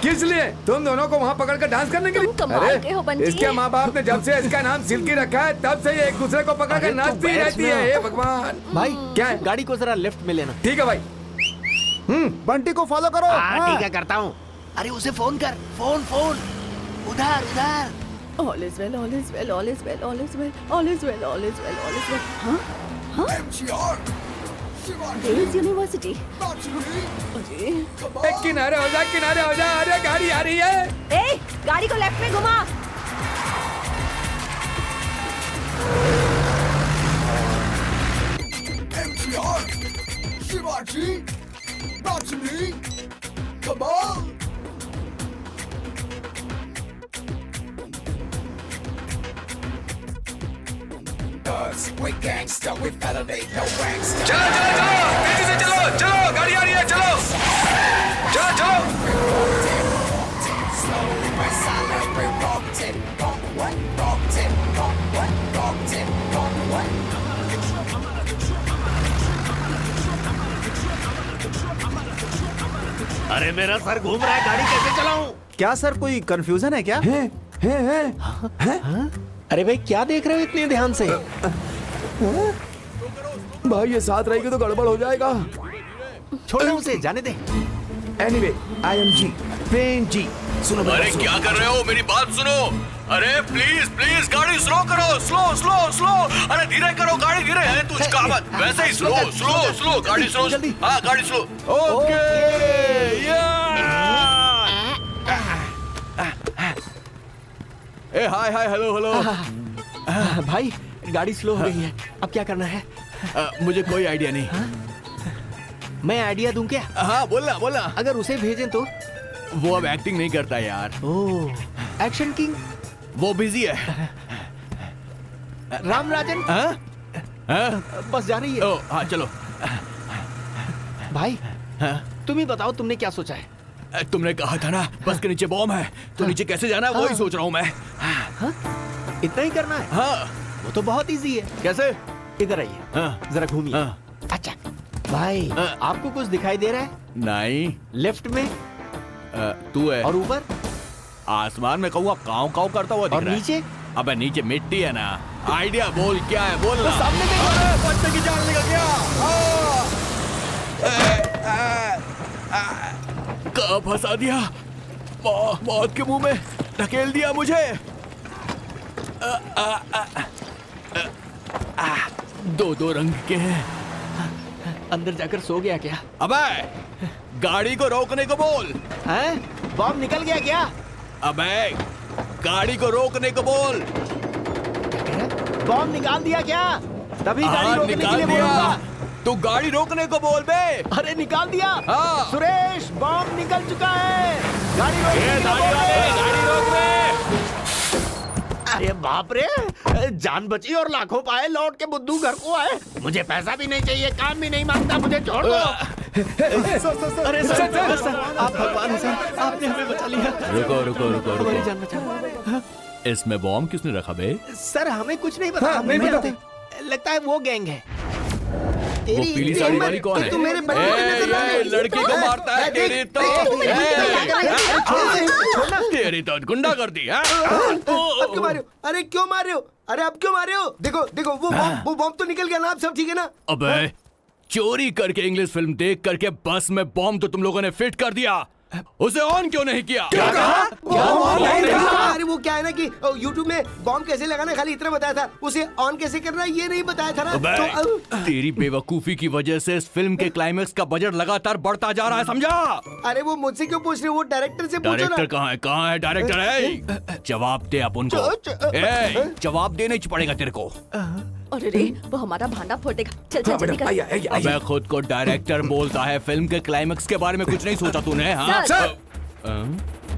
किस लिए? तुम दोनों को वहाँ पकड़ कर डांस करने के लिए? तुम कमाल के हो बंटी। इसके माँ बाप ने जब से इसका नाम सिल्की रखा है तब से ये एक दूसरे को पकड़ कर नाचती रहती है। हे भगवान। भाई क्या है? गाड़ी को जरा लेफ्ट में लेना। ठीक है भाई। बंटी को फॉलो करो। ठीक है, करता हूँ। अरे उसे फोन कर, फोन उधर। All is well, all is well, all is well, all is well, all is well, all is well, all is well. हाँ? Girls University. अरे किनारे हो जा। अरे गाड़ी आ रही है। ए, गाड़ी को लेफ्ट में घुमा। We gangsta, we felony, no gangsta. चलो तेजी से चलो गाड़ी आ रही है, चलो। Slowly but silent, we rocked it. Rocked it. अरे मेरा सर घूम रहा है, गाड़ी कैसे चलाऊं? क्या सर, कोई कंफ्यूजन है क्या? है? अरे भाई क्या देख रहे हो इतने ध्यान से? भाई ये साथ रहेगी तो गड़बड़ हो जाएगा। छोड़ो उसे, जाने दे। एनीवे, IMG, प्लेन जी। सुनो अरे क्या कर रहे हो? मेरी बात सुनो। अरे प्लीज गाड़ी स्लो करो, स्लो। अरे धीरे करो, गाड़ी धीरे है, तुझ का मत। वैसे ही स्लो, गाड़ी स्लो। हाँ गाड़ी स्लो। ओके। Hi hello. भाई गाड़ी स्लो हो गई है, अब क्या करना है? मुझे कोई आइडिया नहीं। मैं आइडिया दूं क्या? हाँ बोलना। अगर उसे भेजें तो? वो अब एक्टिंग नहीं करता यार। ओह, एक्शन किंग। वो बिजी है। राम राजन। बस जा रही है। हाँ चलो। भाई तुम ही बताओ, तुमने क्या सोचा है? तुमने कहा था ना बस के नीचे बॉम्ब है, तो नीचे कैसे जाना है वही सोच रहा हूँ मैं। इतना ही करना है? हाँ वो तो बहुत इजी है। कैसे? इधर आइए, जरा घूमिए। अच्छा भाई, आपको कुछ दिखाई दे रहा है? नहीं। लेफ्ट में? तू है। और ऊपर? आसमान में कौवा काव करता हुआ दिख और रहा है। नीचे? अबे नीचे मिट्टी है ना। आइडिया बोल, क्या है बोल ना। सामने देखो। बच्चे की जान निकल गया। कहाँ फंसा दिया? मौत के मुंह में ढकेल दिया मुझे। दो रंग के हैं। अंदर जाकर सो गया क्या? अबे गाड़ी को रोकने को बोल। हैं? बॉम्ब निकल गया क्या? अबे गाड़ी को रोकने को बोल। बॉम्ब निकाल दिया क्या? तभी गाड़ी रोकने के लिए दिया। बोलूंगा। तू गाड़ी रोकने को बोल बे। अरे निकाल दिया। हाँ। सुरेश, बॉम्ब निकल चुका है, गाड़ी रोकने के लिए गाड़ी रोक ले। अरे बाप रे, जान बची और लाखों पाए, लौट के बुद्धू घर को आए। मुझे पैसा भी नहीं चाहिए, काम भी नहीं मांगता, मुझे छोड़ दो। अरे सर, आप भगवान हैं सर, आपने हमें बचा लिया। रुको। हमारी जान बचा। इसमें बॉम्ब किसने रखा बे? सर हमें कुछ नहीं पता। नहीं पता। लगता है वो गैंग है। वो पीली साड़ी वाली कौन है? तू मेरे बड़े ये लड़की को मारता है। तेरी तो गुंडा कर दी। अब क्यों मारे हो? अरे क्यों मार रहे हो? अरे अब क्यों मार रहे हो? देखो वो बॉम्ब तो निकल गया ना, अब सब ठीक है ना? अबे चोरी करके इंग्लिश फिल्म देख करके बस में बॉम्ब तो तुम लोगों ने फिट कर दिया। उसे ऑन क्यों नहीं किया? क्या कहा? अरे वो क्या है ना कि YouTube में बॉम्ब कैसे लगाना खाली इतना बताया था, उसे ऑन कैसे करना ये नहीं बताया था ना। तो तेरी बेवकूफी की वजह से इस फिल्म के क्लाइमेक्स का बजट लगातार बढ़ता जा रहा है, समझा? अरे वो मुझसे क्यों पूछ रहे हो, वो डायरेक्टर से पूछो ना। डायरेक्टर कहाँ है? कहाँ है डायरेक्टर? है जवाब दे आप उनको। जवाब देना ही पड़ेगा तेरे को। अरे रे, वो हमारा भांडा फोड़ेगा। चल चल जल्दी कर। अबे खुद को डायरेक्टर बोलता है, फिल्म के क्लाइमेक्स के बारे में कुछ नहीं सोचा तूने? हाँ सर।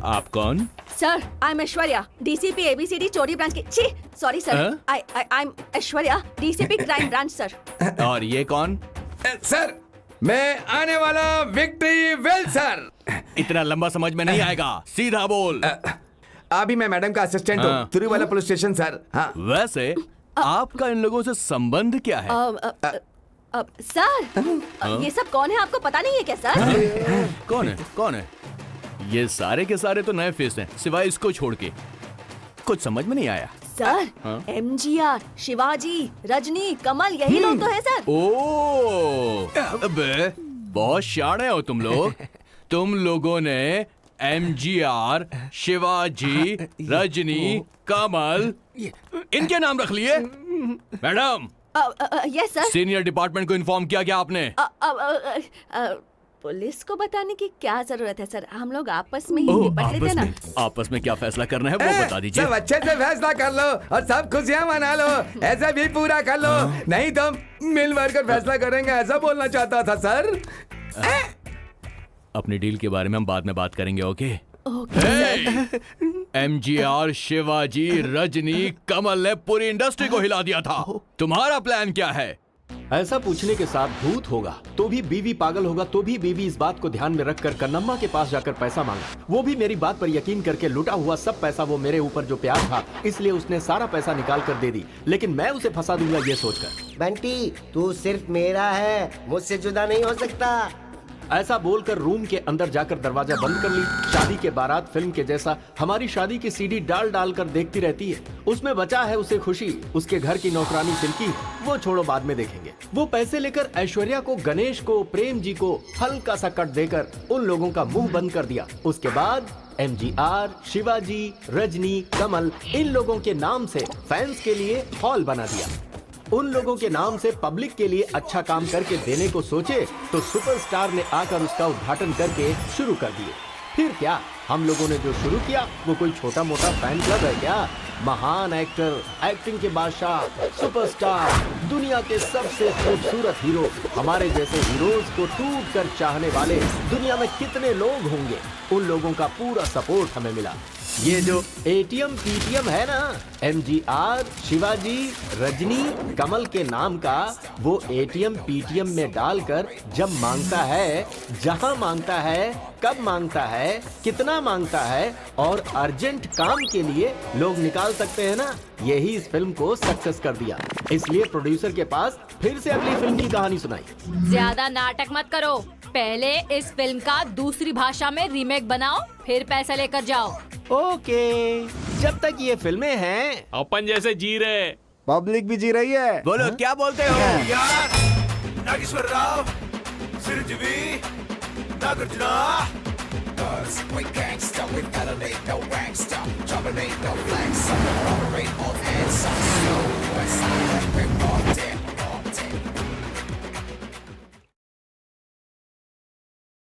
आप कौन? Sir, I am Aishwarya, DCP ABCD चोरी ब्रांच की। Sorry sir, I am Aishwarya, DCP crime branch sir. और ये कौन? सर मैं आने वाला विक्ट्री वेल सर। इतना लंबा समझ में नहीं आएगा, सीधा बोल। अभी मैं मैडम का असिस्टेंट हूँ, तिरुवाला पुलिस स्टेशन सर। हाँ। वैसे आपका इन लोगों से संबंध क्या है? सर, ये सब कौन है आपको पता नहीं है क्या सर? कौन है? कौन है? ये सारे के सारे तो नए फेस हैं, सिवाय इसको छोड़ के। कुछ समझ में नहीं आया सर। एमजीआर, शिवाजी, रजनी, कमल, यही लोग तो है सर। ओ, अबे बहुत शाणे हो तुम लोग। तुम लोगों ने एमजीआर, शिवाजी, रजनी, कमल इनके नाम रख लिए? Madam. Yes sir. Senior department को इन्फॉर्म किया क्या आपने? पुलिस को बताने की क्या जरूरत है सर, हम लोग आपस में ही निपट लेते ना। आपस में क्या फैसला करना है वो बता दीजिए। सब अच्छे से फैसला कर लो और सब खुशियाँ मना लो, ऐसा भी पूरा कर लो, नहीं तो मिल भर कर फैसला करेंगे, ऐसा बोलना चाहता था सर। अपनी डील के बारे में हम बाद में बात करेंगे, ओके? ओके। एमजीआर, शिवाजी, रजनी, कमल ने पूरी इंडस्ट्री को हिला दिया था। तुम्हारा प्लान क्या है? ऐसा पूछने के साथ भूत होगा तो भी बीवी, पागल होगा तो भी बीवी इस बात को ध्यान में रखकर कन्नम्मा के पास जाकर पैसा मांगा। वो भी मेरी बात पर यकीन करके लुटा हुआ सब पैसा वो मेरे ऊपर जो प्यार था, इसलिए उसने सारा पैसा निकाल कर दे दी, लेकिन मैं उसे फंसा दूंगा ये सोचकर। बंटी तू सिर्फ मेरा है, मुझसे जुदा नहीं हो सकता। ऐसा बोलकर रूम के अंदर जाकर दरवाजा बंद कर ली। शादी के बारात फिल्म के जैसा हमारी शादी की सीडी डाल डाल कर देखती रहती है। उसमें बचा है उसे खुशी, उसके घर की नौकरानी सिल्की, वो छोड़ो बाद में देखेंगे। वो पैसे लेकर ऐश्वर्या को, गणेश को, प्रेम जी को हल्का सा कट देकर उन लोगों का मुंह बंद कर दिया। उसके बाद एमजीआर, शिवाजी, रजनी, कमल इन लोगों के नाम से फैंस के लिए हॉल बना दिया। उन लोगों के नाम से पब्लिक के लिए अच्छा काम करके देने को सोचे तो सुपरस्टार ने आकर उसका उद्घाटन करके शुरू कर दिए। फिर क्या, हम लोगों ने जो शुरू किया वो कोई छोटा मोटा फैन क्लब है क्या? महान एक्टर, एक्टिंग के बादशाह, सुपरस्टार, दुनिया के सबसे खूबसूरत हीरो, हमारे जैसे हीरोज को टूट कर चाहने वाले दुनिया में कितने लोग होंगे? उन लोगों का पूरा सपोर्ट हमें मिला। ये जो एटीएम पीटीएम है ना, एमजीआर, शिवाजी, रजनी, कमल के नाम का, वो एटीएम पीटीएम में डालकर जब मांगता है, जहां मांगता है, कब मांगता है, कितना मांगता है और अर्जेंट काम के लिए लोग निकाल सकते हैं ना, यही इस फिल्म को सक्सेस कर दिया। इसलिए प्रोड्यूसर के पास फिर से अगली फिल्म की कहानी सुनाई। ज्यादा नाटक मत करो, पहले इस फिल्म का दूसरी भाषा में रीमेक बनाओ, फिर पैसा लेकर जाओ। ओके, जब तक ये फिल्में हैं अपन जैसे जी रहे, पब्लिक भी जी रही है। बोलो क्या बोलते हो? यार Nageshwar Rao, Chiranjeevi, Nagarjuna, We gangsta, we felon ain't no gangsta, trouble ain't no flex.